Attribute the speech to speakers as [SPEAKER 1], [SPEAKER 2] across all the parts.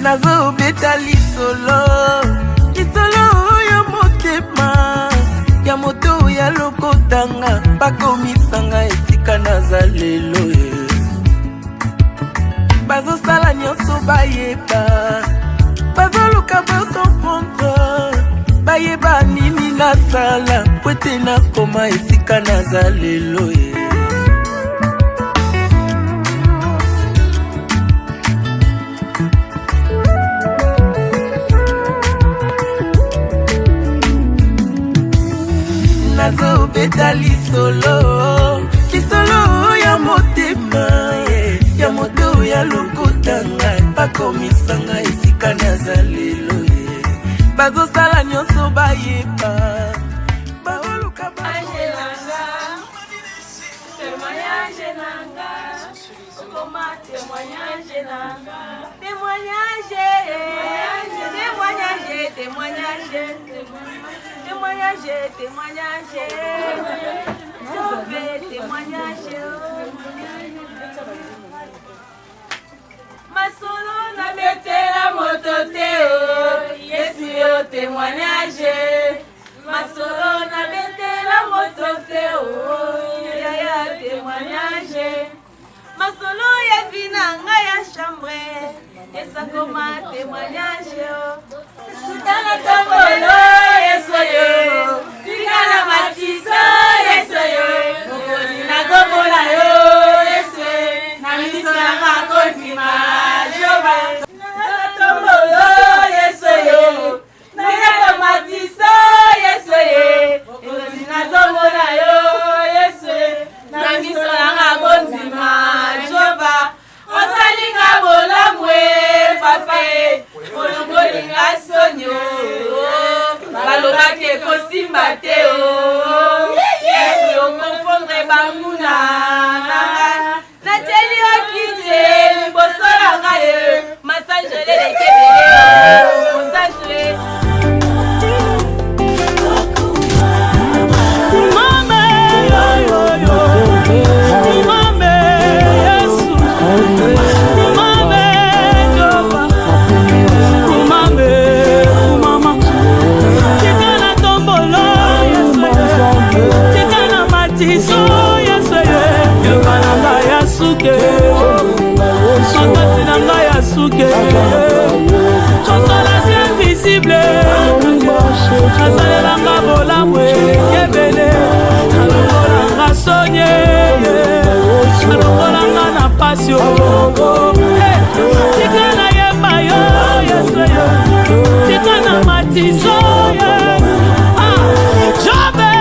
[SPEAKER 1] nazo beta lisolo ya motema ya moto ya lokotanga bakomisanga esika naza lelo bazosala nyonso bayeba bazoluka bakomprendre bayeba nini nasala po ete nakoma esika naza lelo nazo beta lisolo ya motema ya moto ya lokotanga bakomisanga esika naza lelo bazosala nyonso bayeba baoluka
[SPEAKER 2] témoignage nanga okoma témoignage nanga témoignage masolo na betela moto te Yesu yo témoignage masolo na betela moto te ya témoignage masolo ya vinanga ya chambre esakoma témoignage tana tongolo Yesu yo tingala matiso Yesu yo mokoni na gomola yo Yesu na miso na makontima Jehova tongolo Yesu yo tingala matiso Yesu yo mokoni na gomola yo Yesu na miso na makontima Jehova osalinga bolamwe pape olongolinga sonyo balobaki ekosimba te Yesu okonfondre banguna nateli okite liboso na ngai masanjele lekebele osanjele asalelanga bolamwe yebele alongolanga sonye alongolanga na pasio tika na yeba yo Yesu yo tika na matiso Jobe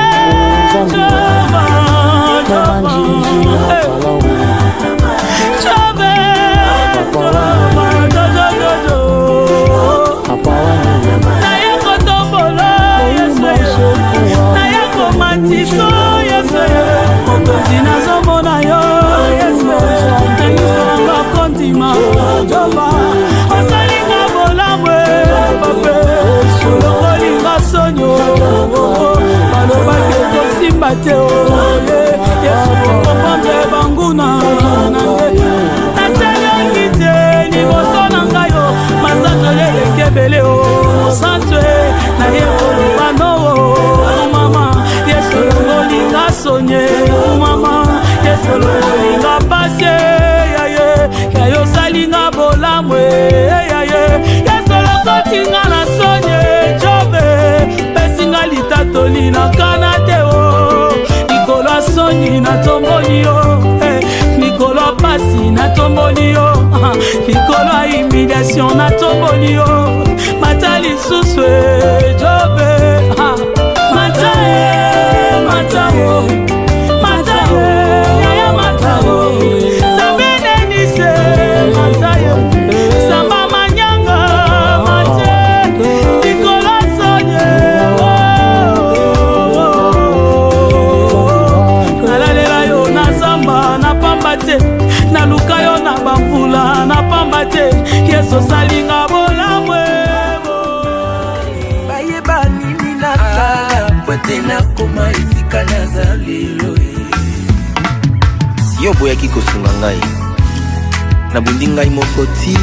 [SPEAKER 2] matiso Yesu mokonzi nazomona yo Yesu emisonga kontima Jehova osalinga bolamwe pape olokolinga sonyo balobaki ekosimba te Yesu okomprendre banguna nange natelangi te liboso na ngai yo masanjole lekebele mosanzwe naye koloba nowo mama Yesu lolinga sonye mama Yesu lolinga pasie yayo salinga bolamwe Yesu lokotinga na sonye Jobe pesinga litatoli na kana te likolo sonyi na tomboli yo likolo pasi na tomboli yo likolo humiliation na tomboli yo mata lisusu Jobe Samba manyanga mate Nicola sonye Nalalela yo na samba na pamba te na luka yo na bamvula na pamba te Yesu salinga bolamwe
[SPEAKER 1] bayeba nini nasala po ete nakoma esika naza lelo
[SPEAKER 3] yo boyaki kosunga ngai nabundi ngai moko ti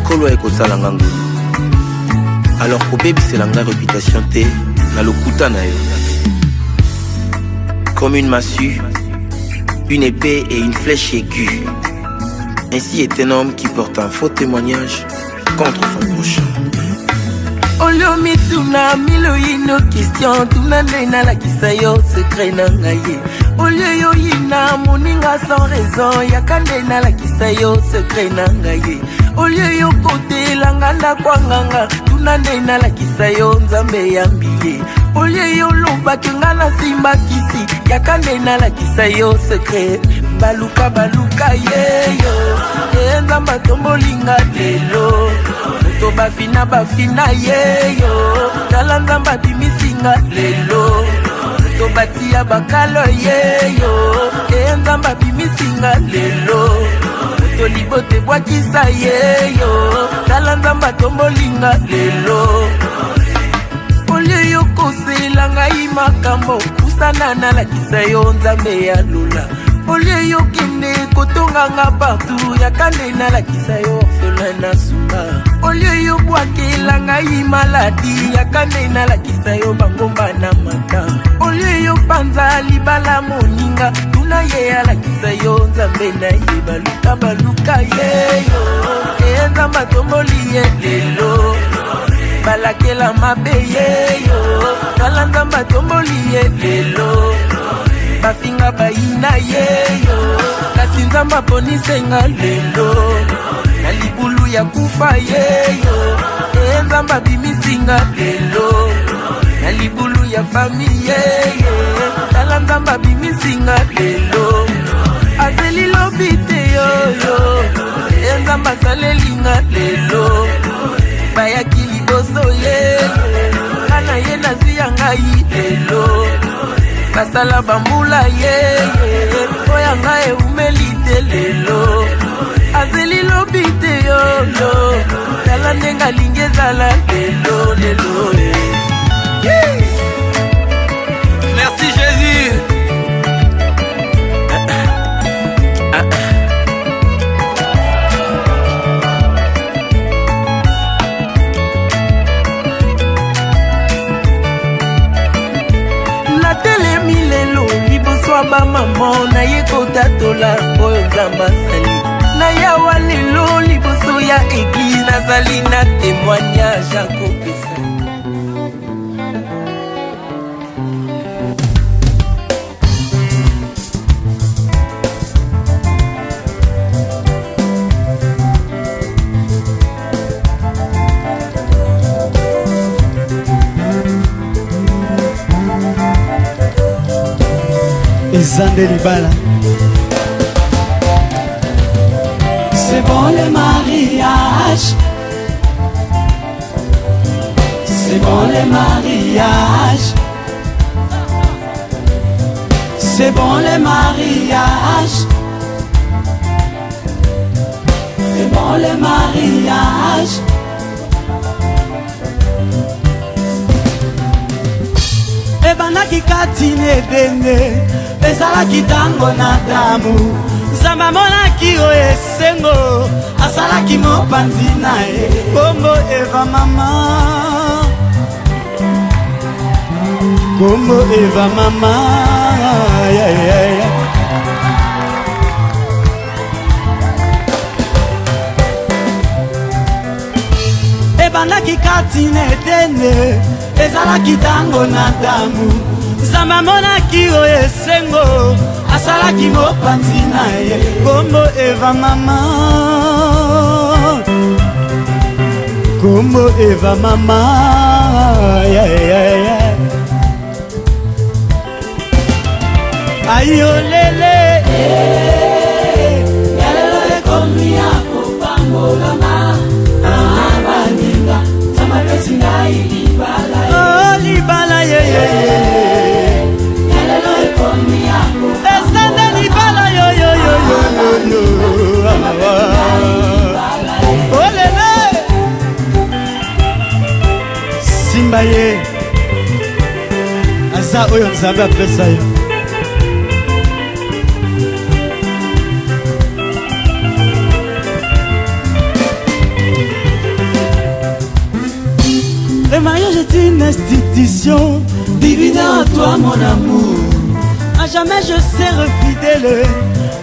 [SPEAKER 1] Kolo eko salanga ngulu. Alors ko baby c'est la réputation te na lokuta na yo. Comme une massue, une épée et une flèche aiguë. Ainsi est un homme qui porte un faux témoignage contre son prochain.
[SPEAKER 3] Olio mituna milo ino question tuna ndena la kisayo secret na ngaye. Olio yo ina moninga sans raison yakandena la kisayo secret na ngaye. Olio yo kote langanda kwa nganga tuna ndena la kisayo nzambe yambiye. Olio yo loba kengana simba kisi yakandena la kisayo secret. Baluka baluka yeyo nzamba tombolinga lelo. To bafina bafina yeyo tala nzamba bimisinga lelo. To batia bakalo yeyo nzamba bimisinga lelo. To libote bwakisa yeyo tala nzamba tombolinga lelo. Olio yo kosela ngai makambo kusana na lakisa yo nzambe ya lula. Olio yo kende kotonga nga partout yakande na lakisa yo orphelin na suma. Olio yo bwakela ngai maladi yakande na lakisa yo bangomba na mata. Olio yo panza libala moninga tuna ye ya lakisa yo nzambe na ye baluka baluka yeyo nzamba tomboli ye lelo. Balakela mabe yeyo tala nzamba tomboli ye lelo. Bafinga baina yeyo kasi nzamba ponisenga lelo. Na libulu ya kufa yeyo nzamba bimisinga lelo. Na libulu ya famille yeyo tala nzamba bimisinga lelo. Azeli lobite yoyo nzamba salelinga lelo. Bayaki liboso yeyo kana ye nazi ya ngai lelo. Basala bambula yeye oya ngae umelite lelo. Azeli lobite yolo tala ndenga lingezala lelo lelo.
[SPEAKER 1] Merci Jésus.
[SPEAKER 3] Ba maman na ye kotatola oyo nzamba sali. Na yawa lelo liboso ya église nazali na témoignage ya kopesa.
[SPEAKER 4] Zande Libala. C'est bon le mariage. C'est bon le mariage. C'est bon le mariage. C'est bon le mariage. Ebanaki katine bene ezalaki tango na damu. Nzamba monaki o esengo asalaki mopanzi na ye. Kombo Eva mama, kombo Eva mama, yeah, yeah, yeah. Ebandaki katine dene ezalaki tango na damu. Nzamba monaki o esengo asalaki mopanzi na ye. Kombo Eva mama, kombo Eva mama, yeah, yeah, yeah. Ayo lele yalelo ekomi yako pangolama abaninga samapesi ngai libala. Oh libala ye ye yalelo ekomi yako esande libala yo yo yo yo yo oh lele simba ye aza oyo nzambe apesa yo. institution divine en toi mon amour. À jamais je serai fidèle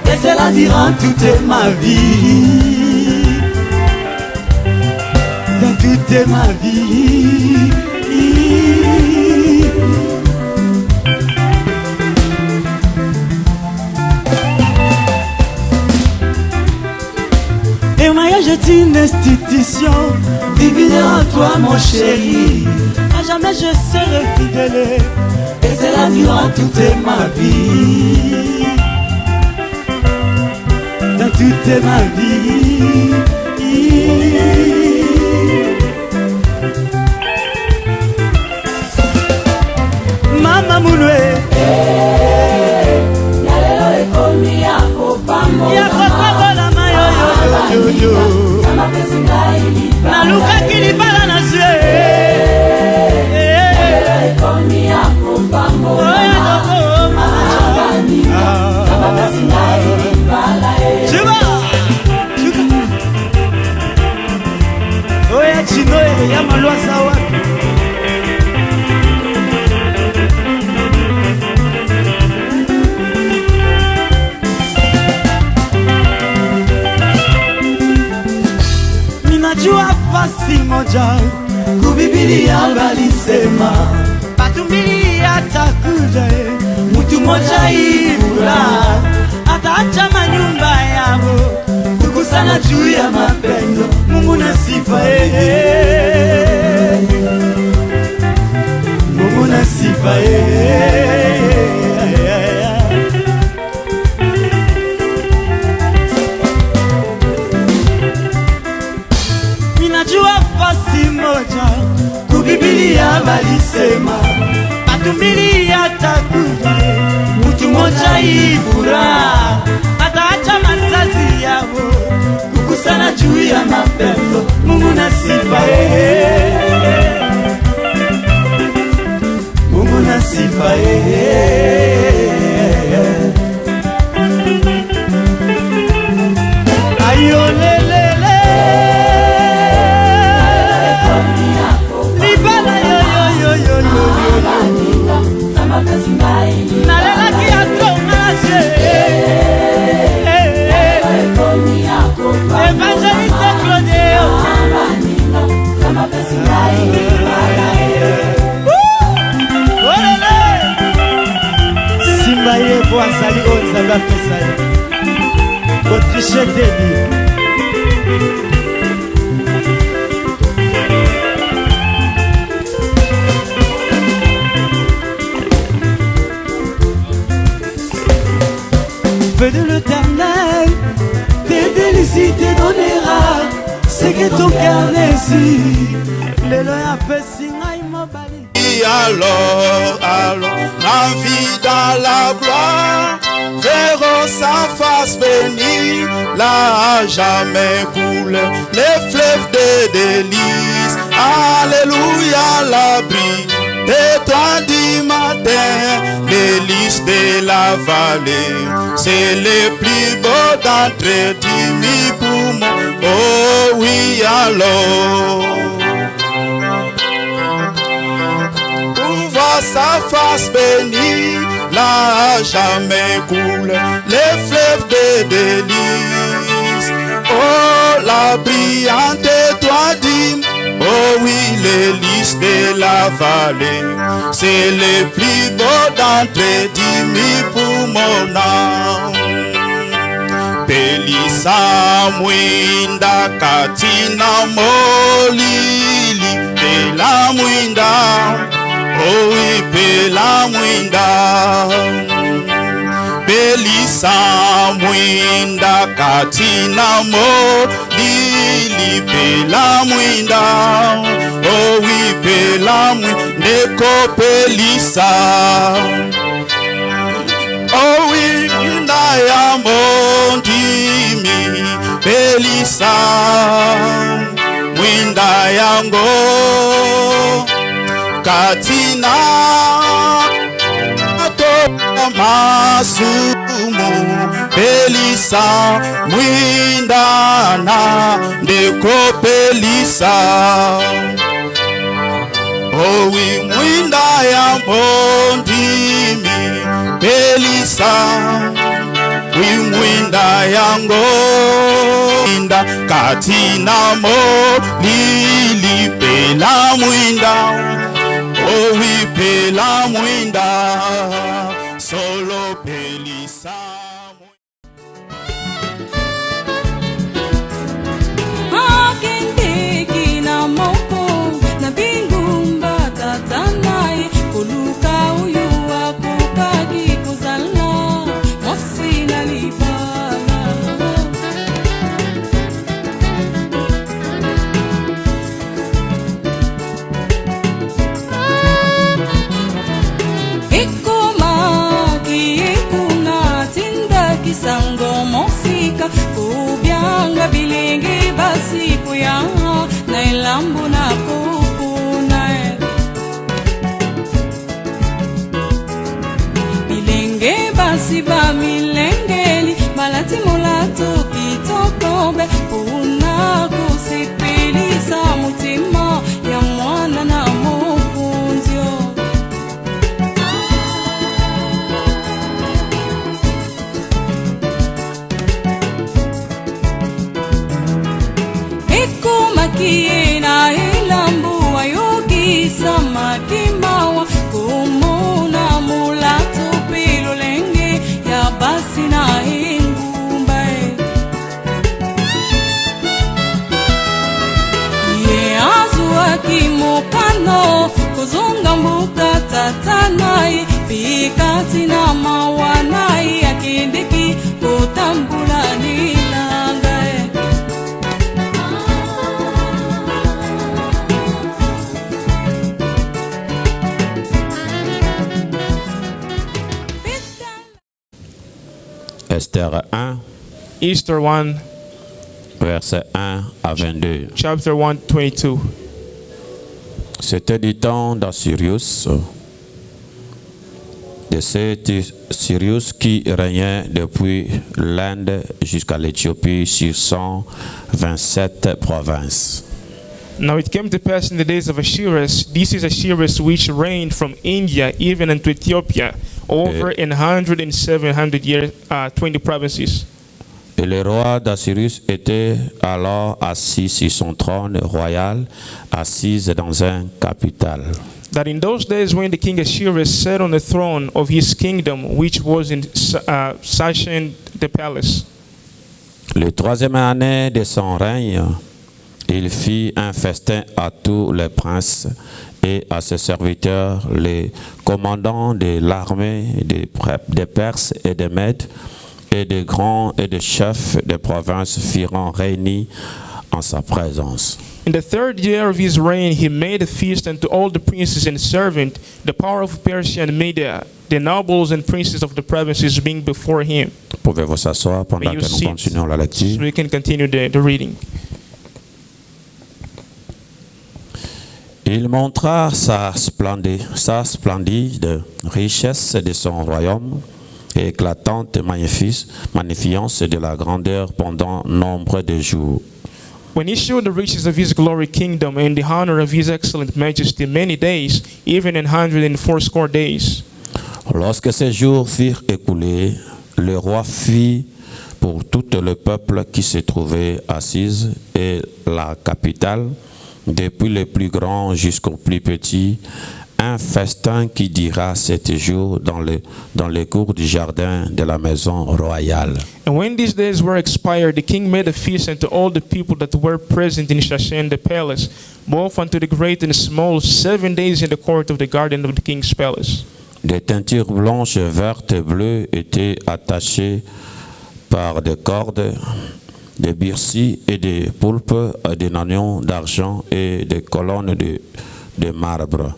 [SPEAKER 4] et cela durant toute ma vie. Dans toute ma vie. Et mariage est une institution divine en toi mon chéri. À jamais je serai fidèle et cela durant toute ma vie. Dans toute ma vie. Mama Mouloué naluka kilibala na zwe oya chino ya malwasa wapi minajua fasi moja kubibilia balisema batu mbili atakuja mtu moja ibula ataacha manyumba yao kukusana juu ya mapendo. Mungu na sifa Mungu na sifa minajua fasi moja kubibilia balisema batu mbili atakuja mtu moja ibura ataacha mazazi yao kukusana juu ya mapendo. Mungu na sifa Mungu na sifa ayo lelele libala yo nalelaki atonase Evangeliste Claudeo Simba yebo azali onzambe apesa ye Autriche Debi Feu de l'Éternel, tes délices te donnera ce que ton cœur désire. Le loin peut signer mobali.
[SPEAKER 5] Alors, la vie dans la gloire, verront sa face bénie, là à jamais coule les fleuves de délices. Alléluia, l'abri de toi du matin, les lys de la vallée, c'est le plus beau d'entre 10 000 poumons. Oh oui, alors on voit sa face bénie, là jamais coule les fleuves de délices. Oh la brillante étoile, oh oui, les lys de la vallée, c'est le plus beau d'entre 10 000 pour mon âme. Pelisa mwinda katina molili, pela mwinda, oh oui, pela mwinda. Pelisa mwinda katina molili, pela mwinda, oh oui, pela mwinda. Neko pelisa, oh oui, mwinda ya mondimi, pelisa mwinda yango katina masumu, pelisa mwinda na ndeko pelisa, owi mwinda ya mbondimi pelisa wimwinda yango mwinda katina mo lili pela mwinda owi pela mwinda solo pelisa.
[SPEAKER 6] Sango mosika kubyanga bilingi basi kuya na ilambu na kupuna bilenge basi ba milengeli malati mulato kitokobe una kusipilisa mutima ya mwana na mukunzio. Kiena ilambu ayogi samakimawa kumuna mulatu pilulenge ya basi na ingumbae ye azua kimukano kuzunga mbuka tatanai pikati na mawanai akindiki kutambula nilangae.
[SPEAKER 7] Esther 1,
[SPEAKER 2] Easter 1,
[SPEAKER 7] verset 1 à 22.
[SPEAKER 2] chapter 1, 22.
[SPEAKER 7] C'était du temps d'Assyrus, de cet Cyrus qui régnait depuis l'Inde jusqu'à l'Éthiopie sur 127 provinces.
[SPEAKER 2] Now it came to pass in the days of Ashurus, this is Ashurus which reigned from India even unto Ethiopia, over in 20 provinces.
[SPEAKER 7] Et le roi d'Assyrus était alors assis sur son trône royal, assis dans un capital.
[SPEAKER 2] That in those days when the king Ashurus sat on the throne of his kingdom, which was in Shushan the palace.
[SPEAKER 7] Le troisième année de son règne, il fit un festin à tous les princes et à ses serviteurs, les commandants de l'armée des Perses et des Mèdes, et des grands et des chefs des provinces furent réunis en sa présence.
[SPEAKER 2] In the third year of his reign, he made a feast unto all the princes and servants, the power of Persia and Media, the nobles and princes of the provinces being before him.
[SPEAKER 7] Pouvez-vous s'asseoir pendant
[SPEAKER 2] May you
[SPEAKER 7] que nous
[SPEAKER 2] sit
[SPEAKER 7] continuons la
[SPEAKER 2] so
[SPEAKER 7] lecture?
[SPEAKER 2] we can continue the reading.
[SPEAKER 7] Il montra sa splendide richesse de son royaume et éclatante magnificence de la grandeur pendant nombre de jours.
[SPEAKER 2] When he showed the riches of his glory kingdom and the honor of his excellent majesty many days, even in 180 days.
[SPEAKER 7] Lorsque ces jours furent écoulés, le roi fit pour tout le peuple qui se trouvait assis et la capitale, depuis le plus grand jusqu'au plus petit, un festin qui dura 7 jours dans les cours du jardin de la maison royale.
[SPEAKER 2] And when these days were expired, the king made a feast unto all the people that were present in Shushan the palace, both unto the great and small, 7 days in the court of the garden of the king's palace.
[SPEAKER 7] Des teintures blanches, vertes et bleues étaient attachées par des cordes, des bircis et des poulpes, des nanions d'argent et des colonnes de marbre.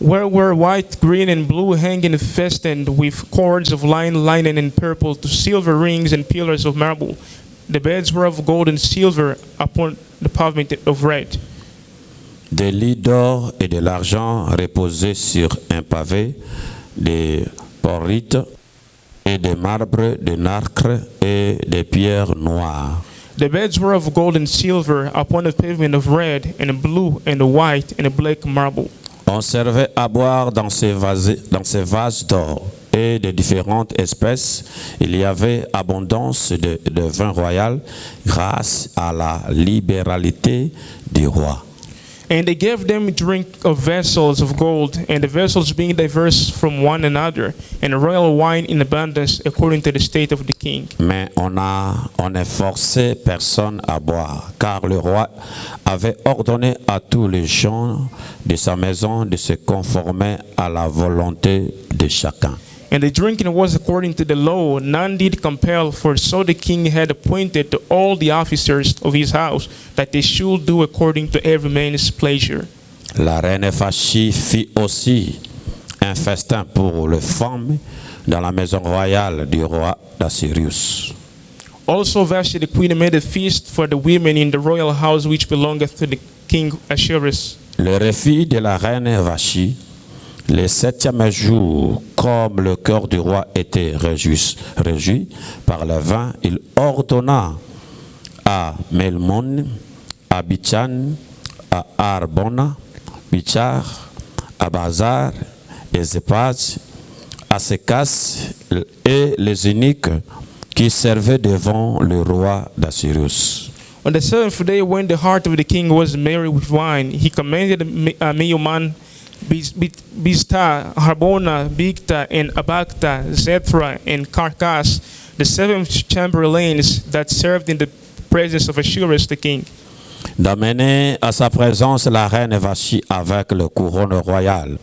[SPEAKER 2] Where were white, green, and blue hanging fastened with cords of linen and purple to silver rings and pillars of marble. The beds were of gold and silver upon the pavement of red.
[SPEAKER 7] Des lits d'or et de l'argent reposaient sur un pavé, des porrites et des marbres, de nacre et des pierres noires.
[SPEAKER 2] The beds were of gold and silver upon a pavement of red and blue and white and black marble.
[SPEAKER 7] On servait à boire dans ces vases d'or et de différentes espèces. Il y avait abondance de vin royal grâce à la libéralité du roi.
[SPEAKER 2] And they gave them drink of vessels of gold, and the vessels being diverse from one another, and royal wine in abundance according to the state of the king.
[SPEAKER 7] Mais on ne forçait personne à boire, car le roi avait ordonné à tous les gens de sa maison de se conformer à la volonté de chacun.
[SPEAKER 2] And the drinking was according to the law, none did compel, for so the king had appointed to all the officers of his house, that they should do according to every man's pleasure.
[SPEAKER 7] La reine Vashti fit aussi un festin pour les femmes dans la maison royale du roi d'Assyrus.
[SPEAKER 2] Also Vashti the queen made a feast for the women in the royal house which belongeth to the king Ahasuerus.
[SPEAKER 7] Le refus de la reine Vashti, le 7e jour, comme le cœur du roi était réjoui par le vin, il ordonna à Melmon, à Bichan, à Arbona, Bichar, à Bazar, et Zepaz, à Sekas et les eunuques qui servaient devant le roi d'Assyrus.
[SPEAKER 2] On the 7th day, when the heart of the king was merry with wine, he commanded Mehuman, Biztha, Harbona, Bigtha, and Abagtha, Zethra, and Carcass, the 7 chamberlains that served in the presence of Ahasuerus the king,
[SPEAKER 7] d'amener à sa présence la reine Vashti avec le couronne royal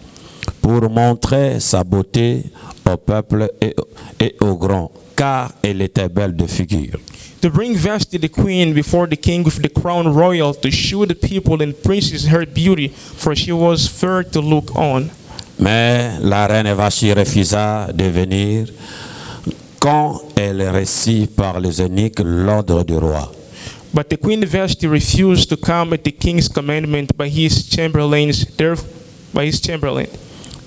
[SPEAKER 7] pour montrer sa beauté au peuple et aux grands, car elle était belle de figure.
[SPEAKER 2] to bring Vashti the queen before the king with the crown royal, to show the people and princes her beauty, for she was fair to look on.
[SPEAKER 7] Mais la reine Vashti refusa de venir quand elle reçut par les eunuques l'ordre du roi.
[SPEAKER 2] But the queen Vashti refused to come at the king's commandment by his chamberlain.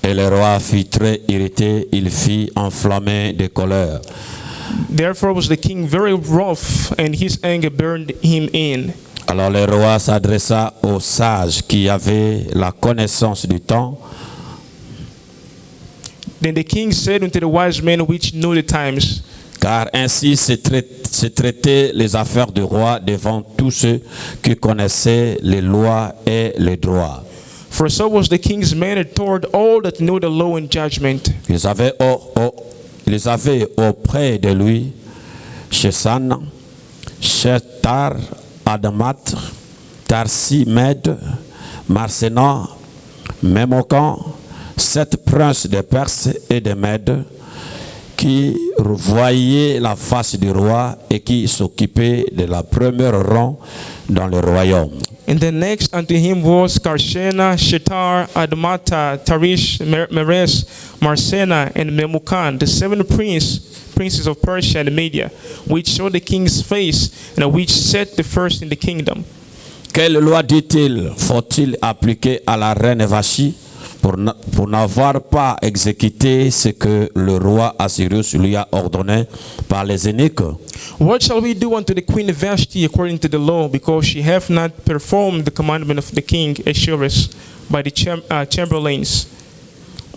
[SPEAKER 7] Et le roi fut très irrité, il fit enflammer de colère.
[SPEAKER 2] Therefore was the king very wroth, and his anger burned him in.
[SPEAKER 7] Alors le roi s'adressa aux sages qui avaient la connaissance du temps.
[SPEAKER 2] Then the king said unto the wise men which knew the times,
[SPEAKER 7] Car ainsi se traitaient les affaires du roi devant tous ceux qui connaissaient les lois et les droits.
[SPEAKER 2] for so was the king's manner toward all that knew the law and judgment.
[SPEAKER 7] Ils avaient auprès de lui Shesan, Shetar, Adamat, Tarsimède, Marsena, Mémocan, 7 princes de Perse et de Mède, qui voyaient la face du roi et qui s'occupaient de la première rang dans le royaume.
[SPEAKER 2] And the next unto him was Karshena, Shetar, Admata, Tarish, Meres, Marsena, and Memucan, the 7 princes of Persia and Media, which saw the king's face, and which set the first in the kingdom.
[SPEAKER 7] Quelle loi, dit-il, faut-il appliquer à la reine Vashti pour n'avoir pas exécuté ce que le roi Assyrus lui a ordonné par les eunuques?
[SPEAKER 2] What shall we do unto the queen Vashti according to the law, because she hath not performed the commandment of the king Ahasuerus by the chamberlains?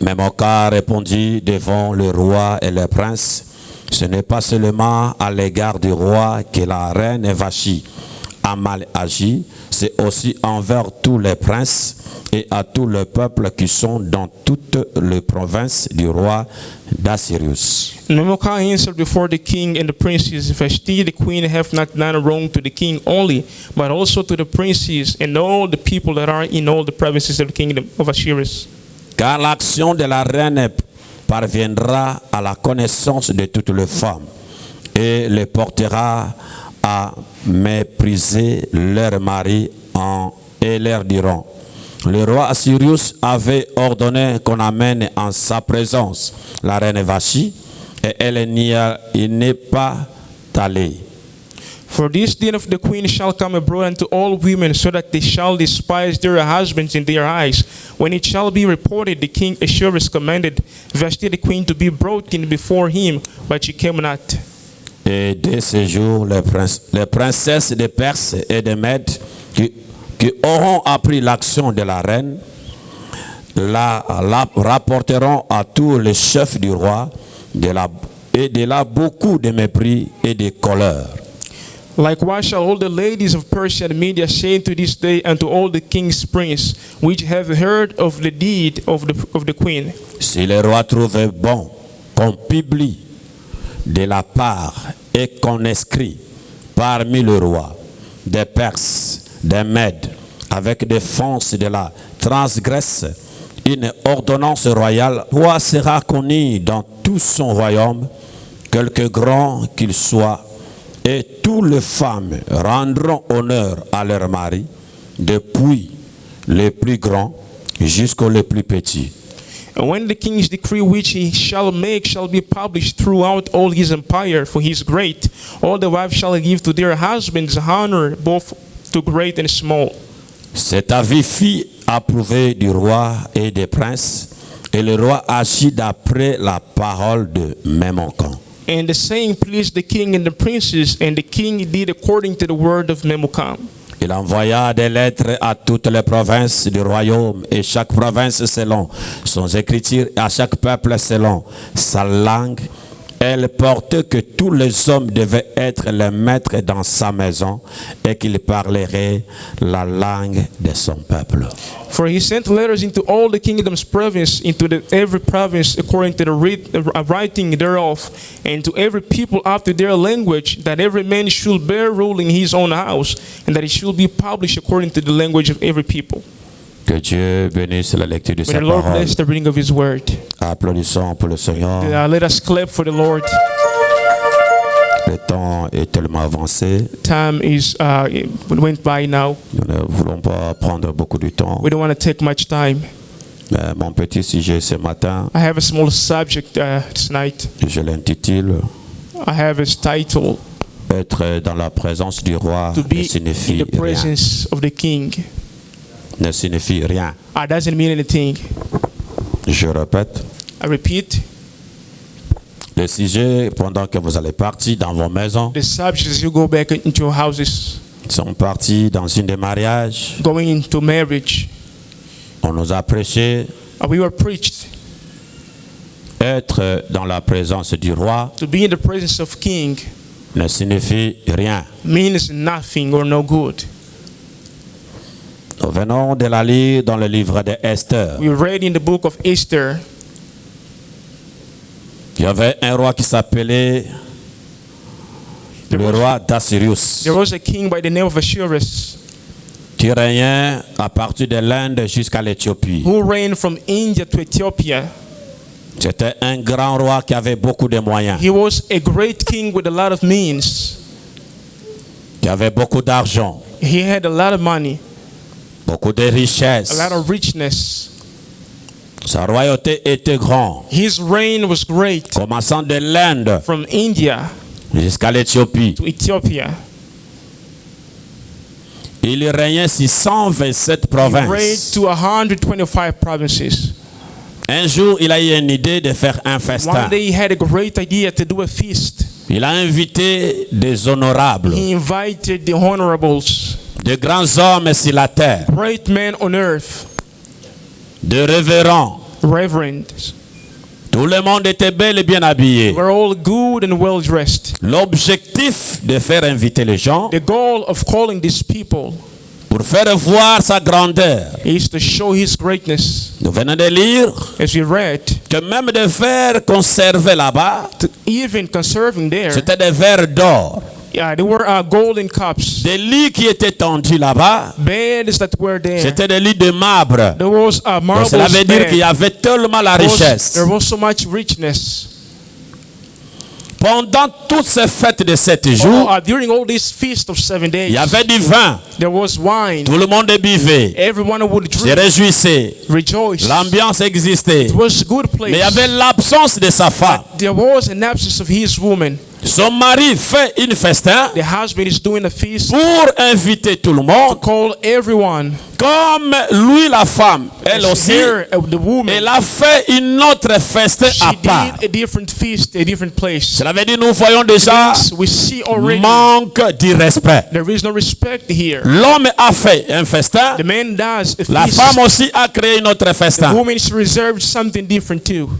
[SPEAKER 7] Memucan répondit devant le roi et les princes, ce n'est pas seulement à l'égard du roi que la reine Vashti a mal agi, c'est aussi envers tous les princes et à tout le peuple qui sont dans toutes les provinces du roi d'Assyrus.
[SPEAKER 2] And Memucan answered before the king and the princes, Vashti the queen hath not done wrong to the king only, but also to the princes and all the people that are in all the provinces of the kingdom of Ahasuerus.
[SPEAKER 7] Car l'action de la reine parviendra à la connaissance de toutes les femmes et les portera à mépriser leur mari et leur diront: le roi Assyrus avait ordonné qu'on amène en sa présence la reine Vashti, et elle n'est pas allée.
[SPEAKER 2] For this din of the queen shall come abroad unto all women, so that they shall despise their husbands in their eyes. When it shall be reported, the king Ahasuerus commanded Vashti the queen to be brought in before him, but she came not.
[SPEAKER 7] Et dès ce jour, les princesses de Perse et de Mède qui auront appris l'action de la reine la rapporteront à tous les chefs du roi, et de là beaucoup de mépris et de colère.
[SPEAKER 2] Likewise shall all the ladies of Persia and Media say to this day unto all the king's prince, which have heard of the deed of the queen.
[SPEAKER 7] Si le roi trouvait bon qu'on publie de la part et qu'on inscrit parmi le roi des Perses, des Mèdes, avec des fonces de la transgresse, une ordonnance royale, le roi sera connu dans tout son royaume, quelque grand qu'il soit, et toutes les femmes rendront honneur à leur mari, depuis les plus grands jusqu'aux les plus petits.
[SPEAKER 2] And when the king's decree which he shall make shall be published throughout all his empire, for he is great, all the wives shall give to their husbands honor, both to great and small.
[SPEAKER 7] Cet avis fit approuver du roi et des princes, et le roi agit d'après la parole de Memucan.
[SPEAKER 2] And the saying pleased the king and the princes, and the king did according to the word of Memucan.
[SPEAKER 7] Il envoya des lettres à toutes les provinces du royaume, et chaque province selon son écriture, et à chaque peuple selon sa langue. Elle portait que tous les hommes devaient être les maîtres dans sa maison, et qu'ils parleraient la langue de son peuple.
[SPEAKER 2] For he sent letters into all the kingdom's province, into every province according to the writing thereof, and to every people after their language, that every man should bear rule in his own house, and that it should be published according to the language of every people.
[SPEAKER 7] Que Dieu bénisse la lecture de
[SPEAKER 2] May
[SPEAKER 7] sa
[SPEAKER 2] the Lord
[SPEAKER 7] parole.
[SPEAKER 2] bless the reading of his word.
[SPEAKER 7] Applaudissons pour le Seigneur.
[SPEAKER 2] Let us clap for the Lord.
[SPEAKER 7] Le temps est tellement avancé.
[SPEAKER 2] Time is went by now.
[SPEAKER 7] Nous ne voulons pas prendre beaucoup de temps.
[SPEAKER 2] We don't want to take much time.
[SPEAKER 7] Mais mon petit sujet ce matin,
[SPEAKER 2] I have a small subject tonight.
[SPEAKER 7] je l'intitule
[SPEAKER 2] I have its title,
[SPEAKER 7] Être dans la présence du roi
[SPEAKER 2] to
[SPEAKER 7] ne
[SPEAKER 2] be in
[SPEAKER 7] signifie
[SPEAKER 2] the
[SPEAKER 7] rien.
[SPEAKER 2] presence of the king.
[SPEAKER 7] Ne signifie rien.
[SPEAKER 2] It doesn't mean anything.
[SPEAKER 7] Je répète.
[SPEAKER 2] I repeat,
[SPEAKER 7] Le sujet, pendant que vous allez partir dans vos maisons,
[SPEAKER 2] the subject as you go back into your houses,
[SPEAKER 7] sont partis dans une des mariages.
[SPEAKER 2] going into marriage.
[SPEAKER 7] On nous a prêché
[SPEAKER 2] We were preached
[SPEAKER 7] être dans la présence du roi
[SPEAKER 2] to be in the presence of king
[SPEAKER 7] ne signifie rien.
[SPEAKER 2] means nothing or no good.
[SPEAKER 7] Nous venons de la lire dans le livre de Esther.
[SPEAKER 2] We read in the book of Esther,
[SPEAKER 7] Il y avait un roi qui s'appelait le roi d'Assyrus,
[SPEAKER 2] there was a king by the name of Ashurus
[SPEAKER 7] qui régnait à partir de l'Inde jusqu'à l'Éthiopie.
[SPEAKER 2] who reigned from India to Ethiopia.
[SPEAKER 7] C'était un grand roi qui avait beaucoup de moyens,
[SPEAKER 2] He was a great king with a lot of means.
[SPEAKER 7] qui avait beaucoup d'argent,
[SPEAKER 2] He had a lot of money,
[SPEAKER 7] beaucoup de
[SPEAKER 2] a
[SPEAKER 7] richesses.
[SPEAKER 2] lot of richness.
[SPEAKER 7] Sa royauté était grande,
[SPEAKER 2] His reign was great,
[SPEAKER 7] commençant de l'Inde
[SPEAKER 2] from India
[SPEAKER 7] jusqu'à l'Éthiopie.
[SPEAKER 2] to Ethiopia.
[SPEAKER 7] Il régnait sur 127
[SPEAKER 2] He reigned
[SPEAKER 7] provinces.
[SPEAKER 2] to 125 provinces.
[SPEAKER 7] Un jour, il a eu une idée de faire un festin.
[SPEAKER 2] One day he had a great idea to do a feast.
[SPEAKER 7] Il a invité des honorables,
[SPEAKER 2] He invited the honorables,
[SPEAKER 7] de grands hommes sur la terre,
[SPEAKER 2] great men on earth,
[SPEAKER 7] de révérends.
[SPEAKER 2] reverends.
[SPEAKER 7] Tout le monde était bel et bien habillé.
[SPEAKER 2] We're all good and well dressed.
[SPEAKER 7] L'objectif de faire inviter les gens
[SPEAKER 2] The goal of calling these people
[SPEAKER 7] pour faire voir sa grandeur.
[SPEAKER 2] is to show his greatness.
[SPEAKER 7] Nous venons de lire
[SPEAKER 2] As we read,
[SPEAKER 7] que même des verres conservés là-bas,
[SPEAKER 2] to even conserving there,
[SPEAKER 7] c'était des verres d'or.
[SPEAKER 2] there were golden cups,
[SPEAKER 7] Des lits qui étaient tendus là-bas,
[SPEAKER 2] beds that were there.
[SPEAKER 7] c'était des lits de marbre.
[SPEAKER 2] There was a
[SPEAKER 7] Donc
[SPEAKER 2] marble
[SPEAKER 7] cela veut dire
[SPEAKER 2] bed.
[SPEAKER 7] qu'il y avait tellement la richesse.
[SPEAKER 2] There was so much richness.
[SPEAKER 7] Pendant toutes ces fêtes de 7 jours,
[SPEAKER 2] During all these feasts of 7
[SPEAKER 7] il
[SPEAKER 2] days,
[SPEAKER 7] y avait du vin.
[SPEAKER 2] there was wine.
[SPEAKER 7] Tout le monde buvait,
[SPEAKER 2] Everyone would
[SPEAKER 7] se
[SPEAKER 2] drink,
[SPEAKER 7] réjouissait.
[SPEAKER 2] rejoice.
[SPEAKER 7] L'ambiance existait.
[SPEAKER 2] It was a good place.
[SPEAKER 7] Mais il y avait l'absence de sa femme.
[SPEAKER 2] There was an absence of his woman.
[SPEAKER 7] Son mari fait une festin
[SPEAKER 2] The husband is doing a feast
[SPEAKER 7] pour inviter tout le
[SPEAKER 2] to
[SPEAKER 7] monde.
[SPEAKER 2] call everyone.
[SPEAKER 7] Comme lui, la femme, elle aussi,
[SPEAKER 2] Here, the woman,
[SPEAKER 7] elle a fait une autre festin
[SPEAKER 2] she
[SPEAKER 7] à part.
[SPEAKER 2] did a different feast, a different place.
[SPEAKER 7] Cela veut dire nous voyons déjà
[SPEAKER 2] We see already
[SPEAKER 7] manque de respect.
[SPEAKER 2] there is no respect here.
[SPEAKER 7] L'homme a fait un festin,
[SPEAKER 2] The man does a
[SPEAKER 7] la
[SPEAKER 2] feast.
[SPEAKER 7] femme aussi a créé une autre
[SPEAKER 2] The
[SPEAKER 7] festin.
[SPEAKER 2] woman is reserved something different too.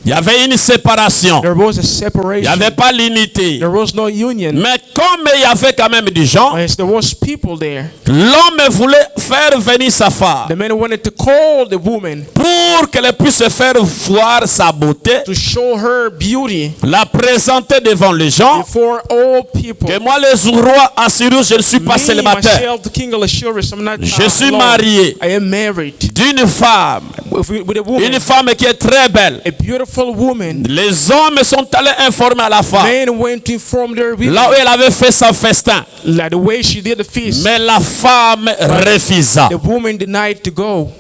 [SPEAKER 7] Il y avait une séparation.
[SPEAKER 2] There was a
[SPEAKER 7] Il n'y
[SPEAKER 2] separation.
[SPEAKER 7] avait pas l'unité.
[SPEAKER 2] There was no union.
[SPEAKER 7] Mais comme il y avait quand même des gens,
[SPEAKER 2] Yes, there was people there.
[SPEAKER 7] l'homme voulait faire venir sa femme
[SPEAKER 2] The man wanted to call the woman
[SPEAKER 7] pour qu'elle puisse faire voir sa beauté,
[SPEAKER 2] to show her beauty
[SPEAKER 7] la présenter devant les gens.
[SPEAKER 2] before all people.
[SPEAKER 7] Que moi, le roi Assyrus, je ne suis pas
[SPEAKER 2] Me,
[SPEAKER 7] célibataire.
[SPEAKER 2] myself, the king of Assurus, I'm not
[SPEAKER 7] Je suis
[SPEAKER 2] alone.
[SPEAKER 7] marié
[SPEAKER 2] I am married
[SPEAKER 7] d'une femme,
[SPEAKER 2] with a woman,
[SPEAKER 7] une femme qui est très belle.
[SPEAKER 2] a beautiful woman.
[SPEAKER 7] Les hommes sont allés informer à la femme
[SPEAKER 2] Men went to inform their women
[SPEAKER 7] là où elle avait fait son festin.
[SPEAKER 2] like the way she did the feast.
[SPEAKER 7] Mais la femme refusa.
[SPEAKER 2] The woman denied to go.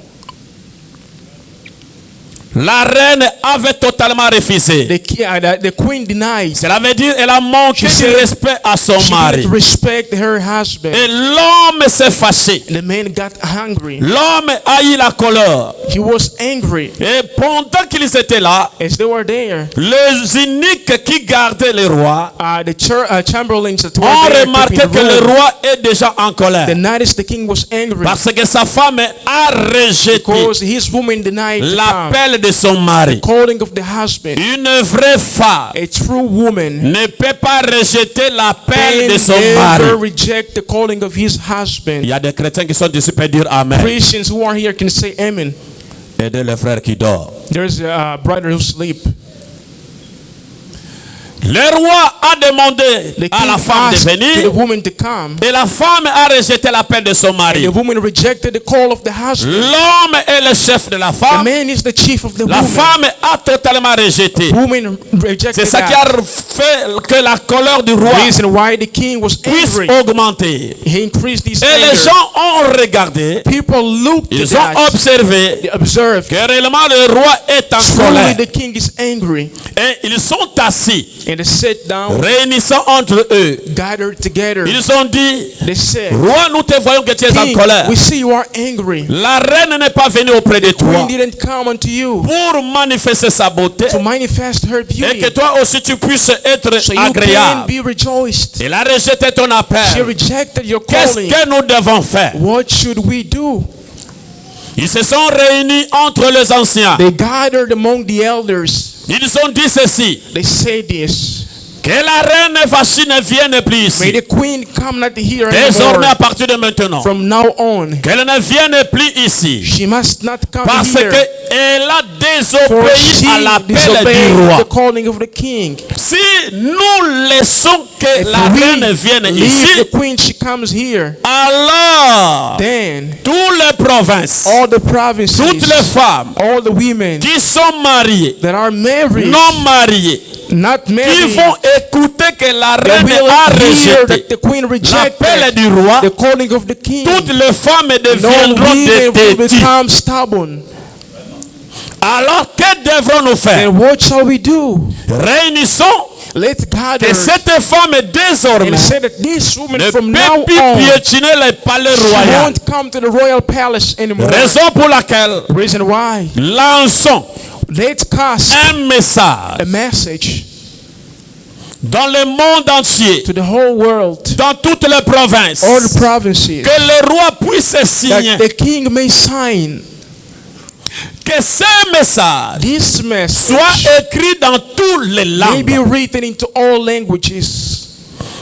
[SPEAKER 7] La reine avait totalement refusé.
[SPEAKER 2] The queen denied.
[SPEAKER 7] Cela veut dire qu'elle a manqué
[SPEAKER 2] She
[SPEAKER 7] de
[SPEAKER 2] said
[SPEAKER 7] respect à son
[SPEAKER 2] She
[SPEAKER 7] mari.
[SPEAKER 2] didn't respect her husband.
[SPEAKER 7] Et l'homme s'est fâché.
[SPEAKER 2] The man got hungry.
[SPEAKER 7] L'homme a eu la colère.
[SPEAKER 2] He was angry.
[SPEAKER 7] Et pendant qu'ils étaient là,
[SPEAKER 2] As they were there,
[SPEAKER 7] les uniques qui gardaient le roi
[SPEAKER 2] the chamberlains that were
[SPEAKER 7] ont
[SPEAKER 2] there
[SPEAKER 7] remarqué
[SPEAKER 2] keeping
[SPEAKER 7] que le
[SPEAKER 2] the room,
[SPEAKER 7] roi est déjà en colère.
[SPEAKER 2] they noticed the king was angry
[SPEAKER 7] Parce que sa femme a rejeté
[SPEAKER 2] because his woman denied to come.
[SPEAKER 7] l'appel de son mari.
[SPEAKER 2] Calling of the husband.
[SPEAKER 7] Une vraie femme
[SPEAKER 2] A true woman
[SPEAKER 7] ne peut pas rejeter l'appel
[SPEAKER 2] can
[SPEAKER 7] de son mari.
[SPEAKER 2] never reject the calling of his husband.
[SPEAKER 7] Il y a des chrétiens qui sont ici pour dire Amen.
[SPEAKER 2] Christians who are here can say amen.
[SPEAKER 7] Aider les frères qui dorment.
[SPEAKER 2] There's a brother who sleep.
[SPEAKER 7] Le roi a demandé
[SPEAKER 2] The
[SPEAKER 7] à la
[SPEAKER 2] king
[SPEAKER 7] femme de
[SPEAKER 2] asked the
[SPEAKER 7] venir
[SPEAKER 2] woman to come.
[SPEAKER 7] et la femme a rejeté l'appel de son
[SPEAKER 2] And
[SPEAKER 7] mari.
[SPEAKER 2] the woman rejected the call of the husband.
[SPEAKER 7] L'homme est le chef de la
[SPEAKER 2] The
[SPEAKER 7] femme.
[SPEAKER 2] man is the chief of the
[SPEAKER 7] La
[SPEAKER 2] woman.
[SPEAKER 7] femme a totalement rejeté.
[SPEAKER 2] The woman rejected
[SPEAKER 7] C'est ça qui
[SPEAKER 2] that.
[SPEAKER 7] a fait que la colère du roi
[SPEAKER 2] Reason why the king was
[SPEAKER 7] puisse
[SPEAKER 2] angry.
[SPEAKER 7] augmenter.
[SPEAKER 2] He increased his
[SPEAKER 7] Et les
[SPEAKER 2] anger.
[SPEAKER 7] gens ont regardé,
[SPEAKER 2] People looked
[SPEAKER 7] ils
[SPEAKER 2] at
[SPEAKER 7] ont
[SPEAKER 2] that.
[SPEAKER 7] observé
[SPEAKER 2] They observed.
[SPEAKER 7] que réellement le roi est en
[SPEAKER 2] Truly
[SPEAKER 7] colère.
[SPEAKER 2] the king is angry.
[SPEAKER 7] Et ils sont assis,
[SPEAKER 2] And they sat down,
[SPEAKER 7] réunissant entre eux.
[SPEAKER 2] gathered together.
[SPEAKER 7] Ils ont dit,
[SPEAKER 2] They said,
[SPEAKER 7] roi, nous te voyons que tu es en
[SPEAKER 2] King,
[SPEAKER 7] colère.
[SPEAKER 2] we see you are angry.
[SPEAKER 7] La reine n'est pas venue auprès de toi
[SPEAKER 2] Queen didn't come unto you
[SPEAKER 7] pour manifester sa beauté
[SPEAKER 2] to manifest her
[SPEAKER 7] et
[SPEAKER 2] beauty,
[SPEAKER 7] que toi aussi tu puisses être
[SPEAKER 2] so you can
[SPEAKER 7] agréable.
[SPEAKER 2] be rejoiced.
[SPEAKER 7] Elle a rejeté ton
[SPEAKER 2] She
[SPEAKER 7] appel.
[SPEAKER 2] rejected your
[SPEAKER 7] Qu'est-ce
[SPEAKER 2] calling.
[SPEAKER 7] que nous devons faire?
[SPEAKER 2] What should we do?
[SPEAKER 7] Ils se sont réunis entre les anciens.
[SPEAKER 2] They gathered among the elders.
[SPEAKER 7] Ils ont dit ceci,
[SPEAKER 2] They say this.
[SPEAKER 7] que la reine Vashti ne vienne plus
[SPEAKER 2] May
[SPEAKER 7] ici.
[SPEAKER 2] the queen come not here
[SPEAKER 7] Désormais, à
[SPEAKER 2] anymore.
[SPEAKER 7] partir de maintenant,
[SPEAKER 2] From now on,
[SPEAKER 7] qu'elle ne vienne plus ici.
[SPEAKER 2] she must not come
[SPEAKER 7] Parce
[SPEAKER 2] here.
[SPEAKER 7] qu'elle a
[SPEAKER 2] For
[SPEAKER 7] désobéi
[SPEAKER 2] she
[SPEAKER 7] à l'appel du
[SPEAKER 2] disobeyed the
[SPEAKER 7] roi.
[SPEAKER 2] calling of the king.
[SPEAKER 7] Si nous laissons que
[SPEAKER 2] If
[SPEAKER 7] la reine vienne
[SPEAKER 2] we leave
[SPEAKER 7] ici,
[SPEAKER 2] the queen, she comes here.
[SPEAKER 7] alors
[SPEAKER 2] Then
[SPEAKER 7] toutes les provinces,
[SPEAKER 2] all the provinces,
[SPEAKER 7] toutes les femmes
[SPEAKER 2] all the women
[SPEAKER 7] qui sont mariées,
[SPEAKER 2] that are married,
[SPEAKER 7] non mariées,
[SPEAKER 2] not
[SPEAKER 7] qui
[SPEAKER 2] married,
[SPEAKER 7] vont écouter que la
[SPEAKER 2] they
[SPEAKER 7] reine
[SPEAKER 2] will
[SPEAKER 7] a
[SPEAKER 2] hear
[SPEAKER 7] rejeté
[SPEAKER 2] that the queen
[SPEAKER 7] l'appel
[SPEAKER 2] rejected
[SPEAKER 7] du roi,
[SPEAKER 2] the calling of the king.
[SPEAKER 7] toutes les femmes
[SPEAKER 2] No
[SPEAKER 7] deviendront
[SPEAKER 2] women
[SPEAKER 7] des
[SPEAKER 2] will
[SPEAKER 7] têtus.
[SPEAKER 2] become stubborn.
[SPEAKER 7] Alors que devrons-nous faire?
[SPEAKER 2] Then what shall we do?
[SPEAKER 7] Réunissons
[SPEAKER 2] Let's gather
[SPEAKER 7] que cette femme désormais
[SPEAKER 2] and say that this woman
[SPEAKER 7] ne
[SPEAKER 2] from
[SPEAKER 7] peut
[SPEAKER 2] now
[SPEAKER 7] plus
[SPEAKER 2] on,
[SPEAKER 7] piétiner les palais
[SPEAKER 2] she
[SPEAKER 7] royaux.
[SPEAKER 2] won't come to the royal palace anymore.
[SPEAKER 7] Raison pour laquelle
[SPEAKER 2] Reason why?
[SPEAKER 7] lançons
[SPEAKER 2] Let's cast
[SPEAKER 7] un message
[SPEAKER 2] a message
[SPEAKER 7] dans le monde entier,
[SPEAKER 2] to the whole world,
[SPEAKER 7] dans toutes les provinces,
[SPEAKER 2] all the provinces,
[SPEAKER 7] que le roi puisse signer,
[SPEAKER 2] that the king may sign
[SPEAKER 7] que ce message
[SPEAKER 2] this message,
[SPEAKER 7] soit écrit dans toutes les
[SPEAKER 2] may be
[SPEAKER 7] langues,
[SPEAKER 2] written into all languages.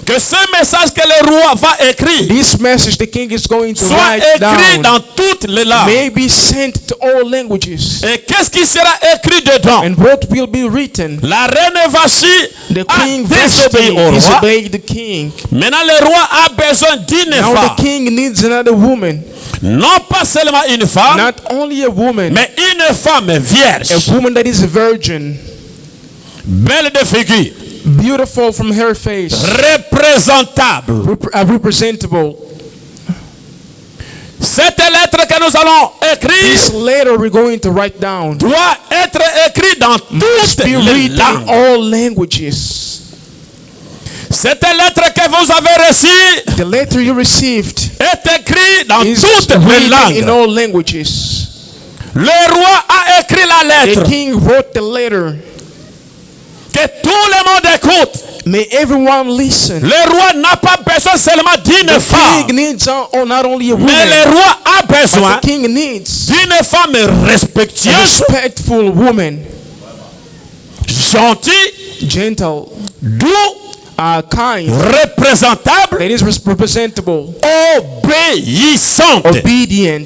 [SPEAKER 7] que ce message que le roi va écrire
[SPEAKER 2] This message the king is going to
[SPEAKER 7] soit
[SPEAKER 2] write
[SPEAKER 7] écrit
[SPEAKER 2] down
[SPEAKER 7] dans toutes les langues.
[SPEAKER 2] may be sent to all languages.
[SPEAKER 7] Et qu'est-ce qui sera écrit dedans?
[SPEAKER 2] And what will be written?
[SPEAKER 7] La reine Vashti
[SPEAKER 2] The
[SPEAKER 7] a
[SPEAKER 2] king
[SPEAKER 7] désobéi au roi.
[SPEAKER 2] disobeyed the king.
[SPEAKER 7] Maintenant, le roi a besoin d'une
[SPEAKER 2] Now
[SPEAKER 7] femme.
[SPEAKER 2] the king needs another woman.
[SPEAKER 7] Non pas seulement une femme,
[SPEAKER 2] Not only a woman,
[SPEAKER 7] mais une femme vierge,
[SPEAKER 2] a woman that is a virgin,
[SPEAKER 7] belle de figure,
[SPEAKER 2] beautiful from her face,
[SPEAKER 7] représentable.
[SPEAKER 2] representable.
[SPEAKER 7] Cette lettre que nous allons
[SPEAKER 2] This
[SPEAKER 7] écrire
[SPEAKER 2] letter we're going to write down
[SPEAKER 7] doit être écrite dans toutes
[SPEAKER 2] be
[SPEAKER 7] les
[SPEAKER 2] written in
[SPEAKER 7] langues.
[SPEAKER 2] all languages.
[SPEAKER 7] Cette lettre que vous avez reçue
[SPEAKER 2] The letter you received
[SPEAKER 7] est écrite dans
[SPEAKER 2] is
[SPEAKER 7] toutes les
[SPEAKER 2] written in
[SPEAKER 7] langues.
[SPEAKER 2] all languages.
[SPEAKER 7] Le roi a écrit la lettre
[SPEAKER 2] The king wrote the letter.
[SPEAKER 7] que tout le monde écoute.
[SPEAKER 2] May everyone listen.
[SPEAKER 7] Le roi n'a pas besoin seulement d'une
[SPEAKER 2] The
[SPEAKER 7] femme,
[SPEAKER 2] king needs not only a woman,
[SPEAKER 7] mais le roi a besoin
[SPEAKER 2] but the king needs
[SPEAKER 7] d'une femme
[SPEAKER 2] a
[SPEAKER 7] respectueuse,
[SPEAKER 2] respectful woman,
[SPEAKER 7] gentille,
[SPEAKER 2] gentle,
[SPEAKER 7] doux,
[SPEAKER 2] kind,
[SPEAKER 7] représentable,
[SPEAKER 2] that is representable,
[SPEAKER 7] obéissante.
[SPEAKER 2] obedient,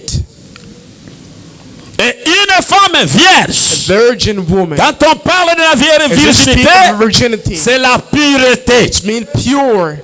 [SPEAKER 7] Et une femme vierge.
[SPEAKER 2] virgin woman.
[SPEAKER 7] Quand on parle de la
[SPEAKER 2] As we speak
[SPEAKER 7] virginité,
[SPEAKER 2] of virginity,
[SPEAKER 7] c'est la pureté.
[SPEAKER 2] it means pure.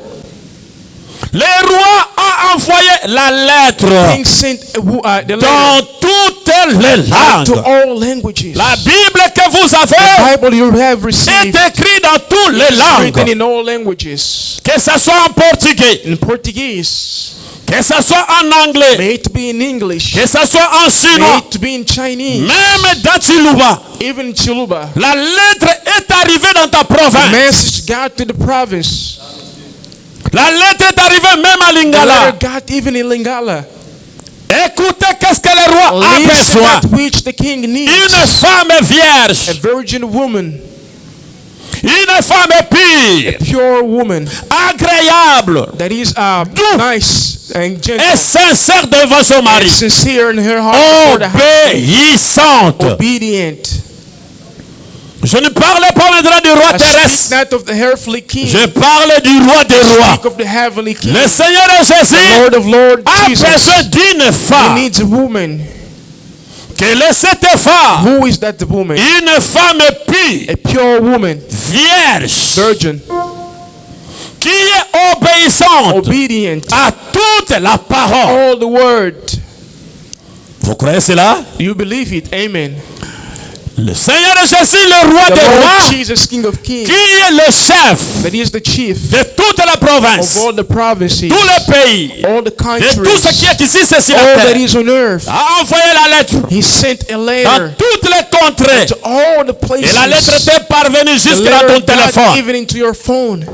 [SPEAKER 7] Le roi a envoyé la lettre
[SPEAKER 2] King sent the
[SPEAKER 7] dans
[SPEAKER 2] letter
[SPEAKER 7] toutes les
[SPEAKER 2] to
[SPEAKER 7] langues.
[SPEAKER 2] all languages.
[SPEAKER 7] La Bible que vous
[SPEAKER 2] The
[SPEAKER 7] avez
[SPEAKER 2] Bible you have
[SPEAKER 7] est
[SPEAKER 2] received
[SPEAKER 7] écrite dans toutes les
[SPEAKER 2] is written
[SPEAKER 7] langues.
[SPEAKER 2] in all languages.
[SPEAKER 7] Que ce soit en portugais,
[SPEAKER 2] In Portuguese,
[SPEAKER 7] que ce soit en anglais,
[SPEAKER 2] may it be in English,
[SPEAKER 7] que ce soit en
[SPEAKER 2] may
[SPEAKER 7] chinois,
[SPEAKER 2] it be in Chinese,
[SPEAKER 7] même dans Chiluba.
[SPEAKER 2] even in Chiluba.
[SPEAKER 7] La lettre est arrivée dans ta
[SPEAKER 2] The
[SPEAKER 7] province.
[SPEAKER 2] message got to the province.
[SPEAKER 7] La lettre est arrivée même à
[SPEAKER 2] The
[SPEAKER 7] Lingala.
[SPEAKER 2] letter got even in Lingala.
[SPEAKER 7] Écoutez qu'est-ce que le roi a
[SPEAKER 2] Listen
[SPEAKER 7] besoin.
[SPEAKER 2] that which the king needs.
[SPEAKER 7] Une femme
[SPEAKER 2] A
[SPEAKER 7] vierge,
[SPEAKER 2] virgin woman,
[SPEAKER 7] une femme pure,
[SPEAKER 2] pure woman,
[SPEAKER 7] agréable
[SPEAKER 2] that is nice and gentle,
[SPEAKER 7] et sincère devant son
[SPEAKER 2] and
[SPEAKER 7] mari,
[SPEAKER 2] sincere in her heart, before the husband,
[SPEAKER 7] obéissante.
[SPEAKER 2] obedient.
[SPEAKER 7] Je ne parle pas maintenant du roi
[SPEAKER 2] I speak
[SPEAKER 7] terrestre,
[SPEAKER 2] not of the earthly king,
[SPEAKER 7] je parle du roi des
[SPEAKER 2] I
[SPEAKER 7] rois.
[SPEAKER 2] speak of the heavenly king,
[SPEAKER 7] Le Seigneur
[SPEAKER 2] the
[SPEAKER 7] Jésus
[SPEAKER 2] Lord of Lords,
[SPEAKER 7] a
[SPEAKER 2] Jesus.
[SPEAKER 7] besoin d'une
[SPEAKER 2] He
[SPEAKER 7] femme.
[SPEAKER 2] needs a woman.
[SPEAKER 7] Quelle est cette femme?
[SPEAKER 2] Who is that woman?
[SPEAKER 7] Une femme pure,
[SPEAKER 2] A pure woman,
[SPEAKER 7] vierge,
[SPEAKER 2] virgin,
[SPEAKER 7] qui est obéissante
[SPEAKER 2] obedient,
[SPEAKER 7] à toute la parole.
[SPEAKER 2] all the word.
[SPEAKER 7] Vous croyez cela?
[SPEAKER 2] Do you believe it? Amen.
[SPEAKER 7] Le Seigneur Jésus, le roi
[SPEAKER 2] The
[SPEAKER 7] des
[SPEAKER 2] Lord
[SPEAKER 7] rois,
[SPEAKER 2] Jesus, King of Kings,
[SPEAKER 7] qui est le chef
[SPEAKER 2] that is the chief
[SPEAKER 7] de toute la
[SPEAKER 2] of
[SPEAKER 7] province,
[SPEAKER 2] all the provinces,
[SPEAKER 7] tous les pays,
[SPEAKER 2] all the
[SPEAKER 7] de tout ce qui
[SPEAKER 2] countries,
[SPEAKER 7] est ici, c'est sur la
[SPEAKER 2] all that
[SPEAKER 7] terre,
[SPEAKER 2] is on earth.
[SPEAKER 7] a envoyé la lettre
[SPEAKER 2] He sent a
[SPEAKER 7] dans
[SPEAKER 2] letter
[SPEAKER 7] toutes les contrées.
[SPEAKER 2] to all the
[SPEAKER 7] Et la lettre
[SPEAKER 2] places.
[SPEAKER 7] est parvenue
[SPEAKER 2] The
[SPEAKER 7] jusque dans
[SPEAKER 2] letter
[SPEAKER 7] ton
[SPEAKER 2] got
[SPEAKER 7] téléphone.
[SPEAKER 2] even into your phone.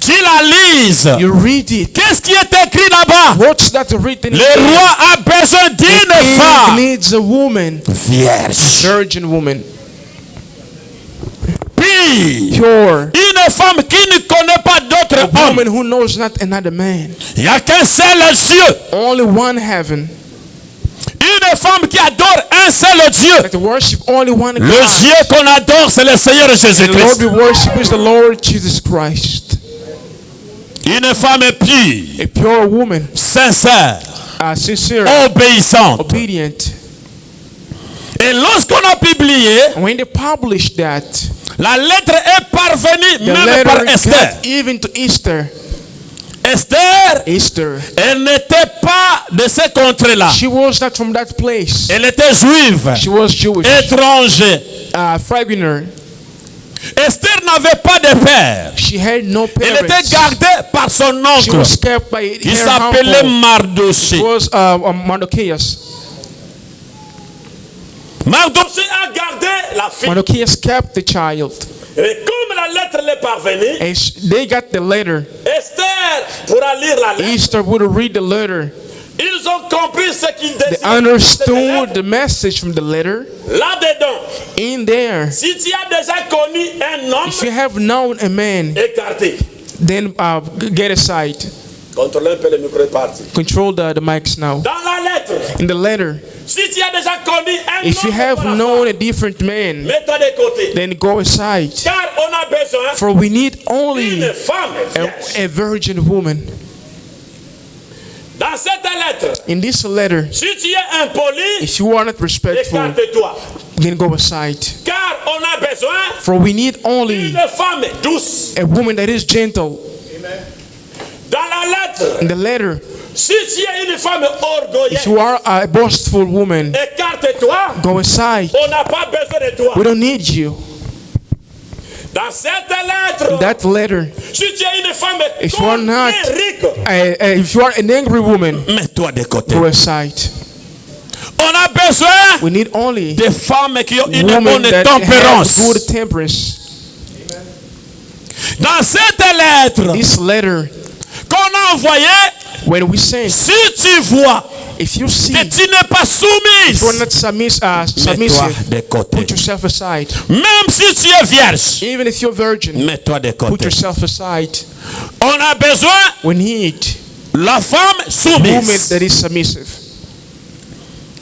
[SPEAKER 7] Tu la lises.
[SPEAKER 2] You read it.
[SPEAKER 7] Qu'est-ce qui est écrit là-bas?
[SPEAKER 2] What's that written?
[SPEAKER 7] Le roi a besoin d'une
[SPEAKER 2] King
[SPEAKER 7] femme
[SPEAKER 2] needs a woman,
[SPEAKER 7] vierge,
[SPEAKER 2] virgin woman,
[SPEAKER 7] pure,
[SPEAKER 2] pure,
[SPEAKER 7] une femme qui ne connaît pas d'autre
[SPEAKER 2] a woman
[SPEAKER 7] homme.
[SPEAKER 2] who knows not another man.
[SPEAKER 7] Il n'y a qu'un seul Dieu.
[SPEAKER 2] Only one heaven.
[SPEAKER 7] Une femme qui adore un seul Dieu.
[SPEAKER 2] That worship only one
[SPEAKER 7] Le
[SPEAKER 2] God.
[SPEAKER 7] Dieu qu'on adore, c'est le Seigneur
[SPEAKER 2] The Lord
[SPEAKER 7] Jésus-Christ.
[SPEAKER 2] we worship is the Lord Jesus Christ.
[SPEAKER 7] Une femme pure,
[SPEAKER 2] A pure woman,
[SPEAKER 7] sincère,
[SPEAKER 2] sincere,
[SPEAKER 7] obéissante.
[SPEAKER 2] obedient.
[SPEAKER 7] Et lorsqu'on a publié,
[SPEAKER 2] When they published that,
[SPEAKER 7] la lettre est parvenue
[SPEAKER 2] the
[SPEAKER 7] même par
[SPEAKER 2] letter
[SPEAKER 7] Esther.
[SPEAKER 2] got even to Esther.
[SPEAKER 7] Esther, elle n'était pas de ces contrées-là.
[SPEAKER 2] She was not from that place.
[SPEAKER 7] Elle était juive,
[SPEAKER 2] She was Jewish.
[SPEAKER 7] étranger.
[SPEAKER 2] Foreigner.
[SPEAKER 7] Esther n'avait pas de père.
[SPEAKER 2] She had no
[SPEAKER 7] Elle était
[SPEAKER 2] parents.
[SPEAKER 7] gardée par son
[SPEAKER 2] She
[SPEAKER 7] oncle.
[SPEAKER 2] was kept by
[SPEAKER 7] Il
[SPEAKER 2] her
[SPEAKER 7] s'appelait
[SPEAKER 2] uncle.
[SPEAKER 7] Mardoché.
[SPEAKER 2] It was Mardochæus.
[SPEAKER 7] Mardoché a gardé la fille.
[SPEAKER 2] Mardochæus kept the child.
[SPEAKER 7] Et comme la lettre l'est parvenue,
[SPEAKER 2] And they got the letter.
[SPEAKER 7] Esther pourra lire la lettre.
[SPEAKER 2] Esther would read the letter.
[SPEAKER 7] Ils ont compris ce qu'ils
[SPEAKER 2] They
[SPEAKER 7] désidaient.
[SPEAKER 2] understood the message from the letter.
[SPEAKER 7] Là-dedans,
[SPEAKER 2] In there,
[SPEAKER 7] si tu as déjà connu un homme,
[SPEAKER 2] if you have known a man,
[SPEAKER 7] écarté.
[SPEAKER 2] then get aside.
[SPEAKER 7] Contrôlez un peu le micro est parti.
[SPEAKER 2] Control the mics now.
[SPEAKER 7] Dans la lettre,
[SPEAKER 2] In the letter,
[SPEAKER 7] si tu as déjà connu un
[SPEAKER 2] if you
[SPEAKER 7] homme,
[SPEAKER 2] have
[SPEAKER 7] auparavant,
[SPEAKER 2] known a different man,
[SPEAKER 7] mets-toi de côté.
[SPEAKER 2] then go aside.
[SPEAKER 7] Car on a besoin
[SPEAKER 2] For we need only
[SPEAKER 7] d'une femme vierge.
[SPEAKER 2] a virgin woman.
[SPEAKER 7] Dans cette lettre,
[SPEAKER 2] In this letter,
[SPEAKER 7] si tu es impoli,
[SPEAKER 2] if you are not respectful,
[SPEAKER 7] écarte-toi.
[SPEAKER 2] then go aside.
[SPEAKER 7] Car on a besoin
[SPEAKER 2] For we need only
[SPEAKER 7] d'une femme douce.
[SPEAKER 2] a woman that is gentle.
[SPEAKER 7] Dans la lettre,
[SPEAKER 2] In the letter,
[SPEAKER 7] si tu es une femme
[SPEAKER 2] if
[SPEAKER 7] orgueilleuse,
[SPEAKER 2] you are a boastful woman,
[SPEAKER 7] écarte-toi.
[SPEAKER 2] go aside.
[SPEAKER 7] On n'a pas besoin de toi.
[SPEAKER 2] We don't need you.
[SPEAKER 7] Dans cette lettre,
[SPEAKER 2] That letter,
[SPEAKER 7] si tu es une femme
[SPEAKER 2] if you are not,
[SPEAKER 7] colérique,
[SPEAKER 2] if you are an angry woman,
[SPEAKER 7] mets-toi de côté.
[SPEAKER 2] go aside.
[SPEAKER 7] On a besoin
[SPEAKER 2] We need only
[SPEAKER 7] de femmes qui ont une
[SPEAKER 2] women
[SPEAKER 7] bonne
[SPEAKER 2] that have
[SPEAKER 7] tempérance,
[SPEAKER 2] good temperance,
[SPEAKER 7] Dans cette lettre
[SPEAKER 2] This letter,
[SPEAKER 7] qu'on a envoyée,
[SPEAKER 2] when we send,
[SPEAKER 7] si tu vois
[SPEAKER 2] if you see
[SPEAKER 7] que tu n'es pas soumise,
[SPEAKER 2] you're not
[SPEAKER 7] mets-toi
[SPEAKER 2] submissive,
[SPEAKER 7] de côté.
[SPEAKER 2] put yourself aside.
[SPEAKER 7] Même si tu es vierge,
[SPEAKER 2] Even if you're virgin,
[SPEAKER 7] mets-toi de
[SPEAKER 2] put
[SPEAKER 7] côté.
[SPEAKER 2] yourself aside.
[SPEAKER 7] On a besoin
[SPEAKER 2] We need
[SPEAKER 7] la femme
[SPEAKER 2] a woman
[SPEAKER 7] soumise.
[SPEAKER 2] that is submissive.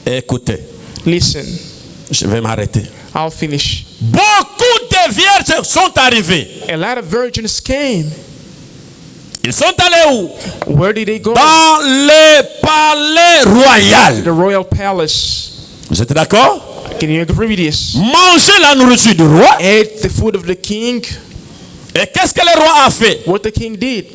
[SPEAKER 7] Écoutez,
[SPEAKER 2] Listen,
[SPEAKER 7] je vais m'arrêter.
[SPEAKER 2] I'll finish.
[SPEAKER 7] Beaucoup de vierges sont arrivées.
[SPEAKER 2] A lot of virgins came.
[SPEAKER 7] Ils sont allés où?
[SPEAKER 2] Where did they go?
[SPEAKER 7] Dans le palais royal.
[SPEAKER 2] The royal palace.
[SPEAKER 7] Vous êtes d'accord?
[SPEAKER 2] Can you agree with this?
[SPEAKER 7] Manger la nourriture du roi.
[SPEAKER 2] Ate the food of the king.
[SPEAKER 7] Et qu'est-ce que le roi a fait?
[SPEAKER 2] What the king did.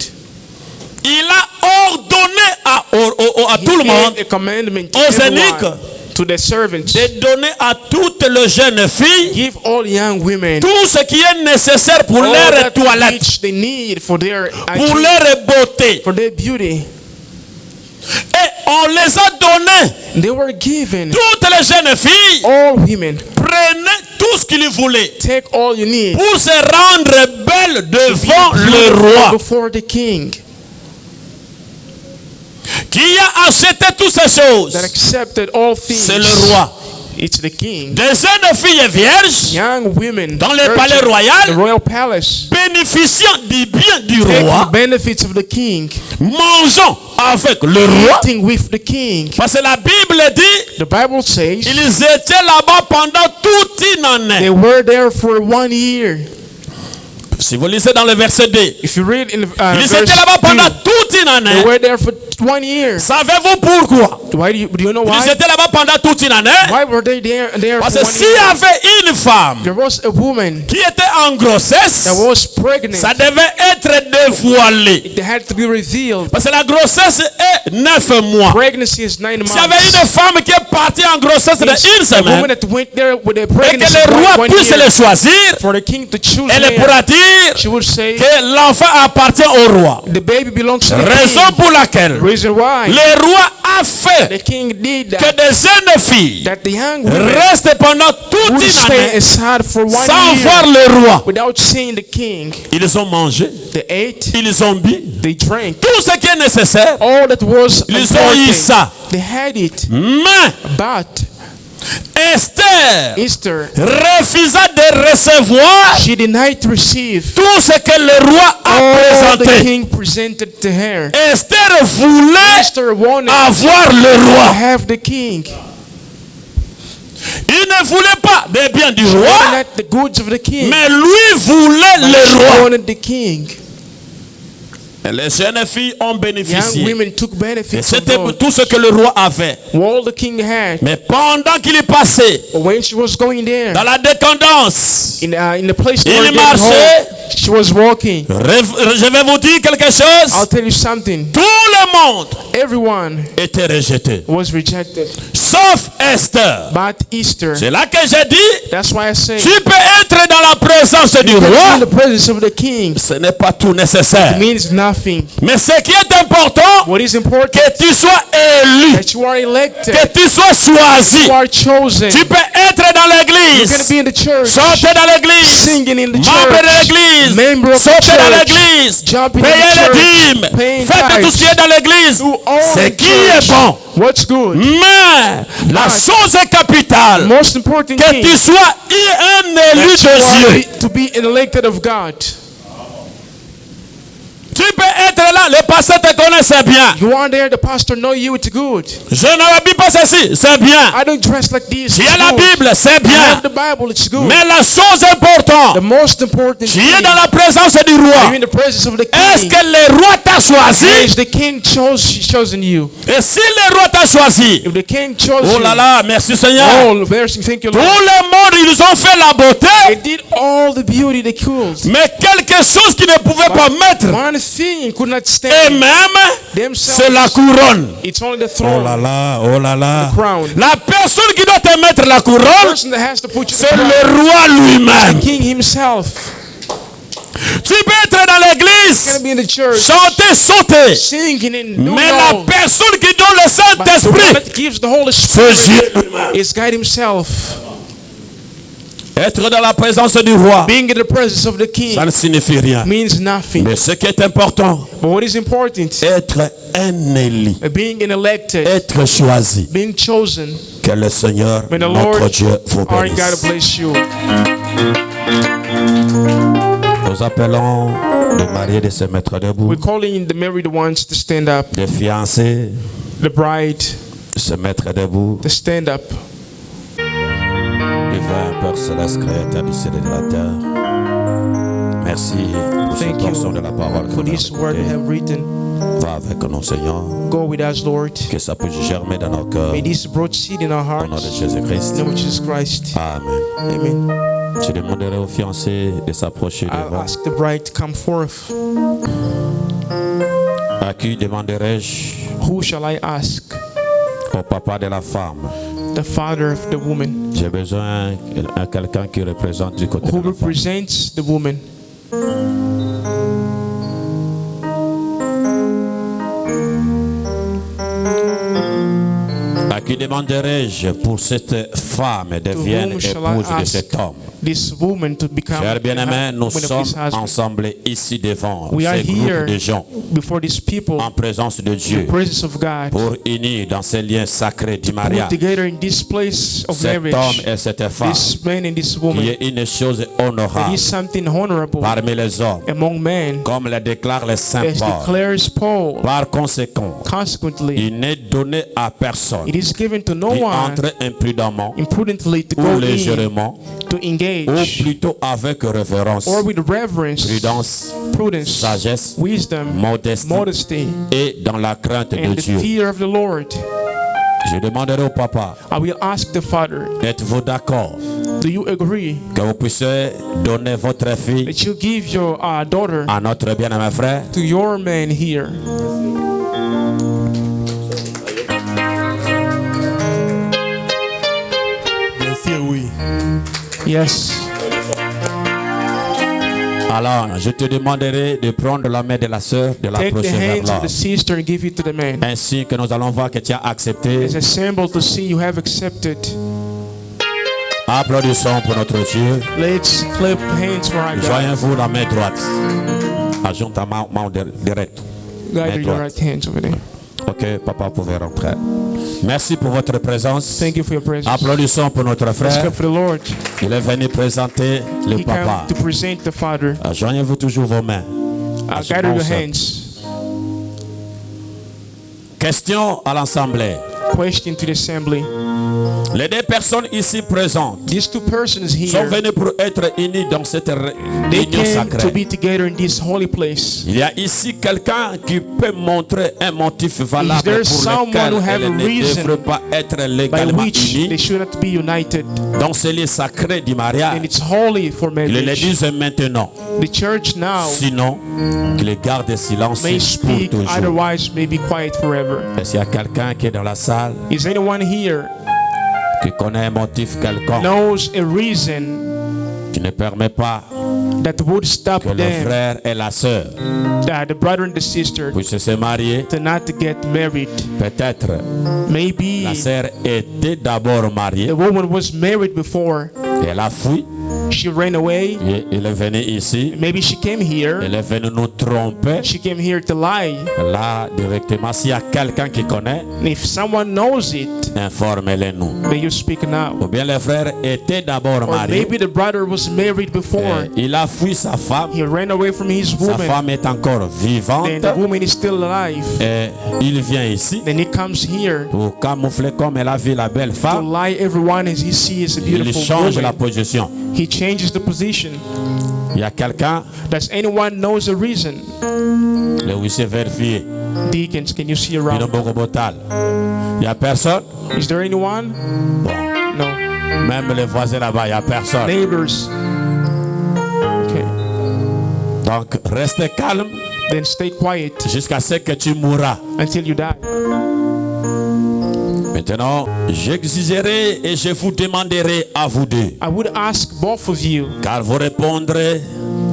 [SPEAKER 7] Il a ordonné à
[SPEAKER 2] He
[SPEAKER 7] tout le monde,
[SPEAKER 2] gave a commandment to
[SPEAKER 7] aux
[SPEAKER 2] everyone,
[SPEAKER 7] eunuques,
[SPEAKER 2] to the servants.
[SPEAKER 7] de donner à toutes les jeunes filles
[SPEAKER 2] Give all young women
[SPEAKER 7] tout ce qui est nécessaire pour
[SPEAKER 2] all
[SPEAKER 7] leur
[SPEAKER 2] that
[SPEAKER 7] toilette,
[SPEAKER 2] which they need for their
[SPEAKER 7] pour
[SPEAKER 2] hygiene,
[SPEAKER 7] leur beauté.
[SPEAKER 2] for their beauty.
[SPEAKER 7] Et on les a donné.
[SPEAKER 2] They were given.
[SPEAKER 7] Toutes les jeunes filles
[SPEAKER 2] All women,
[SPEAKER 7] prenaient tout ce qu'ils voulaient
[SPEAKER 2] take all you need
[SPEAKER 7] pour se rendre belles devant le
[SPEAKER 2] beautiful
[SPEAKER 7] roi.
[SPEAKER 2] before the king.
[SPEAKER 7] Qui a acheté toutes ces choses?
[SPEAKER 2] That accepted all things.
[SPEAKER 7] C'est le roi.
[SPEAKER 2] It's the king.
[SPEAKER 7] Des jeunes filles vierges
[SPEAKER 2] Young women
[SPEAKER 7] dans le
[SPEAKER 2] virgin,
[SPEAKER 7] palais
[SPEAKER 2] the
[SPEAKER 7] royal,
[SPEAKER 2] royal palace,
[SPEAKER 7] bénéficiant du bien du
[SPEAKER 2] take
[SPEAKER 7] roi,
[SPEAKER 2] the benefits of the king,
[SPEAKER 7] mangeant avec le roi.
[SPEAKER 2] eating with the king.
[SPEAKER 7] Parce que la Bible dit,
[SPEAKER 2] The Bible says
[SPEAKER 7] ils étaient là-bas pendant toute une année.
[SPEAKER 2] they were there for 1 year.
[SPEAKER 7] Si vous lisez dans le verset 2,
[SPEAKER 2] If you read in
[SPEAKER 7] ils
[SPEAKER 2] verse
[SPEAKER 7] étaient là-bas pendant
[SPEAKER 2] 2,
[SPEAKER 7] toute une année.
[SPEAKER 2] they were there for 1 year.
[SPEAKER 7] Savez-vous pourquoi?
[SPEAKER 2] Do you know
[SPEAKER 7] Ils
[SPEAKER 2] why?
[SPEAKER 7] étaient là-bas pendant toute une année.
[SPEAKER 2] Why were they there
[SPEAKER 7] Parce
[SPEAKER 2] for
[SPEAKER 7] que
[SPEAKER 2] 1
[SPEAKER 7] s'il y
[SPEAKER 2] year?
[SPEAKER 7] avait une femme
[SPEAKER 2] There was a woman
[SPEAKER 7] qui était en grossesse,
[SPEAKER 2] that was pregnant.
[SPEAKER 7] ça devait être dévoilé.
[SPEAKER 2] They had to be revealed.
[SPEAKER 7] Parce que la grossesse est 9 mois.
[SPEAKER 2] Pregnancy is 9
[SPEAKER 7] S'il y avait
[SPEAKER 2] months.
[SPEAKER 7] une femme qui est partie en grossesse de une
[SPEAKER 2] A woman
[SPEAKER 7] semaine
[SPEAKER 2] that went there with a
[SPEAKER 7] et
[SPEAKER 2] pregnancy
[SPEAKER 7] que le roi
[SPEAKER 2] one
[SPEAKER 7] puisse
[SPEAKER 2] year,
[SPEAKER 7] le choisir,
[SPEAKER 2] for the king to choose
[SPEAKER 7] elle
[SPEAKER 2] them,
[SPEAKER 7] pourra dire
[SPEAKER 2] she would say
[SPEAKER 7] que l'enfant appartient au roi.
[SPEAKER 2] the baby belongs to the
[SPEAKER 7] Raison
[SPEAKER 2] king.
[SPEAKER 7] pour laquelle
[SPEAKER 2] Reason why
[SPEAKER 7] le roi a fait
[SPEAKER 2] the king did
[SPEAKER 7] que
[SPEAKER 2] that,
[SPEAKER 7] des jeunes filles
[SPEAKER 2] that the young women
[SPEAKER 7] restent pendant toute
[SPEAKER 2] would
[SPEAKER 7] une
[SPEAKER 2] stay
[SPEAKER 7] année
[SPEAKER 2] aside for 1
[SPEAKER 7] sans
[SPEAKER 2] year
[SPEAKER 7] voir le roi.
[SPEAKER 2] without seeing the king.
[SPEAKER 7] Ils ont mangé,
[SPEAKER 2] They ate,
[SPEAKER 7] ils ont bu,
[SPEAKER 2] they drank,
[SPEAKER 7] tout ce qui est nécessaire.
[SPEAKER 2] all that was
[SPEAKER 7] Ils ont eu
[SPEAKER 2] important.
[SPEAKER 7] ça.
[SPEAKER 2] They had it,
[SPEAKER 7] Mais
[SPEAKER 2] but
[SPEAKER 7] Esther
[SPEAKER 2] Esther,
[SPEAKER 7] refusa de recevoir
[SPEAKER 2] she denied to receive
[SPEAKER 7] tout ce que le roi a
[SPEAKER 2] all the
[SPEAKER 7] présenté.
[SPEAKER 2] king presented to her.
[SPEAKER 7] Esther voulait
[SPEAKER 2] Esther wanted
[SPEAKER 7] avoir le
[SPEAKER 2] to
[SPEAKER 7] roi.
[SPEAKER 2] have the king.
[SPEAKER 7] Il ne voulait pas des biens du
[SPEAKER 2] She
[SPEAKER 7] roi,
[SPEAKER 2] wanted not the goods of the king,
[SPEAKER 7] mais lui voulait
[SPEAKER 2] but
[SPEAKER 7] le
[SPEAKER 2] she
[SPEAKER 7] roi.
[SPEAKER 2] wanted the king.
[SPEAKER 7] Et les jeunes filles ont
[SPEAKER 2] Young
[SPEAKER 7] bénéficié.
[SPEAKER 2] women took
[SPEAKER 7] Et
[SPEAKER 2] benefits of
[SPEAKER 7] c'était
[SPEAKER 2] those.
[SPEAKER 7] tout ce que le roi avait.
[SPEAKER 2] All the king had.
[SPEAKER 7] Mais pendant qu'il est passé
[SPEAKER 2] But when she was going there,
[SPEAKER 7] dans la décadence,
[SPEAKER 2] in the place
[SPEAKER 7] Il
[SPEAKER 2] where they
[SPEAKER 7] marchait.
[SPEAKER 2] home, she was walking.
[SPEAKER 7] je vais vous dire quelque
[SPEAKER 2] I'll
[SPEAKER 7] chose.
[SPEAKER 2] tell you something.
[SPEAKER 7] Tout le monde
[SPEAKER 2] Everyone
[SPEAKER 7] était rejeté,
[SPEAKER 2] was rejected,
[SPEAKER 7] sauf Esther.
[SPEAKER 2] but Easter.
[SPEAKER 7] C'est là que j'ai dit,
[SPEAKER 2] That's why I say,
[SPEAKER 7] tu peux être dans la présence du
[SPEAKER 2] in
[SPEAKER 7] roi.
[SPEAKER 2] the presence of the king,
[SPEAKER 7] Ce n'est pas tout nécessaire.
[SPEAKER 2] means nothing.
[SPEAKER 7] Mais ce qui est important,
[SPEAKER 2] What is important,
[SPEAKER 7] que tu sois élu,
[SPEAKER 2] that you are elected,
[SPEAKER 7] que tu sois choisi.
[SPEAKER 2] you are chosen.
[SPEAKER 7] Tu peux être dans
[SPEAKER 2] You can
[SPEAKER 7] l'église,
[SPEAKER 2] be in the church,
[SPEAKER 7] sortir dans l'église,
[SPEAKER 2] singing in the
[SPEAKER 7] membre de
[SPEAKER 2] church,
[SPEAKER 7] l'église,
[SPEAKER 2] member of the
[SPEAKER 7] sortir dans
[SPEAKER 2] church,
[SPEAKER 7] l'église,
[SPEAKER 2] jumping in
[SPEAKER 7] payer
[SPEAKER 2] the
[SPEAKER 7] les
[SPEAKER 2] church,
[SPEAKER 7] dîmes,
[SPEAKER 2] paying
[SPEAKER 7] faites tout ce qui est dans l'église.
[SPEAKER 2] do all
[SPEAKER 7] Ce
[SPEAKER 2] the
[SPEAKER 7] qui est
[SPEAKER 2] church.
[SPEAKER 7] bon.
[SPEAKER 2] What's good?
[SPEAKER 7] Mais la chose capitale,
[SPEAKER 2] Most important
[SPEAKER 7] que
[SPEAKER 2] thing,
[SPEAKER 7] tu sois un élu
[SPEAKER 2] that you
[SPEAKER 7] de
[SPEAKER 2] are
[SPEAKER 7] Dieu.
[SPEAKER 2] to be an elected of God.
[SPEAKER 7] Tu peux être là, le pasteur te connaît, c'est bien.
[SPEAKER 2] You are there, the pastor know you, it's good.
[SPEAKER 7] Je n'habille pas ceci, c'est bien.
[SPEAKER 2] I don't dress like this,
[SPEAKER 7] Tu
[SPEAKER 2] it's
[SPEAKER 7] as la
[SPEAKER 2] good.
[SPEAKER 7] Bible, c'est
[SPEAKER 2] I
[SPEAKER 7] bien.
[SPEAKER 2] have the Bible, it's good.
[SPEAKER 7] Mais la chose importante,
[SPEAKER 2] The most important
[SPEAKER 7] tu
[SPEAKER 2] thing,
[SPEAKER 7] es dans la présence du
[SPEAKER 2] are
[SPEAKER 7] roi.
[SPEAKER 2] you in the presence of the
[SPEAKER 7] Est-ce
[SPEAKER 2] king?
[SPEAKER 7] que le roi t'a choisi?
[SPEAKER 2] Is the king chosen you?
[SPEAKER 7] Et si le roi t'a choisi,
[SPEAKER 2] If the king chose
[SPEAKER 7] oh là
[SPEAKER 2] you,
[SPEAKER 7] là, merci Seigneur.
[SPEAKER 2] oh, thank you,
[SPEAKER 7] Tout
[SPEAKER 2] Lord.
[SPEAKER 7] le monde, ils ont fait la
[SPEAKER 2] They
[SPEAKER 7] beauté,
[SPEAKER 2] did all the beauty they could.
[SPEAKER 7] mais quelque chose qu'ils ne pouvaient pas mettre,
[SPEAKER 2] One thing could not
[SPEAKER 7] et
[SPEAKER 2] stand
[SPEAKER 7] même, c'est la
[SPEAKER 2] themselves.
[SPEAKER 7] couronne.
[SPEAKER 2] It's only the
[SPEAKER 7] Oh là
[SPEAKER 2] throne,
[SPEAKER 7] là, oh là là.
[SPEAKER 2] the crown.
[SPEAKER 7] La personne qui doit te mettre la
[SPEAKER 2] The
[SPEAKER 7] couronne,
[SPEAKER 2] person that has to put you
[SPEAKER 7] c'est
[SPEAKER 2] the crown,
[SPEAKER 7] le roi lui-même.
[SPEAKER 2] the king himself.
[SPEAKER 7] Tu peux être dans
[SPEAKER 2] He's
[SPEAKER 7] l'église,
[SPEAKER 2] gonna be in the church,
[SPEAKER 7] chanter, sauter,
[SPEAKER 2] singing in no,
[SPEAKER 7] mais la
[SPEAKER 2] no.
[SPEAKER 7] personne qui donne le
[SPEAKER 2] But the one
[SPEAKER 7] Saint-Esprit,
[SPEAKER 2] that gives the Holy
[SPEAKER 7] c'est
[SPEAKER 2] Spirit
[SPEAKER 7] Dieu lui-même.
[SPEAKER 2] is God himself.
[SPEAKER 7] Être dans la présence du roi,
[SPEAKER 2] being in the presence of the king,
[SPEAKER 7] ça ne signifie rien.
[SPEAKER 2] means nothing.
[SPEAKER 7] Mais ce qui est important,
[SPEAKER 2] But what is important,
[SPEAKER 7] être un élu,
[SPEAKER 2] being an elected,
[SPEAKER 7] être choisi.
[SPEAKER 2] being chosen.
[SPEAKER 7] Que le Seigneur,
[SPEAKER 2] May the
[SPEAKER 7] notre
[SPEAKER 2] Lord,
[SPEAKER 7] Dieu, vous
[SPEAKER 2] our God,
[SPEAKER 7] bénisse.
[SPEAKER 2] bless you.
[SPEAKER 7] Nous appelons les mariés de se mettre debout,
[SPEAKER 2] We're calling the married ones to stand up,
[SPEAKER 7] les fiancés
[SPEAKER 2] the bride
[SPEAKER 7] de se mettre debout.
[SPEAKER 2] to stand up.
[SPEAKER 7] Divin Père céleste, créateur du ciel et de la terre. Merci pour cette
[SPEAKER 2] Thank you
[SPEAKER 7] portion de la parole que
[SPEAKER 2] for
[SPEAKER 7] nous
[SPEAKER 2] this
[SPEAKER 7] avons
[SPEAKER 2] word we
[SPEAKER 7] écoutée.
[SPEAKER 2] have written.
[SPEAKER 7] Va avec nous, Seigneur.
[SPEAKER 2] Go with us, Lord.
[SPEAKER 7] Que ça puisse germer dans nos cœurs.
[SPEAKER 2] May this broad seed in our
[SPEAKER 7] Au nom de
[SPEAKER 2] hearts.
[SPEAKER 7] Jésus-Christ.
[SPEAKER 2] In the name of Jesus Christ.
[SPEAKER 7] Amen.
[SPEAKER 2] Amen.
[SPEAKER 7] Je demanderai aux fiancés de s'approcher
[SPEAKER 2] I'll
[SPEAKER 7] devant.
[SPEAKER 2] ask the bride to come forth.
[SPEAKER 7] À qui demanderai-je?
[SPEAKER 2] Who shall I ask?
[SPEAKER 7] Au papa de la femme.
[SPEAKER 2] The father of the woman.
[SPEAKER 7] J'ai besoin de quelqu'un qui représente du côté
[SPEAKER 2] Who
[SPEAKER 7] de la femme.
[SPEAKER 2] represents the woman?
[SPEAKER 7] À qui demanderai-je pour cette femme devienne
[SPEAKER 2] whom shall I
[SPEAKER 7] épouse de
[SPEAKER 2] ask
[SPEAKER 7] cet homme?
[SPEAKER 2] This woman to become
[SPEAKER 7] Chers bien-aimés, nous
[SPEAKER 2] woman of
[SPEAKER 7] sommes
[SPEAKER 2] his husband.
[SPEAKER 7] ensemble ici devant
[SPEAKER 2] We are
[SPEAKER 7] ces groupes
[SPEAKER 2] here
[SPEAKER 7] de gens
[SPEAKER 2] before these people,
[SPEAKER 7] en présence de
[SPEAKER 2] in
[SPEAKER 7] Dieu
[SPEAKER 2] the presence of God,
[SPEAKER 7] pour unir dans ces liens sacrés du
[SPEAKER 2] put
[SPEAKER 7] mariage
[SPEAKER 2] together in this place of
[SPEAKER 7] cet homme
[SPEAKER 2] marriage,
[SPEAKER 7] et cette femme
[SPEAKER 2] this man and this
[SPEAKER 7] qui
[SPEAKER 2] woman.
[SPEAKER 7] est une chose
[SPEAKER 2] It
[SPEAKER 7] honorable
[SPEAKER 2] is something honorable
[SPEAKER 7] parmi les hommes,
[SPEAKER 2] among men,
[SPEAKER 7] comme le déclare le Saint
[SPEAKER 2] as
[SPEAKER 7] Paul.
[SPEAKER 2] declares Paul.
[SPEAKER 7] Par conséquent,
[SPEAKER 2] Consequently,
[SPEAKER 7] il n'est donné à personne
[SPEAKER 2] it is given to no
[SPEAKER 7] qui
[SPEAKER 2] one
[SPEAKER 7] entre imprudemment
[SPEAKER 2] imprudently to
[SPEAKER 7] ou
[SPEAKER 2] go in,
[SPEAKER 7] légèrement
[SPEAKER 2] to
[SPEAKER 7] ou
[SPEAKER 2] engage,
[SPEAKER 7] plutôt avec révérence,
[SPEAKER 2] or with reverence,
[SPEAKER 7] prudence,
[SPEAKER 2] prudence,
[SPEAKER 7] sagesse,
[SPEAKER 2] wisdom,
[SPEAKER 7] modestie
[SPEAKER 2] modesty,
[SPEAKER 7] et dans la crainte de
[SPEAKER 2] and the
[SPEAKER 7] Dieu.
[SPEAKER 2] fear of the Lord.
[SPEAKER 7] Je demanderai au papa,
[SPEAKER 2] I will ask the father,
[SPEAKER 7] êtes-vous d'accord
[SPEAKER 2] do you agree
[SPEAKER 7] que vous puissiez donner votre fille
[SPEAKER 2] that you give your daughter
[SPEAKER 7] à notre bien-aimé frère?
[SPEAKER 2] to your man here?
[SPEAKER 5] Bien sûr, oui.
[SPEAKER 2] Yes.
[SPEAKER 7] Alors, je te demanderai de prendre la main de la sœur, de
[SPEAKER 2] Take the
[SPEAKER 7] l'approcher vers
[SPEAKER 2] hands of
[SPEAKER 7] l'homme.
[SPEAKER 2] the sister and give it to the man.
[SPEAKER 7] Ainsi que nous allons voir que tu as accepté.
[SPEAKER 2] It's a symbol to see you have accepted.
[SPEAKER 7] Applaudissons pour notre Dieu.
[SPEAKER 2] Let's clap hands for our God.
[SPEAKER 7] Joignez-vous la main droite. Ajoute ta main directe.
[SPEAKER 2] Guide your
[SPEAKER 7] droite.
[SPEAKER 2] right hands over there.
[SPEAKER 7] Ok, papa, vous pouvez rentrer. Merci pour votre présence.
[SPEAKER 2] Thank you for your presence.
[SPEAKER 7] Applaudissons pour notre
[SPEAKER 2] Let's
[SPEAKER 7] frère.
[SPEAKER 2] clap for the Lord.
[SPEAKER 7] Il est venu présenter le
[SPEAKER 2] He
[SPEAKER 7] papa.
[SPEAKER 2] came to present the father.
[SPEAKER 7] Joignez-vous toujours vos mains.
[SPEAKER 2] Guide your hands.
[SPEAKER 7] Question à l'Assemblée.
[SPEAKER 2] Question to the assembly.
[SPEAKER 7] Les deux personnes ici présentes
[SPEAKER 2] These two persons
[SPEAKER 7] sont
[SPEAKER 2] here,
[SPEAKER 7] venues pour être unies dans cette
[SPEAKER 2] they
[SPEAKER 7] réunion
[SPEAKER 2] came to
[SPEAKER 7] sacrée.
[SPEAKER 2] be together in this holy place.
[SPEAKER 7] Il y a ici quelqu'un qui peut montrer un motif valable
[SPEAKER 2] Is there
[SPEAKER 7] pour
[SPEAKER 2] someone
[SPEAKER 7] lequel
[SPEAKER 2] who have
[SPEAKER 7] elles
[SPEAKER 2] a
[SPEAKER 7] ne
[SPEAKER 2] reason
[SPEAKER 7] devraient pas être
[SPEAKER 2] By
[SPEAKER 7] légalement
[SPEAKER 2] which they
[SPEAKER 7] unies
[SPEAKER 2] should not be united,
[SPEAKER 7] dans ce lieu sacré du
[SPEAKER 2] and
[SPEAKER 7] mariage.
[SPEAKER 2] it's holy for
[SPEAKER 7] Ils le
[SPEAKER 2] marriage.
[SPEAKER 7] disent maintenant.
[SPEAKER 2] The church now
[SPEAKER 7] Sinon, qu'il garde silence
[SPEAKER 2] may
[SPEAKER 7] pour
[SPEAKER 2] speak,
[SPEAKER 7] toujours.
[SPEAKER 2] otherwise may be quiet forever.
[SPEAKER 7] Est-ce qu'il y a quelqu'un qui est dans la salle
[SPEAKER 2] Is anyone here
[SPEAKER 7] qui connaît un motif quelconque
[SPEAKER 2] knows a reason
[SPEAKER 7] qui ne permet pas
[SPEAKER 2] that would stop
[SPEAKER 7] que le
[SPEAKER 2] them,
[SPEAKER 7] frère et la sœur
[SPEAKER 2] that the brother and the sister,
[SPEAKER 7] puissent se marier?
[SPEAKER 2] to not get married?
[SPEAKER 7] Peut-être
[SPEAKER 2] Maybe
[SPEAKER 7] la sœur était d'abord mariée
[SPEAKER 2] the woman was married before,
[SPEAKER 7] et elle a fui.
[SPEAKER 2] she ran away.
[SPEAKER 7] Et il est venu ici.
[SPEAKER 2] Maybe she came here.
[SPEAKER 7] Elle est venue nous tromper.
[SPEAKER 2] She came here to lie.
[SPEAKER 7] Là, directement, s'il y a quelqu'un qui connaît,
[SPEAKER 2] And if someone knows it,
[SPEAKER 7] informez-le-nous.
[SPEAKER 2] may you speak now.
[SPEAKER 7] Ou bien le frère était d'abord
[SPEAKER 2] Or
[SPEAKER 7] marié.
[SPEAKER 2] maybe the brother was married before.
[SPEAKER 7] Il a fui sa femme.
[SPEAKER 2] He ran away from his
[SPEAKER 7] Sa
[SPEAKER 2] woman.
[SPEAKER 7] femme est encore vivante.
[SPEAKER 2] Then the woman is still alive.
[SPEAKER 7] Et il vient ici
[SPEAKER 2] Then he comes here
[SPEAKER 7] pour camoufler comme elle a vu la belle
[SPEAKER 2] to
[SPEAKER 7] femme.
[SPEAKER 2] lie everyone as he sees a
[SPEAKER 7] Il
[SPEAKER 2] beautiful
[SPEAKER 7] change la
[SPEAKER 2] woman.
[SPEAKER 7] position.
[SPEAKER 2] He changes the position.
[SPEAKER 7] Il y a quelqu'un,
[SPEAKER 2] Does anyone knows a reason?
[SPEAKER 7] le huissier vérifié,
[SPEAKER 2] Deacons, can you see
[SPEAKER 7] Pino
[SPEAKER 2] around?
[SPEAKER 7] Bogobotal. Il n'y a personne.
[SPEAKER 2] Is there anyone?
[SPEAKER 7] Bon,
[SPEAKER 2] No.
[SPEAKER 7] même les voisins là-bas, il n'y a personne.
[SPEAKER 2] Neighbors? Okay.
[SPEAKER 7] Donc, restez calme
[SPEAKER 2] Then stay quiet
[SPEAKER 7] jusqu'à ce que tu mourras.
[SPEAKER 2] until you die.
[SPEAKER 7] Maintenant, j'exigerai et je vous demanderai à vous deux,
[SPEAKER 2] I would ask both of you,
[SPEAKER 7] car vous répondrez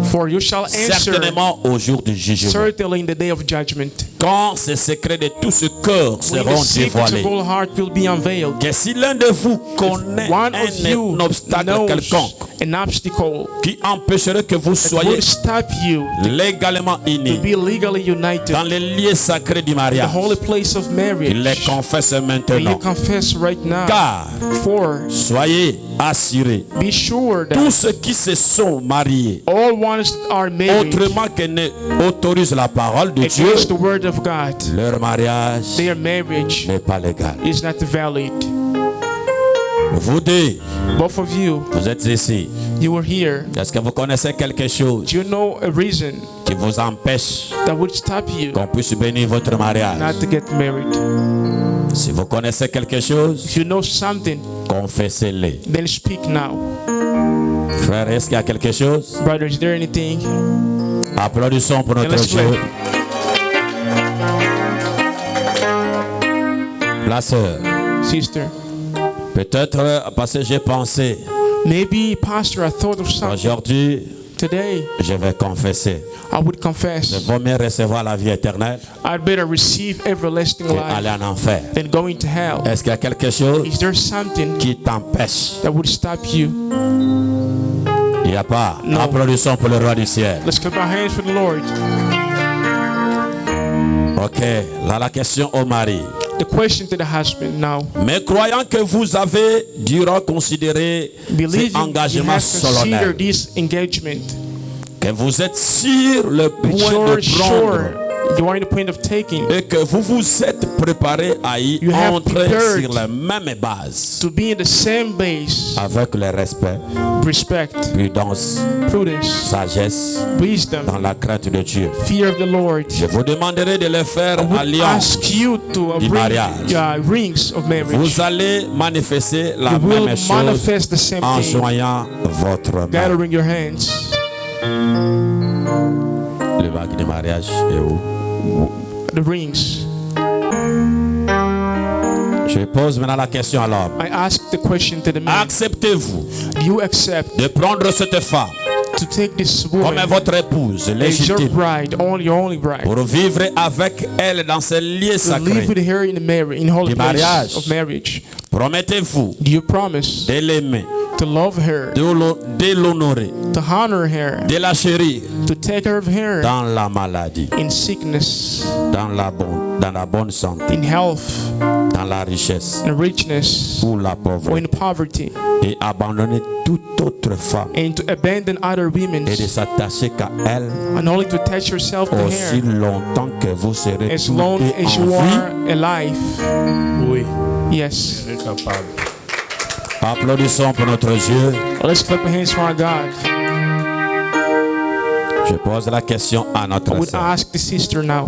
[SPEAKER 2] for you shall answer
[SPEAKER 7] certainement au jour du jugement.
[SPEAKER 2] certainly in the day of judgment.
[SPEAKER 7] Quand ces secrets de tout ce cœur
[SPEAKER 2] When
[SPEAKER 7] seront
[SPEAKER 2] the secrets
[SPEAKER 7] dévoilés.
[SPEAKER 2] of all heart will be unveiled.
[SPEAKER 7] Que si l'un de vous connaît
[SPEAKER 2] One of you
[SPEAKER 7] un obstacle
[SPEAKER 2] knows
[SPEAKER 7] quelconque
[SPEAKER 2] an obstacle
[SPEAKER 7] qui empêcherait que vous
[SPEAKER 2] that
[SPEAKER 7] soyez
[SPEAKER 2] would stop you
[SPEAKER 7] légalement
[SPEAKER 2] to
[SPEAKER 7] unis
[SPEAKER 2] be legally united
[SPEAKER 7] dans les lieux sacrés du
[SPEAKER 2] in the
[SPEAKER 7] mariage.
[SPEAKER 2] holy place of
[SPEAKER 7] Il les
[SPEAKER 2] marriage.
[SPEAKER 7] confesse
[SPEAKER 2] And you
[SPEAKER 7] maintenant.
[SPEAKER 2] confess right now.
[SPEAKER 7] Car
[SPEAKER 2] For
[SPEAKER 7] soyez assurés,
[SPEAKER 2] be sure
[SPEAKER 7] tous
[SPEAKER 2] that
[SPEAKER 7] ceux qui se sont mariés
[SPEAKER 2] all ones that are married
[SPEAKER 7] autrement que ne autorise la parole de Dieu,
[SPEAKER 2] against the word of God,
[SPEAKER 7] leur mariage
[SPEAKER 2] their marriage
[SPEAKER 7] n'est pas légal.
[SPEAKER 2] is not valid.
[SPEAKER 7] Vous deux,
[SPEAKER 2] Both of you,
[SPEAKER 7] vous êtes ici.
[SPEAKER 2] you were here.
[SPEAKER 7] Est-ce que vous connaissez quelque chose
[SPEAKER 2] Do you know a reason
[SPEAKER 7] qui vous empêche
[SPEAKER 2] that would stop you
[SPEAKER 7] qu'on puisse bénir votre mariage?
[SPEAKER 2] not to get married?
[SPEAKER 7] Si vous connaissez quelque chose,
[SPEAKER 2] If you know something,
[SPEAKER 7] confessez-le.
[SPEAKER 2] then speak now.
[SPEAKER 7] Frère, est-ce qu'il y a quelque chose?
[SPEAKER 2] Brother, is there anything?
[SPEAKER 7] Applaudissons pour
[SPEAKER 2] And
[SPEAKER 7] notre
[SPEAKER 2] let's
[SPEAKER 7] Dieu.
[SPEAKER 2] clap.
[SPEAKER 7] La sœur,
[SPEAKER 2] Sister,
[SPEAKER 7] peut-être parce que j'ai pensé,
[SPEAKER 2] maybe, Pastor, I thought of something.
[SPEAKER 7] aujourd'hui,
[SPEAKER 2] Today,
[SPEAKER 7] je vais confesser.
[SPEAKER 2] I would
[SPEAKER 7] Je
[SPEAKER 2] confess
[SPEAKER 7] vaut mieux recevoir la vie éternelle
[SPEAKER 2] I'd better receive everlasting
[SPEAKER 7] que aller
[SPEAKER 2] life
[SPEAKER 7] en enfer.
[SPEAKER 2] than going to hell.
[SPEAKER 7] Est-ce qu'il y a quelque chose
[SPEAKER 2] Is there something
[SPEAKER 7] qui t'empêche?
[SPEAKER 2] that would stop you?
[SPEAKER 7] Il n'y a pas.
[SPEAKER 2] Non.
[SPEAKER 7] Applaudissons pour le roi du ciel.
[SPEAKER 2] Let's clap our hands for the Lord.
[SPEAKER 7] Ok, là la question au mari.
[SPEAKER 2] The question to the husband now.
[SPEAKER 7] Mais croyant que vous avez durant considéré cet
[SPEAKER 2] Believing you
[SPEAKER 7] engagement
[SPEAKER 2] have considered
[SPEAKER 7] solennel,
[SPEAKER 2] this engagement,
[SPEAKER 7] que vous êtes sur le point
[SPEAKER 2] you're
[SPEAKER 7] de
[SPEAKER 2] sure
[SPEAKER 7] prendre
[SPEAKER 2] you are in the point of taking
[SPEAKER 7] et que vous vous êtes préparé à y
[SPEAKER 2] You have
[SPEAKER 7] entrer
[SPEAKER 2] prepared
[SPEAKER 7] sur la même base
[SPEAKER 2] to be in the same base,
[SPEAKER 7] avec le respect,
[SPEAKER 2] respect,
[SPEAKER 7] prudence,
[SPEAKER 2] prudence,
[SPEAKER 7] sagesse
[SPEAKER 2] wisdom,
[SPEAKER 7] dans la crainte de Dieu.
[SPEAKER 2] fear of the Lord.
[SPEAKER 7] Je vous demanderai de le faire
[SPEAKER 2] I would
[SPEAKER 7] alliance.
[SPEAKER 2] ask you to
[SPEAKER 7] du
[SPEAKER 2] bring
[SPEAKER 7] mariage.
[SPEAKER 2] rings of marriage.
[SPEAKER 7] Vous allez manifester la
[SPEAKER 2] You will
[SPEAKER 7] même chose
[SPEAKER 2] manifest the same
[SPEAKER 7] en
[SPEAKER 2] thing,
[SPEAKER 7] joignant votre main.
[SPEAKER 2] gathering your hands.
[SPEAKER 7] Le bague de mariage est où?
[SPEAKER 2] The rings.
[SPEAKER 7] Je pose maintenant la question à l'homme.
[SPEAKER 2] I ask the question to the man.
[SPEAKER 7] Acceptez-vous
[SPEAKER 2] Do you accept
[SPEAKER 7] de prendre cette femme
[SPEAKER 2] to take this
[SPEAKER 7] comme
[SPEAKER 2] woman
[SPEAKER 7] votre épouse
[SPEAKER 2] as your
[SPEAKER 7] légitime
[SPEAKER 2] bride, your only bride,
[SPEAKER 7] pour vivre avec elle dans ce lieu
[SPEAKER 2] to live with
[SPEAKER 7] sacré?
[SPEAKER 2] her in the marriage, in holy
[SPEAKER 7] Du
[SPEAKER 2] place
[SPEAKER 7] mariage.
[SPEAKER 2] of marriage?
[SPEAKER 7] Promettez-vous
[SPEAKER 2] Do you promise
[SPEAKER 7] de l'aimer,
[SPEAKER 2] to love her,
[SPEAKER 7] de l'honorer,
[SPEAKER 2] to honor her,
[SPEAKER 7] de la chérir
[SPEAKER 2] to take care of her
[SPEAKER 7] dans la maladie,
[SPEAKER 2] in sickness,
[SPEAKER 7] dans la bonne santé,
[SPEAKER 2] in health,
[SPEAKER 7] dans la richesse
[SPEAKER 2] in richness,
[SPEAKER 7] ou la
[SPEAKER 2] or
[SPEAKER 7] pauvreté,
[SPEAKER 2] in poverty,
[SPEAKER 7] et abandonner toute autre femme
[SPEAKER 2] and to abandon other women,
[SPEAKER 7] et de s'attacher qu'à elle
[SPEAKER 2] and only to attach yourself to
[SPEAKER 7] aussi
[SPEAKER 2] her
[SPEAKER 7] longtemps que vous serez
[SPEAKER 2] as
[SPEAKER 7] tous
[SPEAKER 2] long
[SPEAKER 7] deux
[SPEAKER 2] as
[SPEAKER 7] en
[SPEAKER 2] you
[SPEAKER 7] vie.
[SPEAKER 2] are alive.
[SPEAKER 5] Oui,
[SPEAKER 2] Yes.
[SPEAKER 5] je suis capable.
[SPEAKER 7] Applaudissons pour notre Dieu.
[SPEAKER 2] Let's clap our hands for our God.
[SPEAKER 7] Je pose la question à
[SPEAKER 2] I
[SPEAKER 7] notre
[SPEAKER 2] would
[SPEAKER 7] sœur.
[SPEAKER 2] ask the sister now.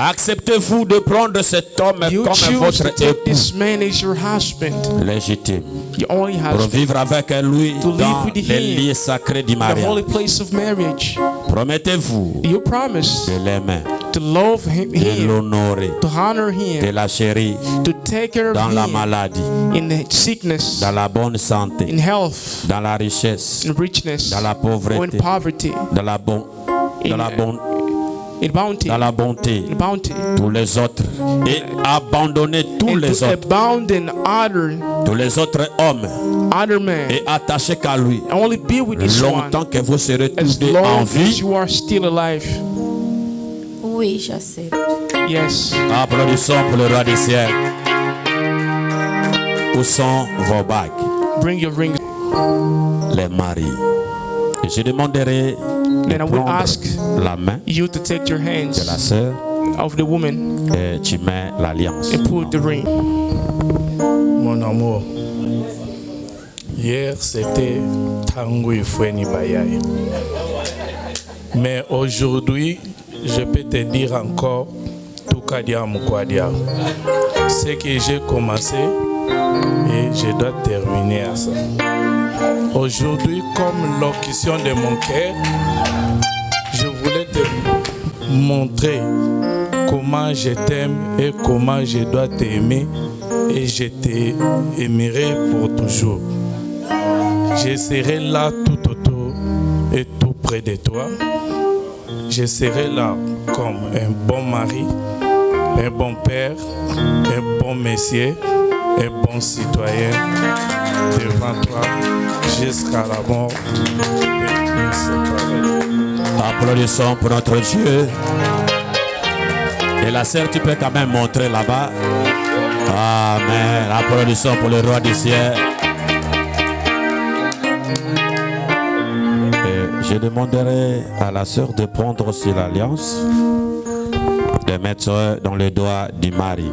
[SPEAKER 7] Acceptez-vous de prendre cet homme
[SPEAKER 2] You
[SPEAKER 7] comme
[SPEAKER 2] choose
[SPEAKER 7] votre
[SPEAKER 2] to take
[SPEAKER 7] époux
[SPEAKER 2] this man as your husband,
[SPEAKER 7] légitime
[SPEAKER 2] your only
[SPEAKER 7] pour
[SPEAKER 2] husband,
[SPEAKER 7] vivre avec lui
[SPEAKER 2] To live
[SPEAKER 7] dans
[SPEAKER 2] with
[SPEAKER 7] les
[SPEAKER 2] him.
[SPEAKER 7] lieux sacrés du
[SPEAKER 2] the holy
[SPEAKER 7] mariage?
[SPEAKER 2] place of marriage.
[SPEAKER 7] Promettez-vous
[SPEAKER 2] You promise
[SPEAKER 7] de l'aimer,
[SPEAKER 2] to love him,
[SPEAKER 7] de l'honorer,
[SPEAKER 2] to honor
[SPEAKER 7] de
[SPEAKER 2] him,
[SPEAKER 7] la chérir
[SPEAKER 2] to take care
[SPEAKER 7] dans
[SPEAKER 2] of
[SPEAKER 7] la
[SPEAKER 2] him
[SPEAKER 7] maladie,
[SPEAKER 2] in the sickness,
[SPEAKER 7] dans la bonne santé,
[SPEAKER 2] in health,
[SPEAKER 7] dans la richesse,
[SPEAKER 2] in richness,
[SPEAKER 7] dans la
[SPEAKER 2] or in
[SPEAKER 7] pauvreté,
[SPEAKER 2] poverty,
[SPEAKER 7] dans la bonne
[SPEAKER 2] in bounty,
[SPEAKER 7] dans la bonté,
[SPEAKER 2] in bounty,
[SPEAKER 7] tous les autres, et abandonner tous
[SPEAKER 2] and
[SPEAKER 7] les
[SPEAKER 2] to
[SPEAKER 7] autres,
[SPEAKER 2] abandon
[SPEAKER 7] tous les autres hommes,
[SPEAKER 2] other men,
[SPEAKER 7] et attacher qu'à lui
[SPEAKER 2] only be with this one
[SPEAKER 7] longtemps que vous serez tous
[SPEAKER 2] as
[SPEAKER 7] deux en
[SPEAKER 2] long as
[SPEAKER 7] vie.
[SPEAKER 2] you are still alive.
[SPEAKER 8] Oui, j'accepte.
[SPEAKER 2] Yes.
[SPEAKER 7] Applaudissons pour le roi du ciel. Où sont vos bagues,
[SPEAKER 2] Bring your ring.
[SPEAKER 7] les maris? Et je demanderai de
[SPEAKER 2] Then I will
[SPEAKER 7] prendre
[SPEAKER 2] ask
[SPEAKER 7] la main
[SPEAKER 2] you to take your
[SPEAKER 7] de la
[SPEAKER 2] hands
[SPEAKER 7] sœur
[SPEAKER 2] of the woman
[SPEAKER 7] et tu mets l'alliance.
[SPEAKER 2] and put the ring.
[SPEAKER 5] Mon amour, hier c'était Tango et Foueni Bayaye. Mais aujourd'hui, je peux te dire encore tout Kadia Mukwadia. Ce que j'ai commencé et je dois terminer à ça. Aujourd'hui, comme locution de mon cœur, je voulais te montrer comment je t'aime et comment je dois t'aimer et je t'aimerai pour toujours. Je serai là tout autour et tout près de toi. Je serai là comme un bon mari, un bon père, un bon monsieur, un bon citoyen devant toi jusqu'à la mort.
[SPEAKER 7] Applaudissons pour notre Dieu. Et la sœur, tu peux quand même montrer là-bas. Amen. Applaudissons pour le roi du ciel. Et je demanderai à la sœur de prendre aussi l'alliance, de mettre dans le doigt du mari.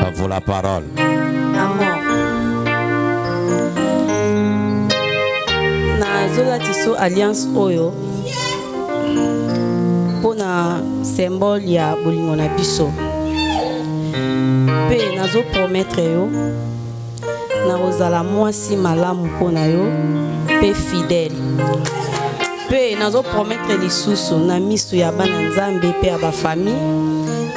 [SPEAKER 7] À vous la parole.
[SPEAKER 9] Amour. Nazola tiso alliance oyo. Pona symbole ya bolingo na biso. Pe nazo promettre yo. Na ozala mwasi malamu pona yo. Pe fidèle. Pe nazo promettre lisusu na misu ya bana nzambe pe ya ba famille.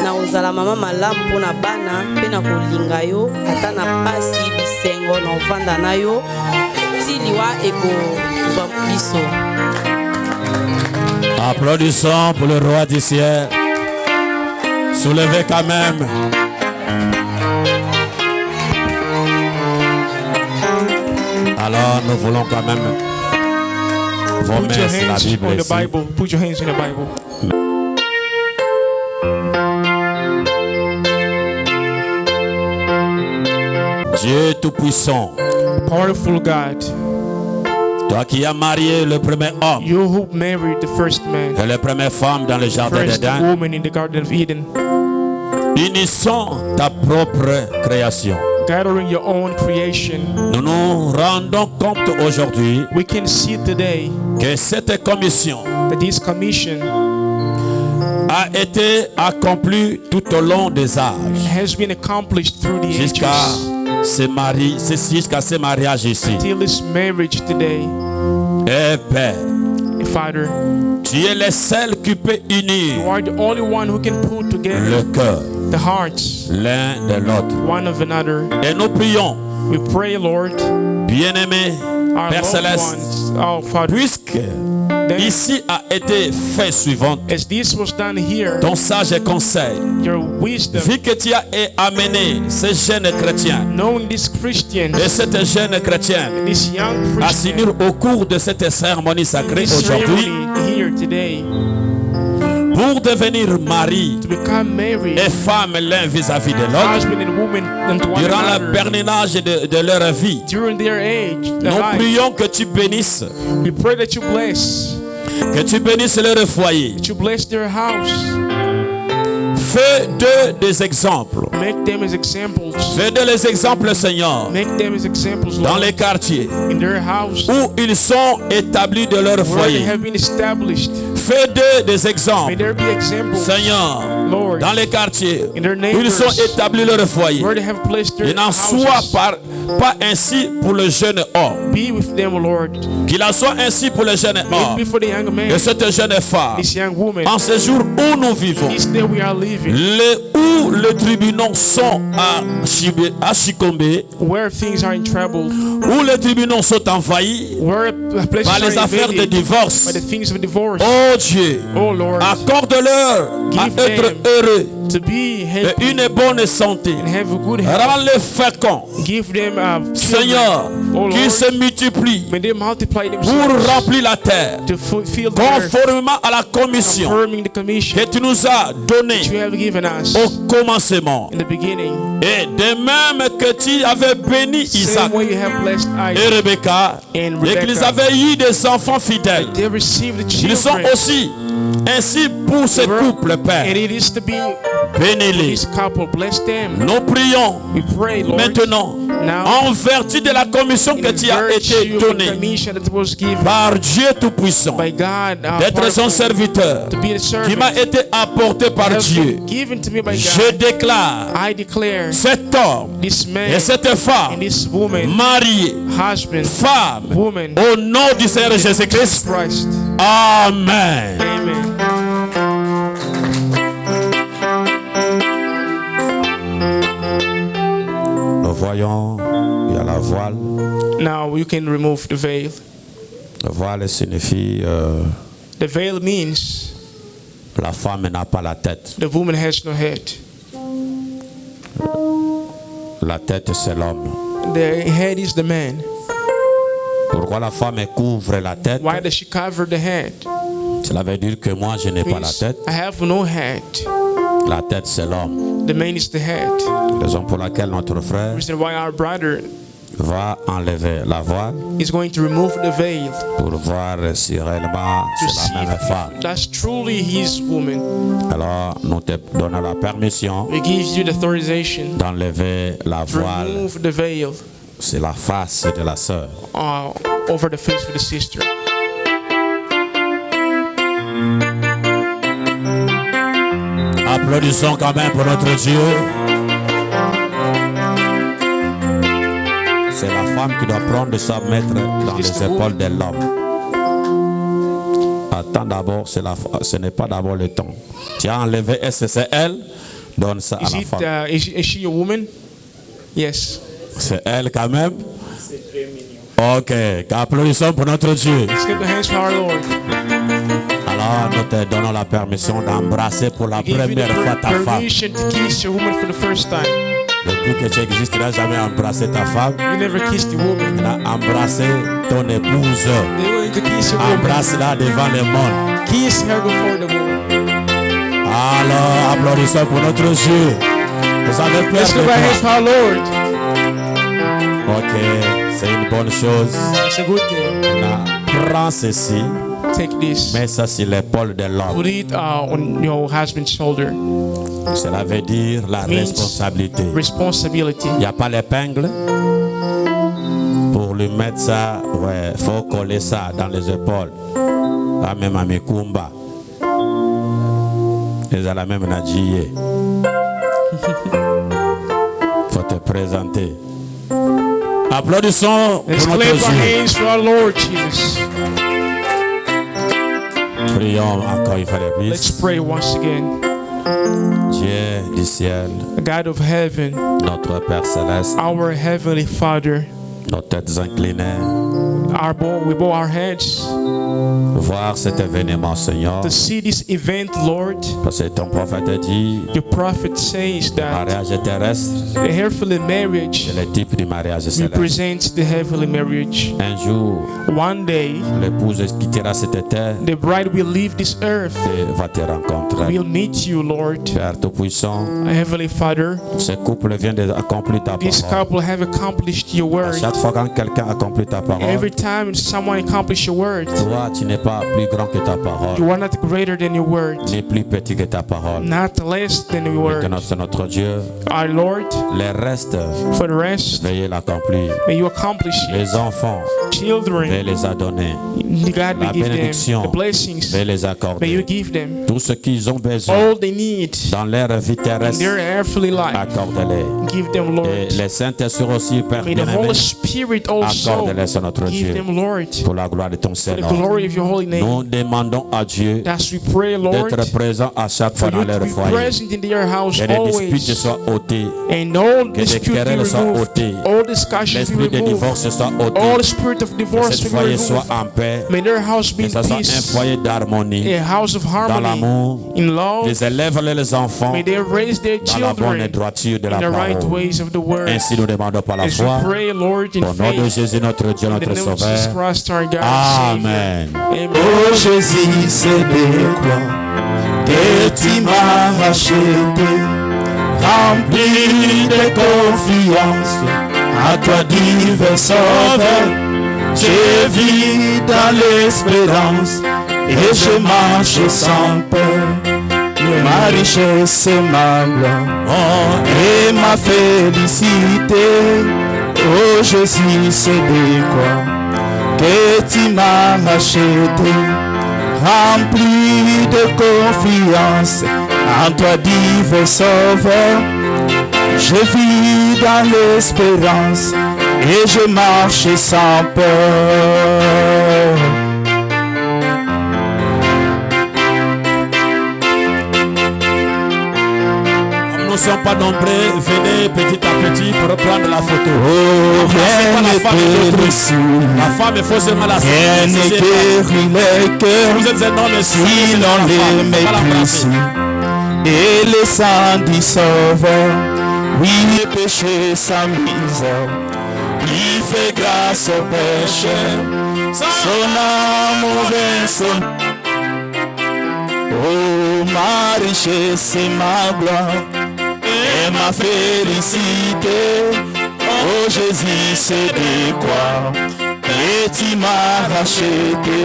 [SPEAKER 9] Na ozala mama malamu pona bana pe na kolinga yo ata na pasi bisengo na ovanda na yo tiliwa eko zwa biso.
[SPEAKER 7] Applaudissons pour le roi du ciel. Soulevez quand même. Alors nous voulons quand même vos
[SPEAKER 2] Put your
[SPEAKER 7] mains sur la
[SPEAKER 2] hands
[SPEAKER 7] Bible
[SPEAKER 2] on the
[SPEAKER 7] ici.
[SPEAKER 2] Bible. Put your hands in the Bible.
[SPEAKER 7] Dieu Tout-Puissant,
[SPEAKER 2] Powerful God,
[SPEAKER 7] toi qui as marié le premier homme
[SPEAKER 2] you who married the first man,
[SPEAKER 7] et la première femme dans le jardin
[SPEAKER 2] first
[SPEAKER 7] d'Éden,
[SPEAKER 2] woman in the Garden of Eden,
[SPEAKER 7] unissons ta propre création.
[SPEAKER 2] gathering your own creation.
[SPEAKER 7] Nous nous rendons compte aujourd'hui
[SPEAKER 2] We can see today
[SPEAKER 7] que cette commission
[SPEAKER 2] that this commission
[SPEAKER 7] a été accomplie tout au long des âges
[SPEAKER 2] has been accomplished through the
[SPEAKER 7] jusqu'à
[SPEAKER 2] ages
[SPEAKER 7] ce mariage ici.
[SPEAKER 2] till this marriage today.
[SPEAKER 7] Eh Père,
[SPEAKER 2] Father,
[SPEAKER 7] tu es le seul qui peut
[SPEAKER 2] you
[SPEAKER 7] unir
[SPEAKER 2] are the only one who can put together
[SPEAKER 7] le cœur
[SPEAKER 2] the hearts
[SPEAKER 7] l'un de l'autre.
[SPEAKER 2] one of another.
[SPEAKER 7] Et nous prions,
[SPEAKER 2] We pray, Lord,
[SPEAKER 7] bien-aimé
[SPEAKER 2] our
[SPEAKER 7] Père
[SPEAKER 2] loved
[SPEAKER 7] Céleste,
[SPEAKER 2] ones, our Father,
[SPEAKER 7] puisque
[SPEAKER 2] that
[SPEAKER 7] ici a été fait suivant
[SPEAKER 2] as this was done here,
[SPEAKER 7] ton sage conseil,
[SPEAKER 2] your wisdom,
[SPEAKER 7] vu que tu as amené ces jeunes chrétiens
[SPEAKER 2] knowing this Christian,
[SPEAKER 7] et cette jeune chrétienne
[SPEAKER 2] this young
[SPEAKER 7] à
[SPEAKER 2] Christian,
[SPEAKER 7] s'unir au cours de cette cérémonie sacrée
[SPEAKER 2] this
[SPEAKER 7] aujourd'hui
[SPEAKER 2] ceremony here today,
[SPEAKER 7] pour devenir mari
[SPEAKER 2] to become married,
[SPEAKER 7] et femme l'un vis-à-vis de l'autre
[SPEAKER 2] husband and woman unto one
[SPEAKER 7] durant le
[SPEAKER 2] another,
[SPEAKER 7] pèlerinage de leur vie.
[SPEAKER 2] during their age, their
[SPEAKER 7] Nous
[SPEAKER 2] life.
[SPEAKER 7] prions que tu bénisses,
[SPEAKER 2] We pray that you bless
[SPEAKER 7] leur foyer.
[SPEAKER 2] that you bless their house.
[SPEAKER 7] Fais d'eux des exemples.
[SPEAKER 2] Make them as examples.
[SPEAKER 7] Fais d'eux les exemples, Seigneur,
[SPEAKER 2] Make them as examples,
[SPEAKER 7] dans
[SPEAKER 2] Lord,
[SPEAKER 7] les quartiers
[SPEAKER 2] in their house
[SPEAKER 7] où ils sont établis de leur
[SPEAKER 2] where they
[SPEAKER 7] foyer.
[SPEAKER 2] have been established.
[SPEAKER 7] Fais d'eux des
[SPEAKER 2] May
[SPEAKER 7] exemples,
[SPEAKER 2] there be examples,
[SPEAKER 7] Seigneur,
[SPEAKER 2] Lord,
[SPEAKER 7] dans les quartiers
[SPEAKER 2] in their
[SPEAKER 7] où ils
[SPEAKER 2] neighbors,
[SPEAKER 7] sont établis leur foyer.
[SPEAKER 2] where they have placed their
[SPEAKER 7] Il n'en soit
[SPEAKER 2] houses.
[SPEAKER 7] pas ainsi pour le jeune homme.
[SPEAKER 2] Be with them, Lord.
[SPEAKER 7] Qu'il en soit ainsi pour le jeune
[SPEAKER 2] May it
[SPEAKER 7] homme
[SPEAKER 2] be for the young man,
[SPEAKER 7] et cette jeune femme.
[SPEAKER 2] this young woman,
[SPEAKER 7] En ce jour où nous vivons,
[SPEAKER 2] this day we are living,
[SPEAKER 7] où les tribunaux sont à Chikombe,
[SPEAKER 2] where things are in trouble,
[SPEAKER 7] où les tribunaux sont envahis
[SPEAKER 2] where places
[SPEAKER 7] par
[SPEAKER 2] are
[SPEAKER 7] les affaires de
[SPEAKER 2] invaded
[SPEAKER 7] divorce.
[SPEAKER 2] by the things of divorce.
[SPEAKER 7] Oh Dieu,
[SPEAKER 2] Oh Lord,
[SPEAKER 7] accorde-leur à
[SPEAKER 2] Give
[SPEAKER 7] être
[SPEAKER 2] them
[SPEAKER 7] heureux
[SPEAKER 2] to be
[SPEAKER 7] et
[SPEAKER 2] happy
[SPEAKER 7] une bonne santé.
[SPEAKER 2] and have a good health.
[SPEAKER 7] Rends-les féconds,
[SPEAKER 2] Give them children.
[SPEAKER 7] Seigneur,
[SPEAKER 2] Oh
[SPEAKER 7] qui
[SPEAKER 2] Lord,
[SPEAKER 7] se multiplient
[SPEAKER 2] may they multiply
[SPEAKER 7] pour
[SPEAKER 2] themselves
[SPEAKER 7] remplir la terre,
[SPEAKER 2] to fulfill the earth,
[SPEAKER 7] conformément à la commission
[SPEAKER 2] confirming the commission
[SPEAKER 7] que tu nous as donnée
[SPEAKER 2] that you have given us
[SPEAKER 7] au commencement.
[SPEAKER 2] in the beginning.
[SPEAKER 7] Et de même que tu avais béni Isaac
[SPEAKER 2] Same way you have blessed
[SPEAKER 7] et
[SPEAKER 2] Isaac
[SPEAKER 7] Rebecca,
[SPEAKER 2] and
[SPEAKER 7] et qu'ils
[SPEAKER 2] Rebecca,
[SPEAKER 7] avaient eu des enfants fidèles.
[SPEAKER 2] they received the
[SPEAKER 7] Ils sont
[SPEAKER 2] children.
[SPEAKER 7] aussi ainsi pour ce couple, Père.
[SPEAKER 2] And it is to be
[SPEAKER 7] Bénis-les.
[SPEAKER 2] this couple. Bless them.
[SPEAKER 7] Nous prions
[SPEAKER 2] We pray, Lord,
[SPEAKER 7] maintenant,
[SPEAKER 2] now,
[SPEAKER 7] en vertu de la commission que
[SPEAKER 2] in
[SPEAKER 7] tu as été
[SPEAKER 2] virtue of the
[SPEAKER 7] donnée
[SPEAKER 2] commission that was given
[SPEAKER 7] par Dieu Tout-Puissant,
[SPEAKER 2] by God, our
[SPEAKER 7] d'être son
[SPEAKER 2] powerful,
[SPEAKER 7] serviteur,
[SPEAKER 2] to be the
[SPEAKER 7] qui m'a
[SPEAKER 2] servant
[SPEAKER 7] été apporté par
[SPEAKER 2] has
[SPEAKER 7] Dieu.
[SPEAKER 2] been given to me by
[SPEAKER 7] Je
[SPEAKER 2] God.
[SPEAKER 7] déclare
[SPEAKER 2] I declare
[SPEAKER 7] cet homme
[SPEAKER 2] this man
[SPEAKER 7] et cette femme
[SPEAKER 2] and this woman,
[SPEAKER 7] mariés,
[SPEAKER 2] husband,
[SPEAKER 7] femmes,
[SPEAKER 2] woman,
[SPEAKER 7] au nom du Seigneur Jésus-Christ.
[SPEAKER 2] Christ.
[SPEAKER 7] Amen.
[SPEAKER 2] Amen.
[SPEAKER 7] Nous voyons, il y a la voile.
[SPEAKER 2] Now you can remove the veil.
[SPEAKER 7] La voile signifie
[SPEAKER 2] The veil means
[SPEAKER 7] la femme n'a pas la tête.
[SPEAKER 2] the woman has no head.
[SPEAKER 7] La tête, c'est l'homme.
[SPEAKER 2] The head is the man.
[SPEAKER 7] Pourquoi la femme couvre la tête?
[SPEAKER 2] Why does she cover the head?
[SPEAKER 7] Cela veut dire que moi, je n'ai pas la tête.
[SPEAKER 2] I have no head.
[SPEAKER 7] La tête, c'est l'homme.
[SPEAKER 2] The man is the head.
[SPEAKER 7] Raison pour laquelle notre frère
[SPEAKER 2] Reason why our brother
[SPEAKER 7] va enlever la voile
[SPEAKER 2] is going to remove the veil
[SPEAKER 7] pour voir si réellement
[SPEAKER 2] to
[SPEAKER 7] c'est
[SPEAKER 2] see
[SPEAKER 7] la même femme.
[SPEAKER 2] if that's truly his woman.
[SPEAKER 7] Alors, nous te donnons la permission
[SPEAKER 2] We give you the authorization
[SPEAKER 7] d'enlever la
[SPEAKER 2] to
[SPEAKER 7] voile
[SPEAKER 2] remove the veil
[SPEAKER 7] sur la face de la sœur.
[SPEAKER 2] Over the face of the sister.
[SPEAKER 7] Applaudissons quand même pour notre Dieu. C'est la femme qui doit prendre sa mettre dans les épaules de l'homme. Attends d'abord, ce n'est pas d'abord le temps. Tu as enlevé, est-ce que c'est elle? Donne ça à la femme.
[SPEAKER 2] Is she a woman? Yes.
[SPEAKER 7] C'est elle quand même? Ok, applaudissons pour notre Dieu.
[SPEAKER 2] Let's give the hands for our Lord.
[SPEAKER 7] Alors, nous te donnons la permission d'embrasser pour la première fois ta femme.
[SPEAKER 2] Permission to kiss your woman for the first time.
[SPEAKER 7] Depuis que tu existes, tu n'as jamais embrassé ta femme.
[SPEAKER 2] You never kissed your woman.
[SPEAKER 7] Tu as embrassé ton épouse.
[SPEAKER 2] They're going to kiss your woman.
[SPEAKER 7] Embrasse-la devant le monde.
[SPEAKER 2] Kiss her before the woman.
[SPEAKER 7] Alors, applaudissons pour notre Dieu. Vous avez peur
[SPEAKER 2] Let's
[SPEAKER 7] de
[SPEAKER 2] give our hands for our Lord.
[SPEAKER 7] Ok, c'est une bonne chose.
[SPEAKER 2] It's a good thing.
[SPEAKER 7] Prends ceci.
[SPEAKER 2] Take this.
[SPEAKER 7] Mets ça sur l'épaule de l'homme.
[SPEAKER 2] Put it on your husband's shoulder.
[SPEAKER 7] Cela veut dire la responsabilité.
[SPEAKER 2] Responsibility.
[SPEAKER 7] Il n'y a pas l'épingle. Pour lui mettre ça, ouais, faut coller ça dans les épaules. Ah, même à mes kumba. Et à la même nadjiye. Faut te présenter. Applaudissons
[SPEAKER 2] Let's
[SPEAKER 7] pour notre
[SPEAKER 2] clap our
[SPEAKER 7] Dieu.
[SPEAKER 2] hands for our Lord Jesus.
[SPEAKER 7] Prions encore une fois de
[SPEAKER 2] Let's
[SPEAKER 7] plus.
[SPEAKER 2] pray once again.
[SPEAKER 7] Dieu du ciel,
[SPEAKER 2] God of heaven,
[SPEAKER 7] notre Père céleste,
[SPEAKER 2] our heavenly Father,
[SPEAKER 7] nos têtes inclinées,
[SPEAKER 2] we bow our heads
[SPEAKER 7] voir cet événement, Seigneur,
[SPEAKER 2] to see this event, Lord.
[SPEAKER 7] parce que ton prophète dit,
[SPEAKER 2] Your prophet says
[SPEAKER 7] le
[SPEAKER 2] that
[SPEAKER 7] mariage terrestre,
[SPEAKER 2] the heavenly marriage
[SPEAKER 7] c'est le type du mariage céleste.
[SPEAKER 2] represents the heavenly marriage.
[SPEAKER 7] Un jour,
[SPEAKER 2] One day,
[SPEAKER 7] l'épouse quittera cette terre
[SPEAKER 2] the bride will leave this earth.
[SPEAKER 7] et va te rencontrer.
[SPEAKER 2] We'll meet you, Lord.
[SPEAKER 7] Père Tout-Puissant,
[SPEAKER 2] Heavenly Father,
[SPEAKER 7] ce couple vient d'accomplir ta
[SPEAKER 2] this
[SPEAKER 7] parole.
[SPEAKER 2] couple have accomplished your
[SPEAKER 7] À
[SPEAKER 2] word.
[SPEAKER 7] chaque fois quand quelqu'un accomplit ta parole,
[SPEAKER 2] Every time someone accomplishes your word,
[SPEAKER 7] toi, tu n'es pas plus grand que ta parole,
[SPEAKER 2] you are not greater than your word,
[SPEAKER 7] ni plus petit que ta parole.
[SPEAKER 2] not less than your word.
[SPEAKER 7] Maintenant, c'est notre Dieu.
[SPEAKER 2] Our Lord,
[SPEAKER 7] Les restes,
[SPEAKER 2] for the rest,
[SPEAKER 7] veuillez l'accomplir.
[SPEAKER 2] may you accomplish it.
[SPEAKER 7] Les enfants, veuillez
[SPEAKER 2] Children,
[SPEAKER 7] les adonner.
[SPEAKER 2] God
[SPEAKER 7] La
[SPEAKER 2] may give them
[SPEAKER 7] bénédiction,
[SPEAKER 2] the blessings.
[SPEAKER 7] veuillez les
[SPEAKER 2] May you
[SPEAKER 7] accorder.
[SPEAKER 2] give them
[SPEAKER 7] Tout ce qu'ils ont besoin
[SPEAKER 2] all they need
[SPEAKER 7] dans leur vie
[SPEAKER 2] in
[SPEAKER 7] terrestre,
[SPEAKER 2] their earthly life.
[SPEAKER 7] accorde-les.
[SPEAKER 2] Give them, Lord.
[SPEAKER 7] Et les Saint-Esprit aussi, Père
[SPEAKER 2] May the
[SPEAKER 7] bien-aimé,
[SPEAKER 2] Holy Spirit also
[SPEAKER 7] accorde-les sur notre
[SPEAKER 2] give
[SPEAKER 7] Dieu,
[SPEAKER 2] them, Lord,
[SPEAKER 7] pour la gloire de ton
[SPEAKER 2] for the
[SPEAKER 7] Seigneur.
[SPEAKER 2] glory of your holy name.
[SPEAKER 7] Nous demandons à Dieu
[SPEAKER 2] As we pray, Lord,
[SPEAKER 7] d'être présent à chaque fois
[SPEAKER 2] for
[SPEAKER 7] dans
[SPEAKER 2] you to
[SPEAKER 7] leur
[SPEAKER 2] be
[SPEAKER 7] foyer.
[SPEAKER 2] present in their house
[SPEAKER 7] Que les disputes
[SPEAKER 2] always.
[SPEAKER 7] soient ôtées,
[SPEAKER 2] And all
[SPEAKER 7] que les
[SPEAKER 2] dispute be
[SPEAKER 7] querelles soient
[SPEAKER 2] removed.
[SPEAKER 7] ôtées,
[SPEAKER 2] All discussions be
[SPEAKER 7] l'esprit de
[SPEAKER 2] removed.
[SPEAKER 7] divorce soit ôté,
[SPEAKER 2] All spirit of
[SPEAKER 7] que
[SPEAKER 2] divorce
[SPEAKER 7] ce
[SPEAKER 2] be
[SPEAKER 7] foyer soit
[SPEAKER 2] removed.
[SPEAKER 7] en paix,
[SPEAKER 2] May their house be
[SPEAKER 7] que
[SPEAKER 2] in
[SPEAKER 7] ce soit un
[SPEAKER 2] peace.
[SPEAKER 7] foyer d'harmonie,
[SPEAKER 2] A house of
[SPEAKER 7] dans
[SPEAKER 2] harmony,
[SPEAKER 7] l'amour.
[SPEAKER 2] in love.
[SPEAKER 7] Les élèves les enfants
[SPEAKER 2] May they raise their
[SPEAKER 7] dans la bonne
[SPEAKER 2] children
[SPEAKER 7] droiture de
[SPEAKER 2] in
[SPEAKER 7] la
[SPEAKER 2] the right
[SPEAKER 7] parole.
[SPEAKER 2] ways of the word.
[SPEAKER 7] Ainsi nous demandons par la
[SPEAKER 2] As we
[SPEAKER 7] foi,
[SPEAKER 2] pray, Lord, in
[SPEAKER 7] au nom de
[SPEAKER 2] faith,
[SPEAKER 7] Jésus notre Dieu,
[SPEAKER 2] in the
[SPEAKER 7] notre
[SPEAKER 2] name of Jesus
[SPEAKER 7] Sauveur.
[SPEAKER 2] Christ, our God and Savior.
[SPEAKER 7] Amen.
[SPEAKER 2] Amen.
[SPEAKER 5] Oh Jésus, c'est de quoi que tu m'as racheté, rempli de confiance, à toi divin sauveur. Je vis dans l'espérance et je marche sans peur. Ma richesse et ma gloire et ma félicité. Oh Jésus, c'est de quoi que tu m'as racheté, rempli de confiance en toi divin sauveur. Je vis dans l'espérance et je marche sans peur.
[SPEAKER 7] Nous ne sommes pas nombreux, venez petit à petit pour reprendre la photo.
[SPEAKER 5] Oh, rien
[SPEAKER 7] la femme
[SPEAKER 5] n'est
[SPEAKER 7] d'autrui.
[SPEAKER 5] ici.
[SPEAKER 7] La femme, il faut seulement la
[SPEAKER 5] Rien n'est
[SPEAKER 7] saisir.
[SPEAKER 5] guéri les cœurs.
[SPEAKER 7] Vous êtes un homme
[SPEAKER 5] Si l'on les méprise et les sang du sauveur Oui, les péchés s'amusent, il fait grâce au pécheur. Son amour est son. Oh, ma richesse et ma gloire et ma félicité. Oh Jésus, c'est de quoi et tu m'as racheté.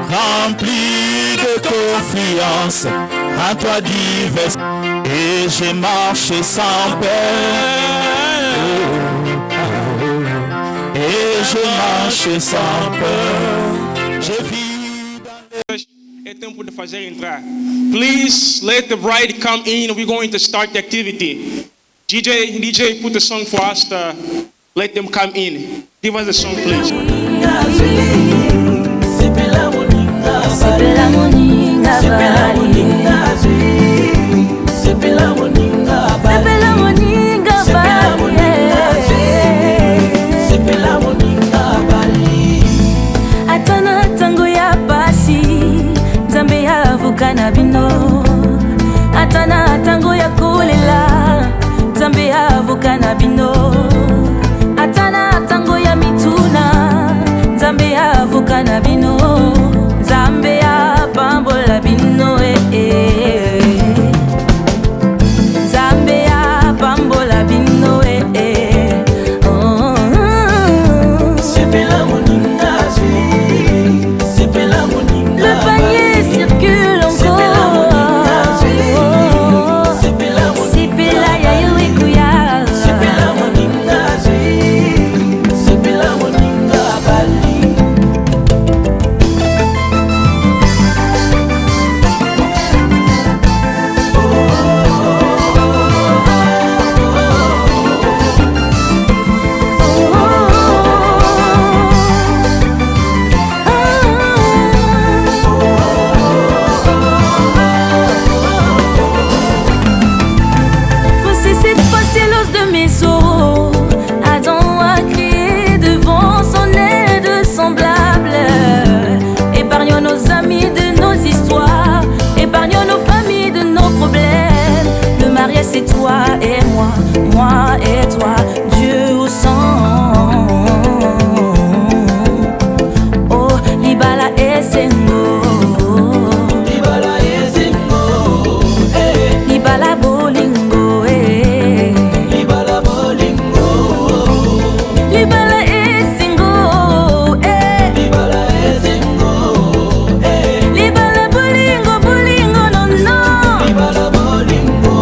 [SPEAKER 5] Rempli de confiance en toi divers. Et j'ai marché sans peur. Et j'ai marché sans peur. Je vis dans les...
[SPEAKER 2] É tempo de fazer entrar. Please let the bride come in. We're going to start the activity. DJ, put the song for us to let them come in. Give us the song, please.
[SPEAKER 6] Atana tango ya pasi Nzambe ya vukana bino. Atana tango ya kolela Nzambe ya vukana bino. Atana tango ya mituna Nzambe ya vukana bino. Nzambe ya pambola bino Nzambe ya pambola bino Le panier circule encore. Sipela ya yuikuya. C'est toi et moi et toi, Dieu au sang. Oh, Libala et Sengo. Libala et Sengo. Libala Bolingo. Libala Bolingo. Libala et Sengo. Libala et Sengo. Libala Bolingo, Bolingo, non, non. Libala Bolingo.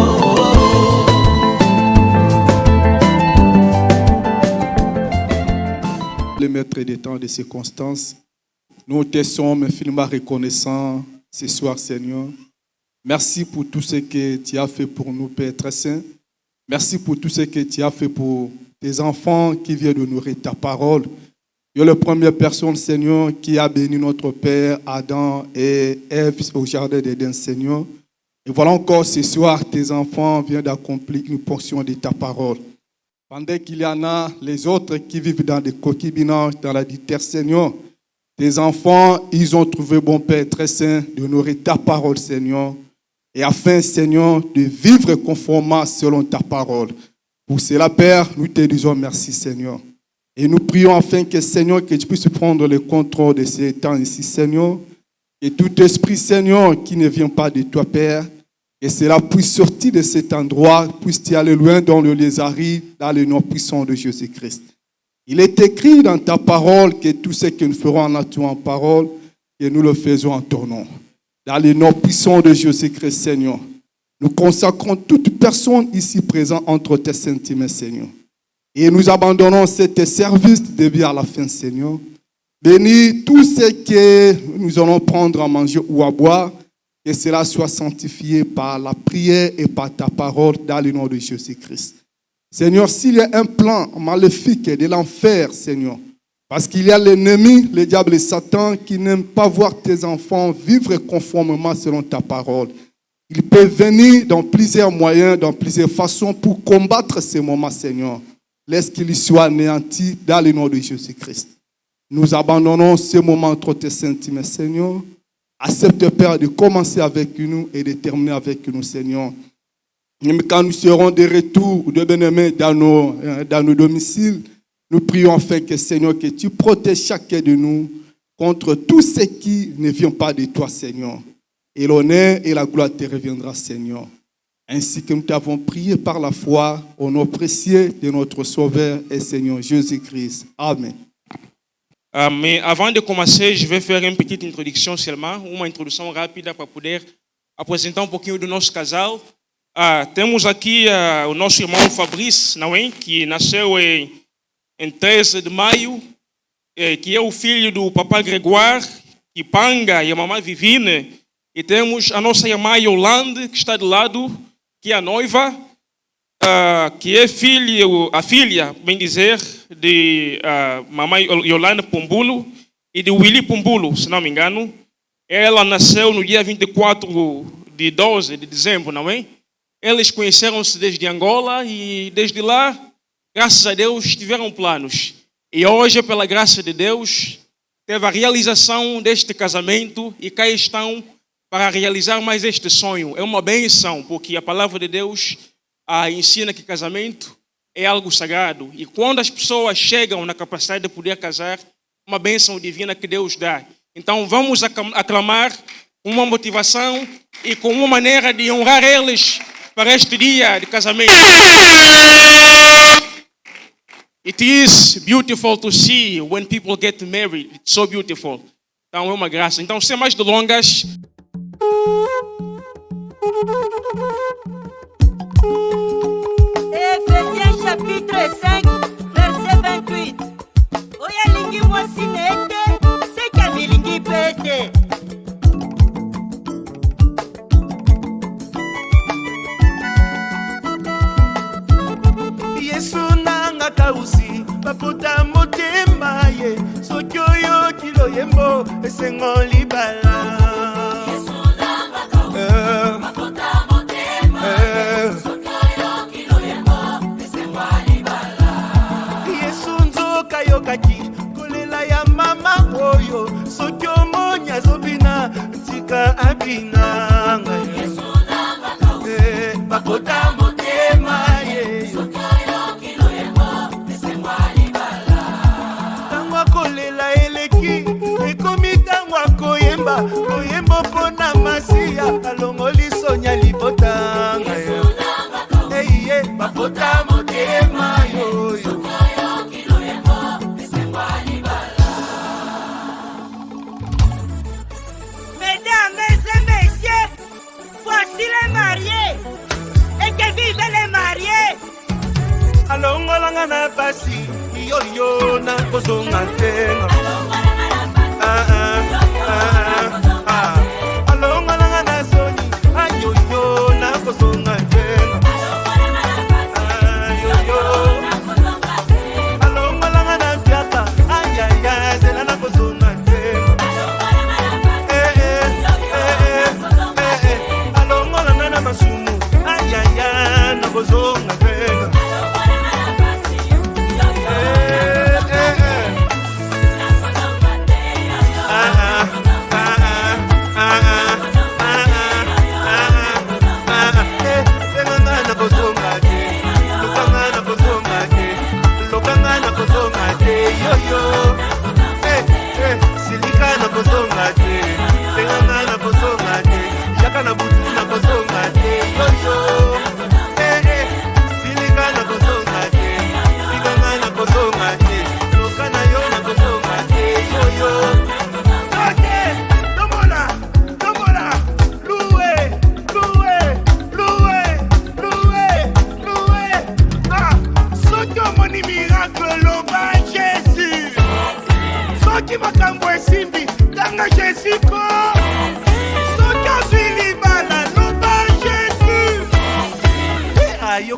[SPEAKER 5] Le maître des temps de circonstances, nous te sommes infiniment reconnaissants ce soir, Seigneur. Merci pour tout ce que tu as fait pour nous, Père très saint. Merci pour tout ce que tu as fait pour tes enfants qui viennent de nourrir ta parole. Tu es la première personne, Seigneur, qui a béni notre Père Adam et Ève au jardin d'Éden, Seigneur. Et voilà encore ce soir, tes enfants viennent d'accomplir une portion de ta parole. Pendant qu'il y en a les autres qui vivent dans des concubinages, dans la terre, Seigneur, tes enfants, ils ont trouvé, bon Père très saint, de nourrir ta parole, Seigneur, et afin, Seigneur, de vivre conformément selon ta parole. Pour cela, Père, nous te disons merci, Seigneur. Et nous prions afin que, Seigneur, que tu puisses prendre le contrôle de ces temps ici, Seigneur, et tout esprit, Seigneur, qui ne vient pas de toi, Père, et cela puisse sortir de cet endroit, puisse aller loin dans le lézari, dans le nom puissant de Jésus-Christ. Il est écrit dans ta parole que tout ce que nous ferons en nature en parole, que nous le faisons en ton nom. Dans le nom puissant de Jésus-Christ, Seigneur, nous consacrons toute personne ici présente entre tes saintes mains, Seigneur. Et nous abandonnons cet service de début à la fin, Seigneur. Bénis tout ce que nous allons prendre à manger ou à boire, que cela soit sanctifié par la prière et par ta parole dans le nom de Jésus-Christ. Seigneur, s'il y a un plan maléfique de l'enfer, Seigneur, parce qu'il y a l'ennemi, le diable et Satan, qui n'aiment pas voir tes enfants vivre conformément selon ta parole, il peut venir dans plusieurs moyens, dans plusieurs façons pour combattre ces moments, Seigneur. Laisse qu'il soit anéanti dans le nom de Jésus-Christ. Nous abandonnons ce moment entre tes saintes mains, Seigneur. Accepte, Père, de commencer avec nous et de terminer avec nous, Seigneur. Quand nous serons de retour, de bien-aimés, dans nos domiciles, nous prions afin que, Seigneur, que tu protèges chacun de nous contre tous ceux qui ne viennent pas de toi, Seigneur. Et l'honneur et la gloire te reviendra, Seigneur. Ainsi que nous t'avons prié par la foi, au nom précieux de notre Sauveur et Seigneur Jésus-Christ. Amen.
[SPEAKER 2] Mais avant de commencer, je vais faire une petite introduction seulement, uma introdução rápida para poder apresentar pouquinho do nosso casal. Temos aqui o nosso irmão Fabrício, não é? Que nasceu em 13 de maio, que é o filho do papai Gregório, Ipanga e a mamãe Vivine. E temos a nossa irmã Yolande, que está do lado, que é a noiva, que é a filha, bem dizer, de mamãe Yolande Pombulo e de Willy Pombulo, se não me engano. Ela nasceu no dia 24 de 12 de dezembro, não é? Eles conheceram-se desde Angola e desde lá, graças a Deus, tiveram planos. E hoje, pela graça de Deus, teve a realização deste casamento e cá estão para realizar mais este sonho. É uma benção, porque a palavra de Deus ensina que casamento é algo sagrado. E quando as pessoas chegam na capacidade de poder casar, uma benção divina que Deus dá. Então vamos aclamar com uma motivação e com uma maneira de honrar eles para este dia de casamento. It is beautiful to see when people get married. It's so beautiful. Então é uma graça. Então, sem mais delongas.
[SPEAKER 10] Ephésiens chapitre 5, verset 28. Oya lingi mwasi nete, seka milingi pete.
[SPEAKER 11] Yesu nanga kausi, paputa motema ye, soki oyo kilo yembo, esengo libala. Yesu nanga kausi, paputa motema ye, soki oyo kilo yembo, esengo libala. Yesu nzoka yokaki, kolela ya mama oyo, soki omonya zobina, tika abina. Yesu nanga kausi, paputa motema ye, soki oyembo pona masia alongoli sonya libotanga eye bapota motema yoyo
[SPEAKER 10] Mesdames et messieurs, voici les mariés et que vivent les mariés.
[SPEAKER 11] Alongolanga na basi yoyo na kozonga tenga alongalanga na soni ayoyo na kozonga tena ayoyo alongalanga na piaka ayaya zela na kozonga tena alongalanga na masumu ayaya na kozonga tena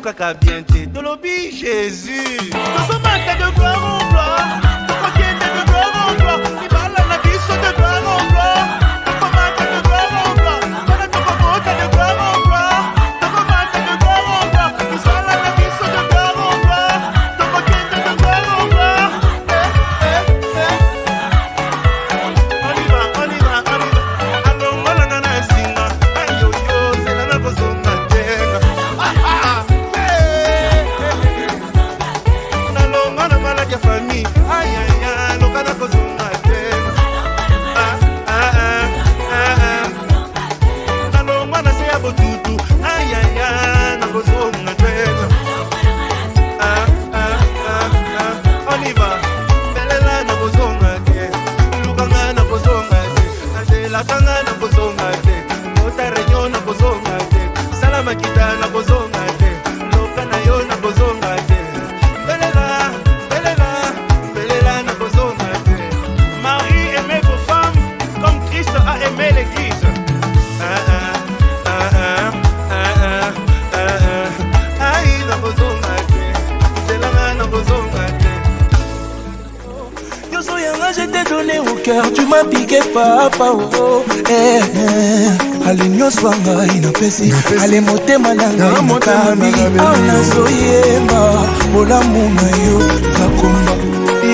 [SPEAKER 11] Kaka bien te tolobi Jésus. Nous sommes de gloire en gloire. Nous sommes de gloire en gloire. Il parle la biso de gloire en gloire. Nous sommes de gloire en gloire. Nous sommes de gloire en gloire. Nous sommes de gloire en gloire. Il parle la biso de gloire en gloire. Nous sommes de gloire en gloire. On y va. Allons, on a na singa. Ayo yo, c'est la kozonga tenga.
[SPEAKER 3] donné au cœur, tu m'as piqué papa oh.
[SPEAKER 12] Ale nyonso ngai napesi ale motema na ngai motabi
[SPEAKER 3] nazoyemba bolamu na yo nakomba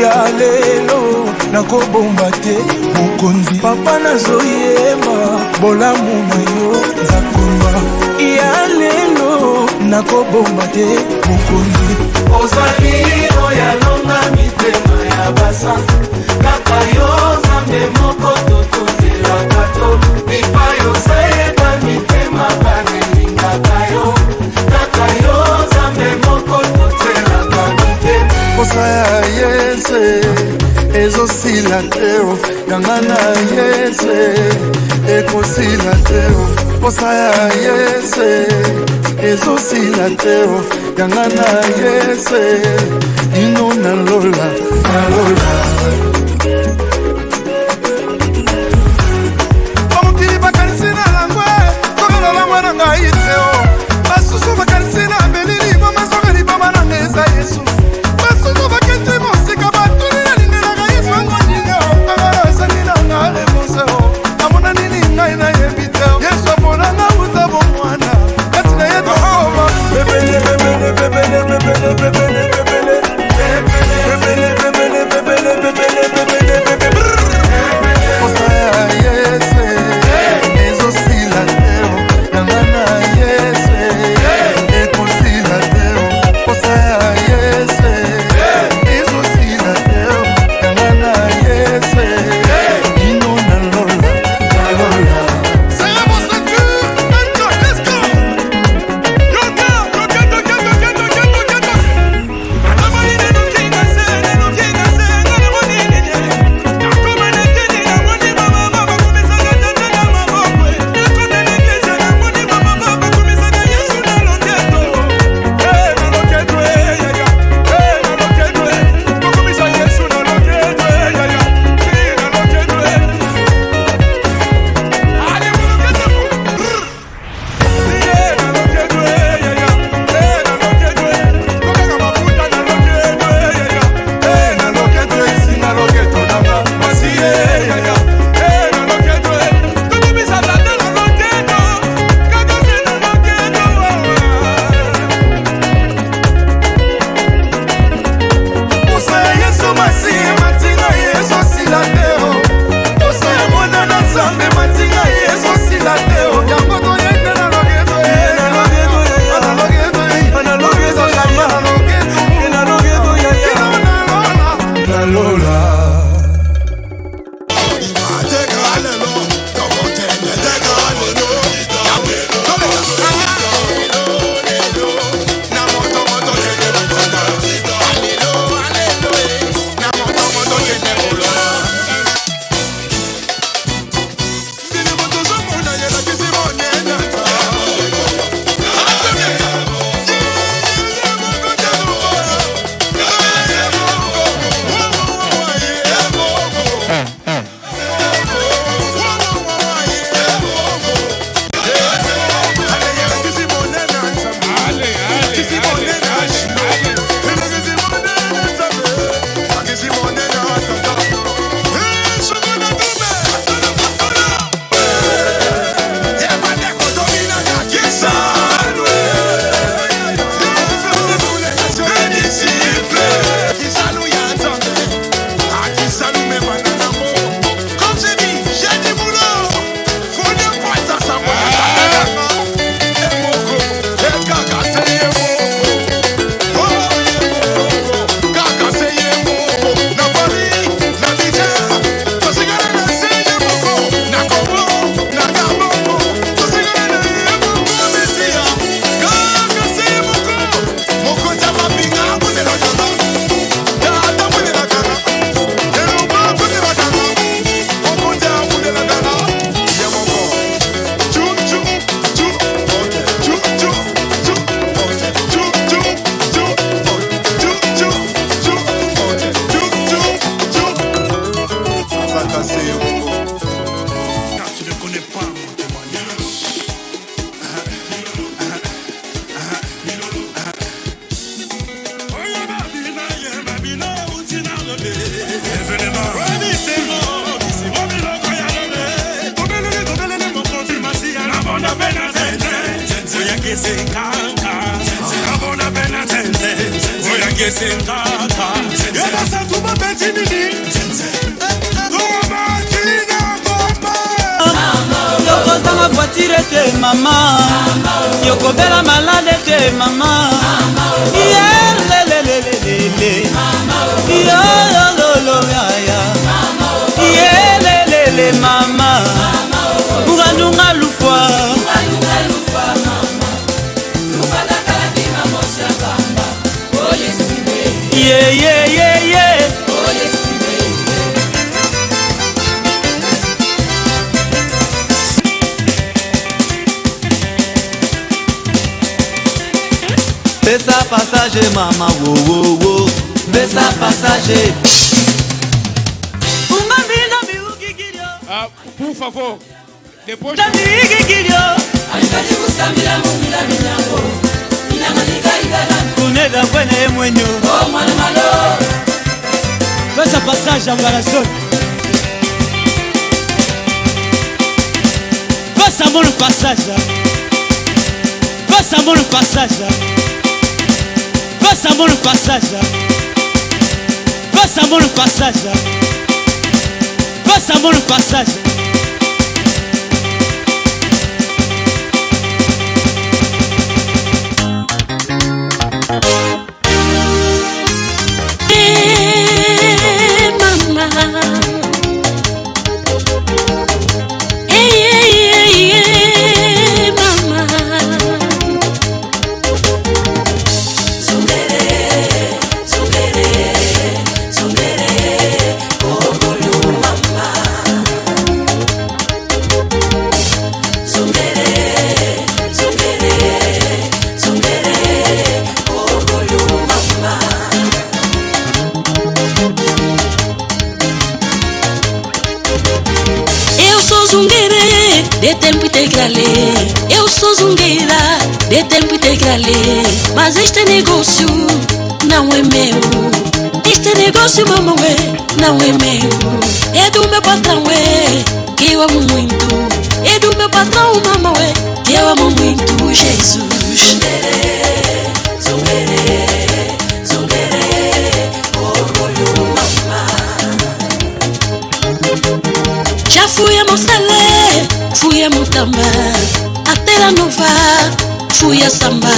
[SPEAKER 3] ya lelo nakobomba te mokonzi papa nazoyemba bolamu na yo nakomba ya lelo nakobomba te mokonzi ozali oya longa mitema ya basa kaka yo zambe moko tototelaka to bipai osayeba mitema banelingaka yo kaka yo zambe moko totelaka mitema
[SPEAKER 12] posa ya yese ezosila teo yanga na yese ekosila teo posa ya yese ezosila teo yanga na yese ino nalola
[SPEAKER 5] bamokili bakanisi na langwe kokolola mwana ngai teo basusu bakanisi na belili bomasokeli bomananga eza yesu basusu baketi mosika batuni nalingelaka yesu angoninga angala ezangi nanga lemoseo amona nini ngai nayebi teo yesu aponanga buta bomwana kati na ye tohoma bebele bebele bebele bebele bebele bebele bebele bebele bebele bebele gesenkaka abona pena tenze oya gesenkaka yabasa tuba betinini
[SPEAKER 4] yokozanga voitire te mama yokobela malade te mama yelelelelele yololo yaya yelelele mama muganunga lufwa yeah yeah yeah yeah Besa passage mama wo wo wo Besa passage
[SPEAKER 2] Por favor, depois
[SPEAKER 4] kunega kwene mwenyo Besa passage embarasseur Besa mon passage Besa mon passage Passa a mão no passagem. Passa a mão no passagem. Passa a mão no passagem.
[SPEAKER 6] De tempo integral, eu sou zungueira, de tempo integral, mas este negócio não é meu. Este negócio, mamãe, não é meu. É do meu patrão, que eu amo muito. É do meu patrão, mamãe, que eu amo muito, Jesus. Zungueire, zungueire, zungueire, orgulho, mamãe. Já fui a Mocelé, fui a Mutamba, a Terra Nova, fui a Samba.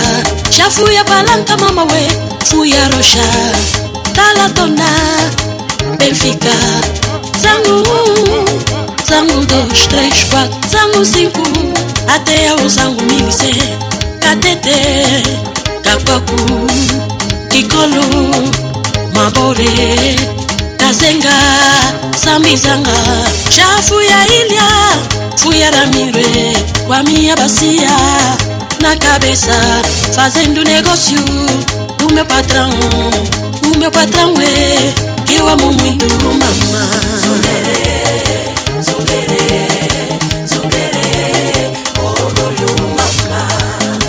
[SPEAKER 6] Já fui a Palanca, mamãe, fui a Rocha, Talatona, Benfica. Zango 1, Zango 2, 3, 4, Zango 5, até ao Zango Milice, Catete, Cacocu, Kikolo, Mabore, Kazenga, Sambizanga. Já fui a Ilha, fui a Ramire, com a minha bacia na cabeça, fazendo negócio do meu patrão. O meu patrão é que eu amo muito, mamãe. Zungueire, zungueire, zungueire, orgulho, mamãe.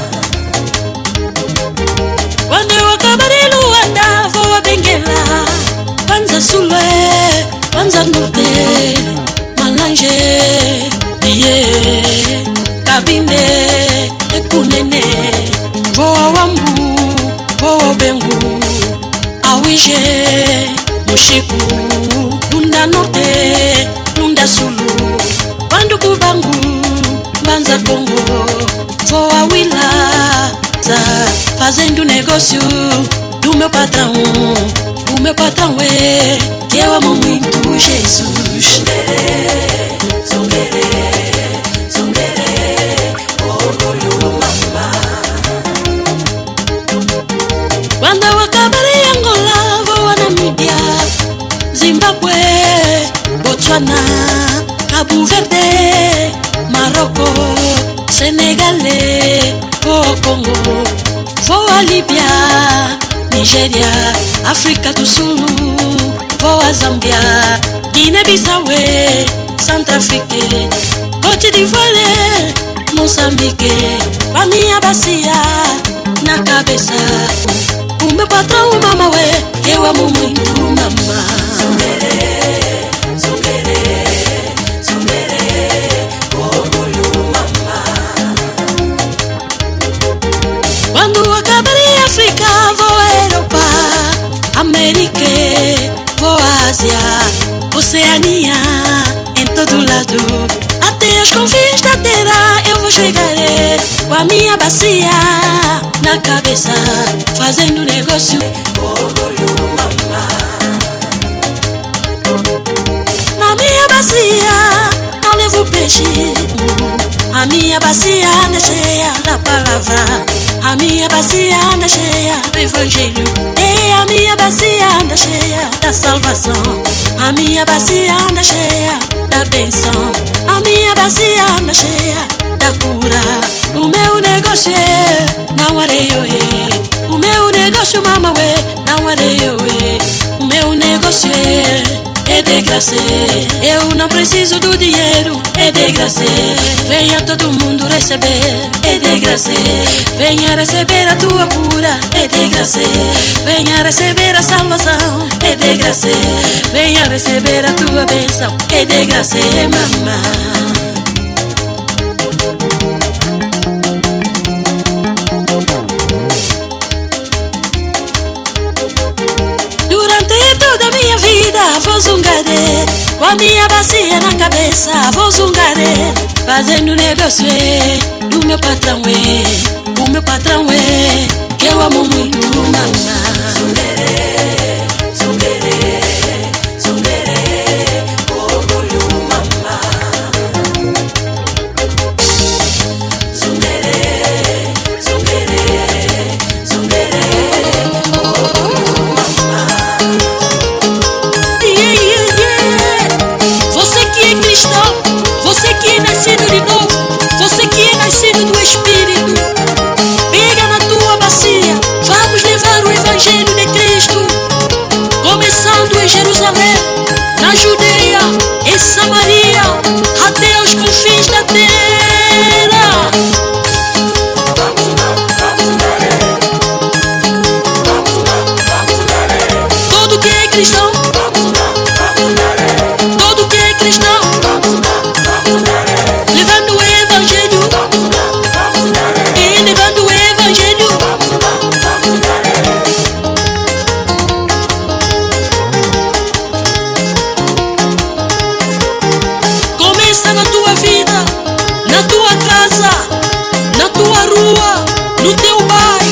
[SPEAKER 6] Quando eu acabar em Luanda, vou a Benguela, Panza Sulé, Panza Norte, Malange, Bié, Cabinde, Ekunene, vou ao Ambu, vou ao Bengu, Awije, Mushiku, Lunda Norte, Lunda Sulu, Quando Kubangu, Banza Congo, vou a Willa, fazendo negócio do meu patrão. O meu patrão é que eu amo muito, Jesus. Zungueire, zungueire, zungueire, orgulho, mamãe. Quando eu acabar em Angola, vou a Namíbia, Zimbabwe, Botswana, Cabo Verde, Marrocos, Senegal, vou ao Congo, vou a Líbia, Nigéria, África do Sul, vou a Zâmbia, Guiné-Bissau, Centro-África, Côte d'Ivoire, Moçambique, a minha bacia na cabeça. O meu patrão, mamãe, eu amo muito, mamãe. Zungueire, zungueire, zungueire, orgulho, mamãe. A minha bacia anda cheia da palavra, a minha bacia anda cheia do evangelho. E a minha bacia anda cheia da salvação, a minha bacia anda cheia da benção, a minha bacia anda cheia da cura. O meu negócio é não areio, o meu negócio mama não areio, o meu negócio é de graça. Eu não preciso do dinheiro, é de graça. Venha todo mundo receber, é de graça. Venha receber a tua cura, é de graça. Venha receber a salvação, é de graça. Venha receber a tua bênção, é de graça, mamãe. Vou zungaré, com a minha bacia na cabeça, vou zungaré, fazendo negócio do meu patrão o meu patrão que eu amo muito, mamãe. Zungaré, zungaré, zungaré, orgulho, mamãe. Zungaré, zungaré, zungaré, orgulho, mamãe. Você que é nascido de novo, você que é nascido do Espírito, pega na tua bacia, vamos levar o Evangelho de Cristo, começando em Jerusalém, na Judeia, em Samaria, até os confins da terra. Todo que é cristão, todo que é cristão, levando o Evangelho, e levando o Evangelho. Começa na tua vida, na tua casa, na tua rua, no teu bairro,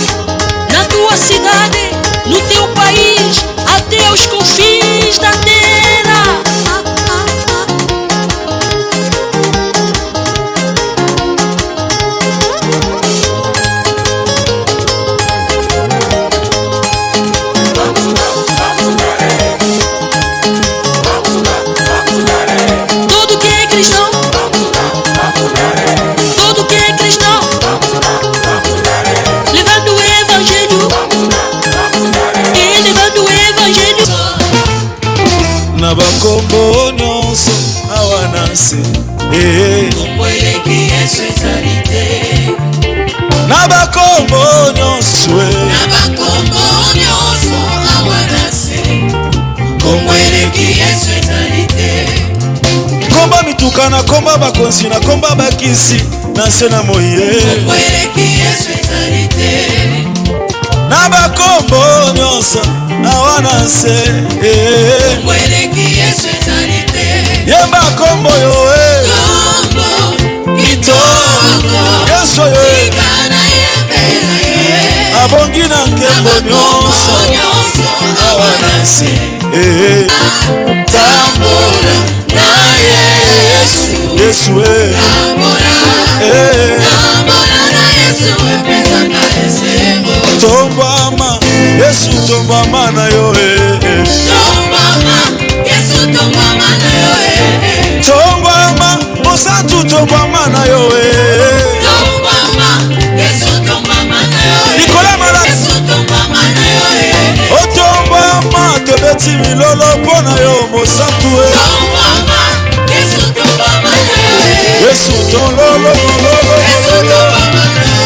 [SPEAKER 6] na tua cidade, no teu país, até os confins da terra. Todo que é cristão, todo que é cristão, levando o Evangelho, e levando o Evangelho.
[SPEAKER 5] Na bakombo nyonso awanase,
[SPEAKER 3] kombo eleki Yesu ezali te.
[SPEAKER 5] na bakombo nyonso,
[SPEAKER 3] na bakombo nyonso awanase, kombo eleki Yesu ezali te.
[SPEAKER 5] komba mitukana, komba bakonzi na komba bakisi na se na moye,
[SPEAKER 3] kombo eleki Yesu ezali te.
[SPEAKER 5] na bakombo nyonso awanase,
[SPEAKER 3] kombo eleki Yesu ezali te.
[SPEAKER 5] yemba kombo yo,
[SPEAKER 3] kombo kitoko
[SPEAKER 5] Yesu yo,
[SPEAKER 3] tikana yembela ye,
[SPEAKER 5] abongi na nkembo nyonso awanase,
[SPEAKER 3] tambola na Yesu,
[SPEAKER 5] Yesu
[SPEAKER 3] tambola na Yesu, epesanga esengo.
[SPEAKER 5] tombama Yesu, tombama na yo,
[SPEAKER 3] tombama Yesu, tombama na yo,
[SPEAKER 5] tombama Mosatu, tombama na yo,
[SPEAKER 3] tombama Yesu, tombama na yo,
[SPEAKER 5] Nicolas Mala,
[SPEAKER 3] Yesu, tombama na yo,
[SPEAKER 5] otombama tobeti milolo mpo na yo Mosatu,
[SPEAKER 3] tombama Yesu, tombama na yo,
[SPEAKER 5] Yesu, tololo,
[SPEAKER 3] Yesu, tombama na yo.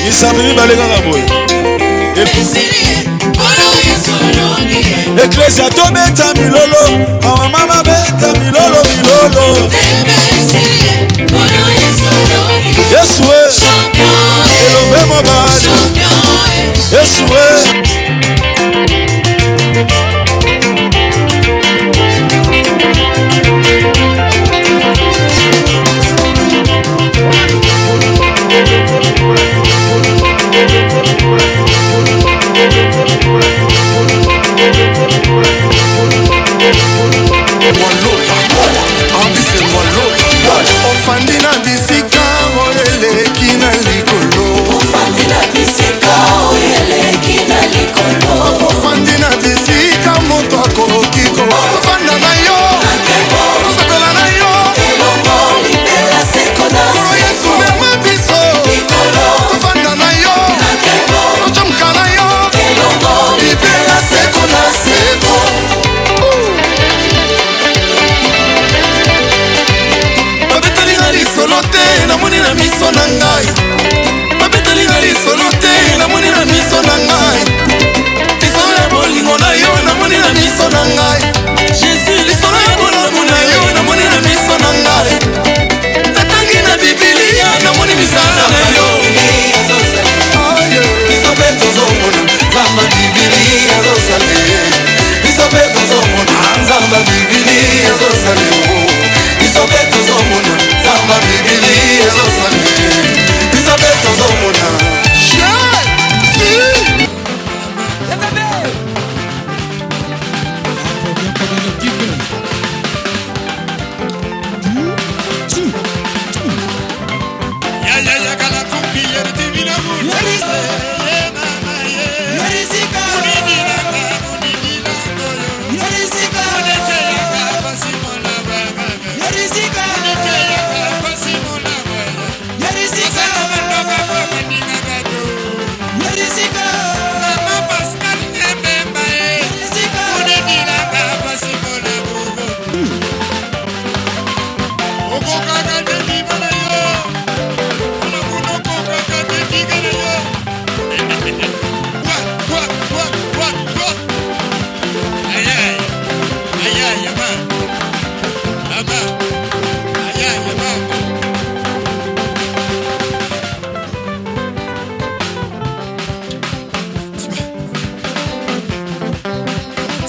[SPEAKER 5] Isabeli baleka kaboy, Ecclesia to beta milolo, our mama beta milolo milolo. Yes we, elombe mo badi. Yes we.
[SPEAKER 12] Ofandina bisika oyeleki na likolo. Ofandina bisika oyeleki na likolo. Ofandina bisika moto akokiko. Ofanda na yo, osapela na yo. Elongo libela sekona seko. Yesu mema biso. Ofanda na yo, ochomka na yo. Elongo libela sekona seko. Solo te na moni na miso na ngai. Babeteli ngai solo te na moni na miso na ngai. Lisolo ya bolingo na yo na moni na miso na ngai. Jésus, lisolo ya bolingo na yo na moni na miso na ngai. Natangi na Biblia na moni misala na yo. Biso pe tozomona nzamba Biblia ezosale. Biso pe tozomona nzamba Biblia ezosale. Biso pe tozomona nzamba Biblia ezosale. Biso pe tozomona.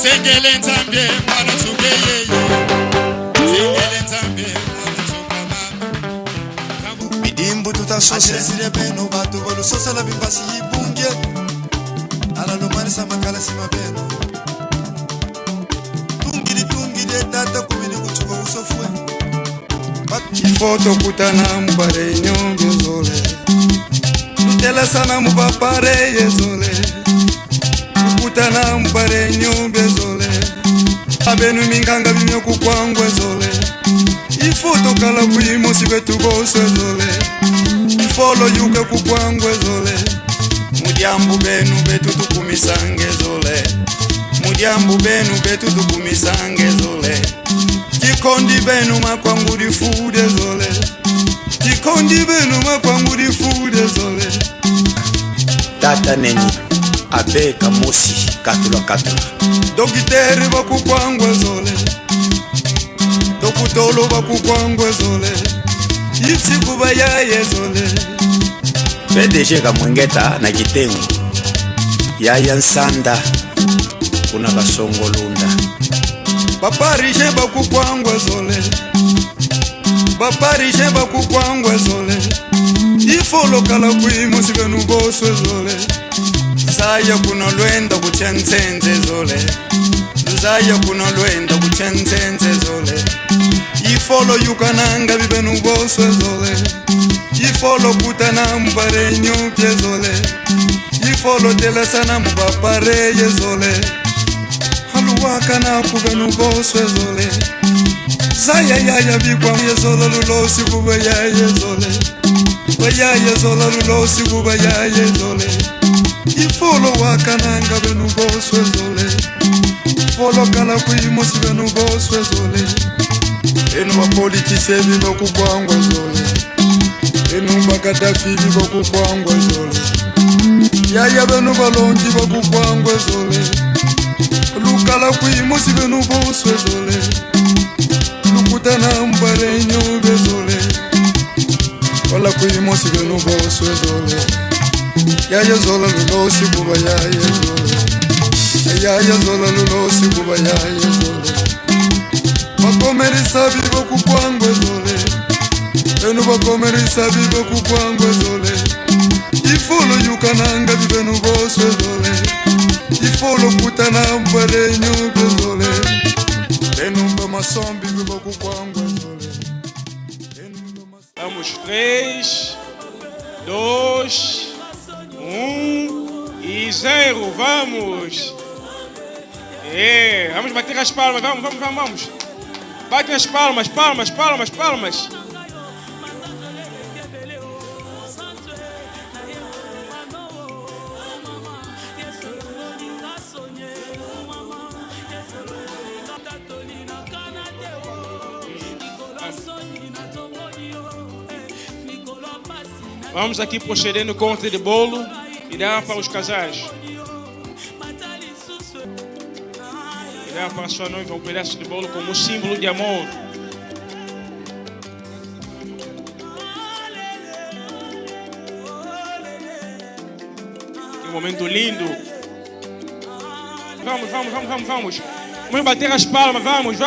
[SPEAKER 5] Sengele nzambe mwana tsukeye yo. Sengele nzambe mwana tsukama. Bidimbu tutasose sire beno batu bolu sosa la bimbasi ibunge. Ala lumani sama kala sima beno. Tungiri tata kumini kuchuka usofwe. Foto kutana mbare nyongo zole. Nutela sana mubapare yezole. Kutana mbare nyumbe zole. Abenu minganga bimyo kukwangwe zole. Ifoto kala kuimo sibe tugoswe zole. Ifolo yuke kukwangwe zole. Mudiambu benu betu tukumisange zole. Mudiambu benu betu tukumisange zole. Kikondi benu makwangu difude zole. Kikondi benu makwangu difude zole.
[SPEAKER 1] Tata neni Abe Kamosi katula.
[SPEAKER 12] Dokiteri bakukwangwe zole. Dokutolo bakukwangwe zole. Ipsiku bayaye zole.
[SPEAKER 1] PDG Kamwengeta na Kitengo Yaya Nsanda kuna Basongo Lunda.
[SPEAKER 12] Baparishe bakukwangwe zole. Baparishe bakukwangwe zole. Ifolo kala kuimo siganu boswe zole. Zaya kuno lwenda kuchenzenze zole. Zaya kuno lwenda kuchenzenze zole. Ifolo yukananga bibenu boswe zole. Ifolo kutana mbare nyupye zole. Ifolo tela sana mbapare ye zole. Haluwaka na kubenu boswe zole. Zaya yaya bikwa ye zole lulosi kuba yaye zole. Waya ye zole lulosi kuba yaye zole. Ifolo wakananga benu boswe zole. Ifolo kala kuimosi benu boswe zole. Enu wa politise bibo kukwangwa zole. Enu bakadafi bibo kukwangwa zole. Yaya benu balonji bibo kukwangwa zole. lokala kuimusi benu boswe zole lukutana mbarenyo bezole wala kuimusi benu boswe zole yaya zola lulosi buba yaya zole yaya zola lulosi buba yaya zole bakomerisa bibo kukwangwe zole benu bakomerisa bibo kukwangwe zole ifolo yukananga bibenu boswe zole ifolo kutana mparenyo bezole benu bamasombi bibo kukwangwe zole.
[SPEAKER 2] Vamos, 3, 2, 1 e 0, vamos! Vamos bater as palmas, vamos! Batem as palmas, palmas! Vamos aqui proceder no corte de bolo e dar para os casais. E dar para a sua noiva um pedaço de bolo como símbolo de amor. Que momento lindo. Vamos. Vamos bater as palmas, vamos.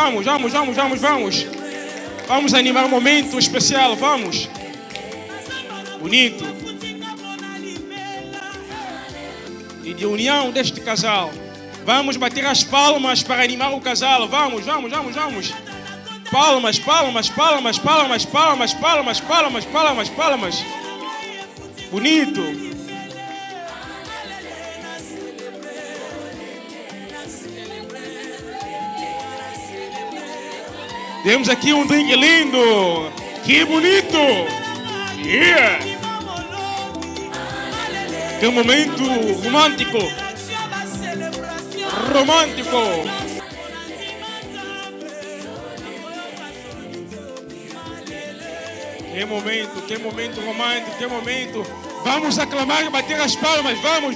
[SPEAKER 2] Vamos animar um momento especial, vamos. Bonito. E de união deste casal. Vamos bater as palmas para animar o casal. Vamos. Palmas. Bonito. Temos aqui um drink lindo. Que bonito. Yeah. Que momento romântico. Que momento romântico, que momento. Vamos aclamar e bater as palmas. Vamos.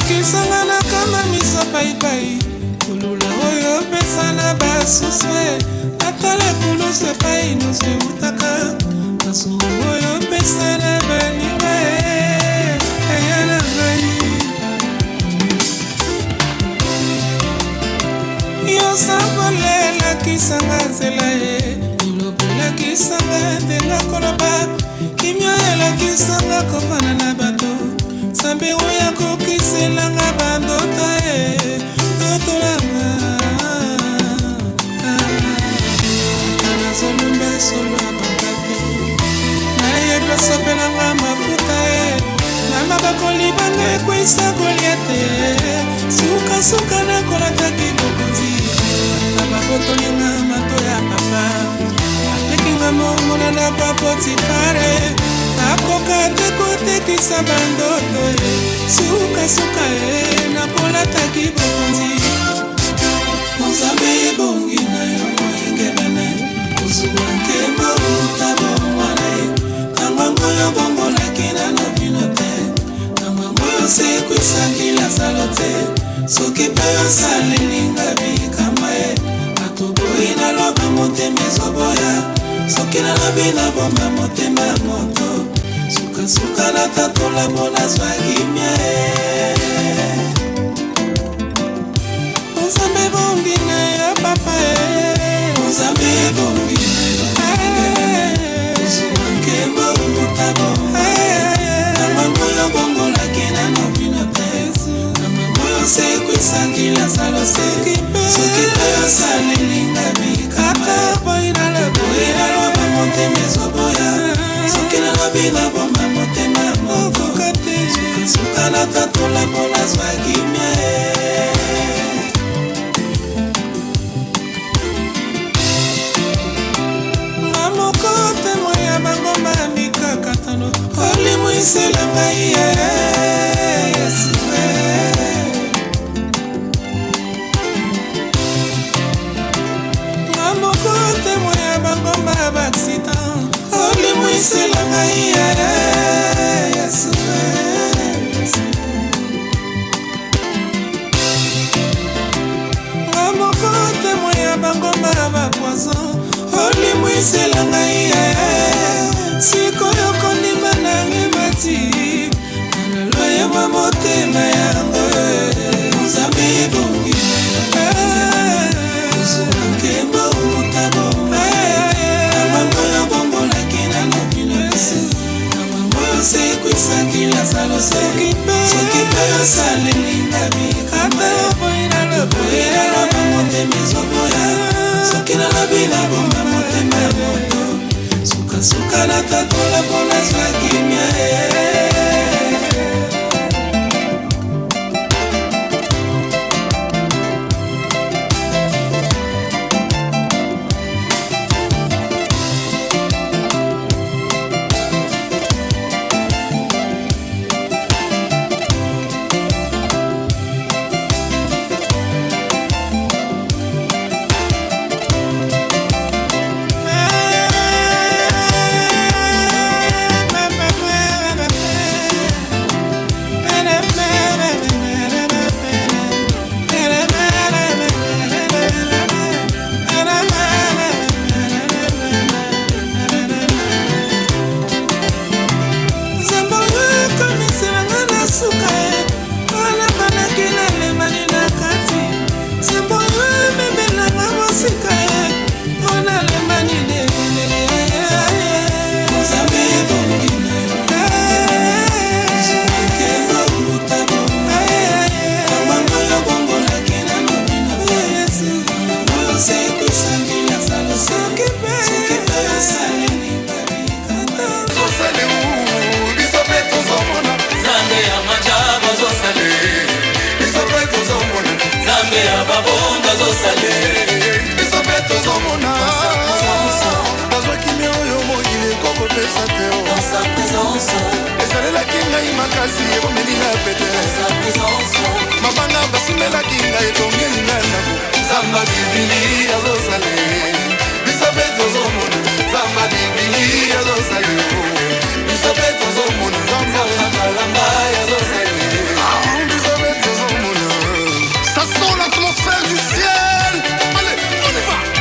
[SPEAKER 13] Kisangana kama miso pai kulula oyo pesana basuswe atale kuluse pai no se utaka basu oyo pesana baninga ayana ngai yo sabole la kisanga zela ilobela kisanga denga koloba kimya la kisanga komana na bato sambe oya kokiselanga bandota totolanga nazolumba solo abangate nayeba sopelanga mafuta nanga bakolibanga ekwisa kolia te sukasuka nakolataki bokonzi nababotolinga mato ya papa atekinga mongona na papotifare nakoka te kotekisa bandoto sukasuka nakolataki bokonzi ozambe ebongi na yo moyengebene ozuwa nkembo utabomwana tango yo bongolaki nano bino te tango yo sekwisakila salo te soki mpe osalelinga bikama atoboyi naloba motema ezoboya soki nalobi nabomba motema ya moto sukasuka na tatola bona zwaki mie ozambe bongi na yo papa ozambe bongi na yo ozuwa nkembo utabo namango yo bongolaki nano bino te namango yo sekwisakila salo soki mpe osalelinga bikama boyi naloba motema ezoboya soki nalobi nabomba motema moko sukasuka na tatola bona zwaki mie olimwisela ngai Yesu nga moko temo ya bangomba ya baccident olimwisela ngai Yesu nga moko temo ya bangomba ya bapoison olimwisela ngai sikoyo kondima nange mati naloyeba motema yango nzambe ebongi ozokemba utaboma amangoyo bombolaki nanopinopesi amangoyo sekwisaki lazalo soki mpe osalelinga bikata oboyinaloba motema ezoboya soki nalobi nabomba motema ya moto sukasuka na tatola mpona zwaki mia
[SPEAKER 5] esalelaki ngai makasi ekomelinga pete mabanga basimelaki ngai etongelinga ndako zamba bibili azosale biso mpe tozomona zamba bibili azosale biso mpe tozomona zamba malamba azosale biso mpe tozomona. Ça sent l'atmosphère du ciel. Allez, on y va.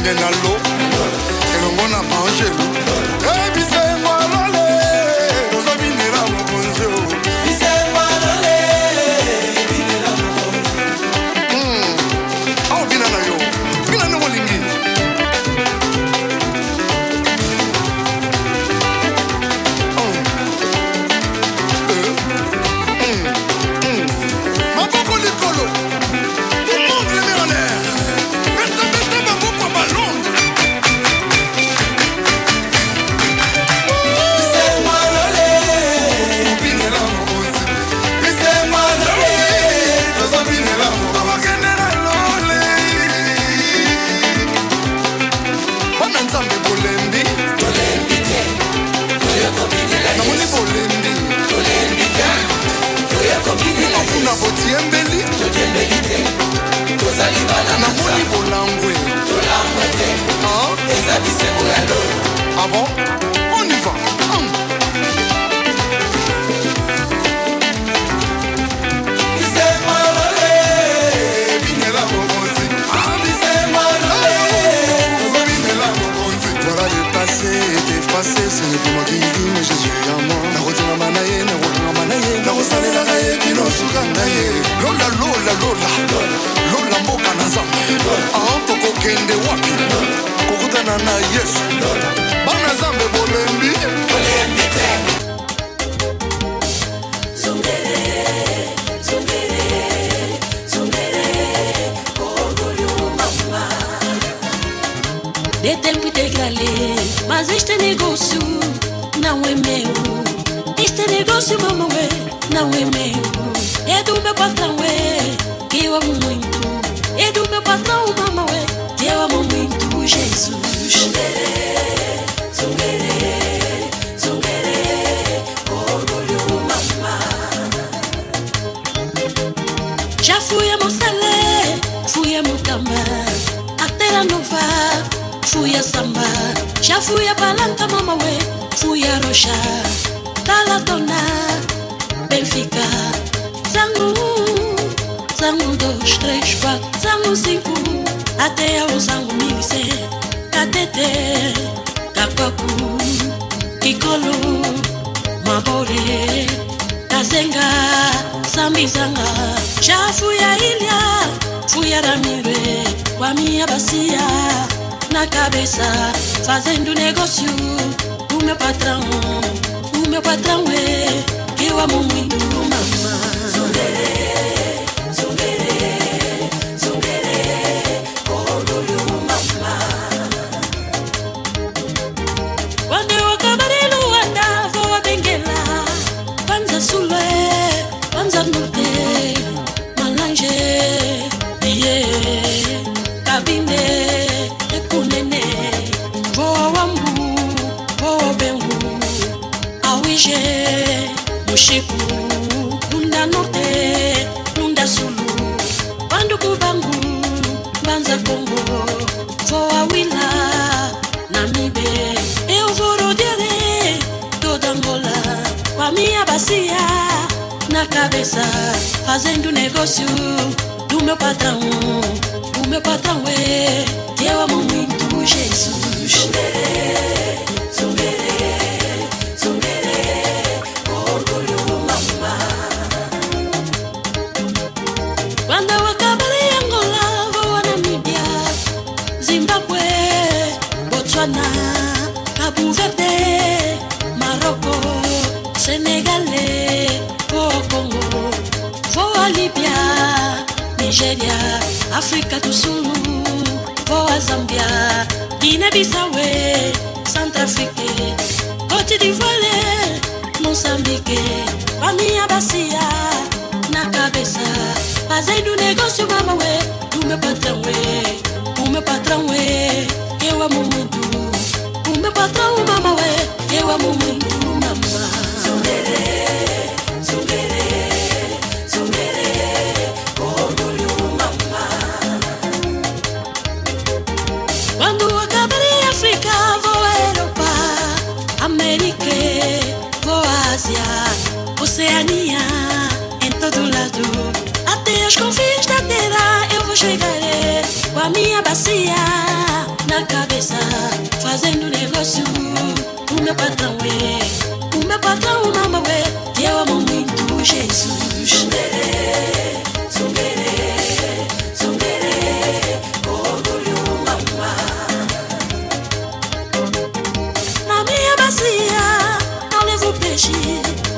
[SPEAKER 12] kende na lo elongo na Angelo bisengo lole tozobinela mokonzi bisengo lole binela mokonzi awo bina na yo bina ne molingi maboko likolo tout le monde les met en l'air bete maboko ballon nzambe bolembi namoni bolembi kuna botiembeli namoni bolangwe ah bon on y va ce n'est plus moi qui vis mais Jésus en moi nakotinga manaye nakokanga manaye nakosalelaka ye kino sukanga ye lola lola lola lola mboka na nzambe tokokende wapi kokutana na Yesu bana nzambe bolembi
[SPEAKER 6] De tempo integrale, mas este negócio não é meu. Este negócio, mamãe, não é meu. É do meu patrão, que eu amo muito. É do meu patrão, mamãe, que eu amo muito, Jesus. Zunguerê, zunguerê, zunguerê, orgulho, mamã. Já fui a Moçalé, fui a Mutamba, a Terra Nova. Fui a Samba, já fui a Palanca, mamãe, fui a Rocha, Talatona, Benfica, Zangu, Zangu 2, 3, 4, Zangu 5, até ao Zangu 1100, Catete, Capacu, Kikolo, Mabore, Kazenga, Sambizanga, já fui a Ilha, fui a Ramire, com a minha bacia na cabeça, fazendo negócio. O meu patrão é que eu amo muito, mamãe. Zunguerê, zunguerê, zunguerê, orgulho, mamãe. Quando eu acabarei Luanda, vou a Benguela, Panza Sulé, Panza Norte, Malange, Iê, Cabine. Kunene, voa Wambu, voa Bengu, Awije, Mushiku, Lunda Norte, Lunda Sulu, Banduku Bangu, Banza Congo, voa Wila, Namibe, eu vou rodear toda Angola, com a minha bacia na cabeça, fazendo negócio do meu patrão. O meu patrão é que eu amo muito, Jesus. Zunguerê, zunguerê, zunguerê, orgulho, mamãe. Quando eu acabar em Angola, vou a Namíbia, Zimbabwe, Botswana, Cabo Verde, Marrocos, Senegal, vou ao Congo, vou a Líbia, Nigéria, África do Sul, vou a Zâmbia, Guiné-Bissau, Centro-África, Côte d'Ivoire, Moçambique, a minha bacia na cabeça, fazendo negócio, mamãe, do meu patrão o meu patrão que eu amo muito, o meu patrão, mamãe, que eu amo muito, mamãe. Zunguerê, zunguerê, zunguerê, orgulho, mamãe. Quando acabar em África, vou à Europa, América, vou à Ásia, Oceania, em todo lado, até os confins da terra eu vou chegar com a minha bacia na cabeça, fazendo negócio. O meu patrão mama ué, que eu amo muito Jesus. Zungerê, orgulho mamá. Na minha bacia não levo peixe,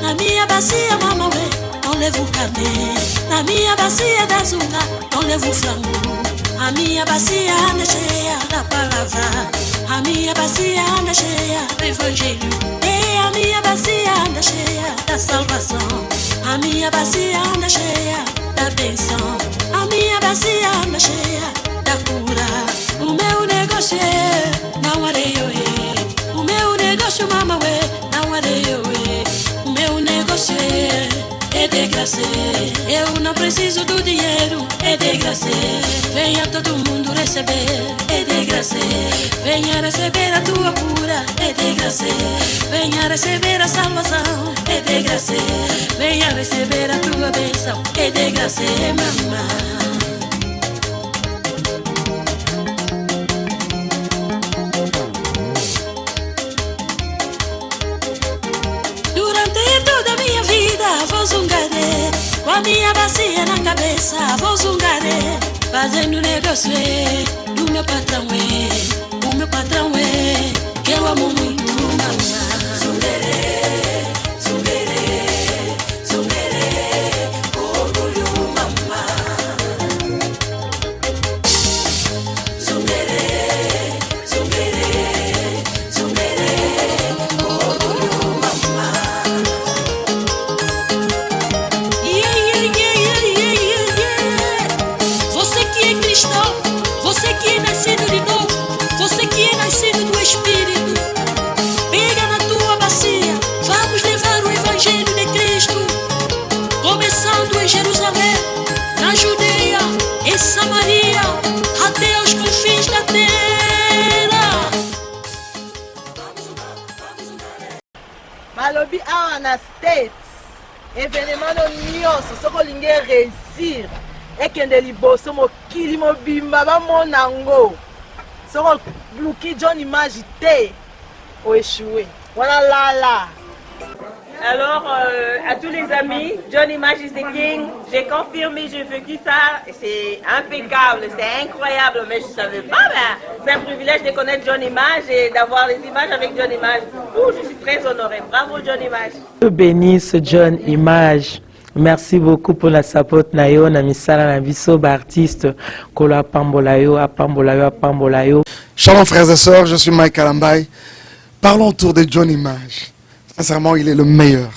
[SPEAKER 6] na minha bacia mama ué, não levo carne. Na minha bacia da zunga não levo frango. A minha bacia anda cheia da palavra, a minha bacia anda cheia do evangelho. E a minha bacia anda cheia da salvação, a minha bacia anda cheia da bênção, a minha bacia anda cheia da cura. O meu negócio é não areio, o meu negócio mama ué, não areio, o meu negócio é de graça. Eu não preciso do dinheiro, é de graça. Venha todo mundo receber, é de graça. Venha receber a tua cura, é de graça. Venha receber a salvação, é de graça. Venha receber a tua bênção, é de graça, mamãe. Vou zungaré, com a minha bacia na cabeça, vou zungaré, fazendo negócio do meu patrão o meu patrão que eu amo muito, mamãe. Zungaré, zungaré, zungaré, orgulho mamãe. Zungaré, zungaré, zungaré, orgulho mamãe. Você que é nascido de novo, você que é nascido do Espírito, pega na tua bacia, vamos levar o Evangelho de Cristo, começando em Jerusalém, na Judeia, em Samaria, até os confins da terra.
[SPEAKER 14] Malobi awa na States, événement nyonso soko olingi réussir. Ekende liboso mokili mobimba bamona ngo soko luki John Image te o échoué voilà là.
[SPEAKER 15] Alors à tous les amis, John Image is the king. J'ai confirmé, j'ai vécu ça, c'est impeccable, c'est incroyable, mais je savais pas, c'est un privilège de connaître John Image et d'avoir les images avec John Image. Je suis très honorée, bravo John Image.
[SPEAKER 14] Dieu bénisse John Image. Merci beaucoup pour la support na yo na misala na biso ba artiste kolo apambola yo.
[SPEAKER 16] Shalom frères et sœurs, je suis Mike Alambay. Parlons autour de John Image. Sincèrement, il est le meilleur.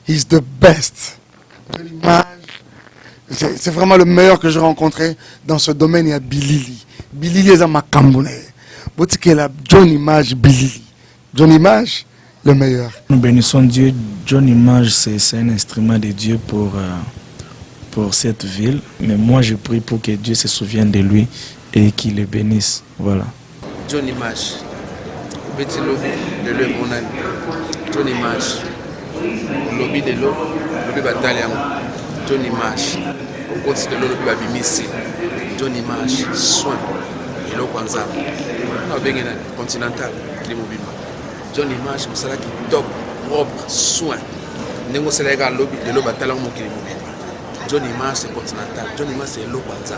[SPEAKER 16] He's the best. John Image, c'est vraiment le meilleur que j'ai rencontré dans ce domaine. Il y a Bilili. Bilili est à Makambone. Botikela John Image Bilili. John Image, le meilleur.
[SPEAKER 17] Nous bénissons Dieu. John Image, c'est un instrument de Dieu pour cette ville. Mais moi, je prie pour que Dieu se souvienne de lui et qu'il le bénisse. Voilà.
[SPEAKER 18] John Image. Petit lobby de l'eau, mon ami. John Image. Lobby de l'eau, lobby bataille. John Image. Au côté de l'eau, lobby babimisi. John Image. Soin. Et l'eau kwanza. On a bien un continental. John Image, c'est là qui top. Propre, soin. Nengo c'est les gars lobby de l'eau bataille. John Image c'est continental. John Image c'est l'eau kwanza.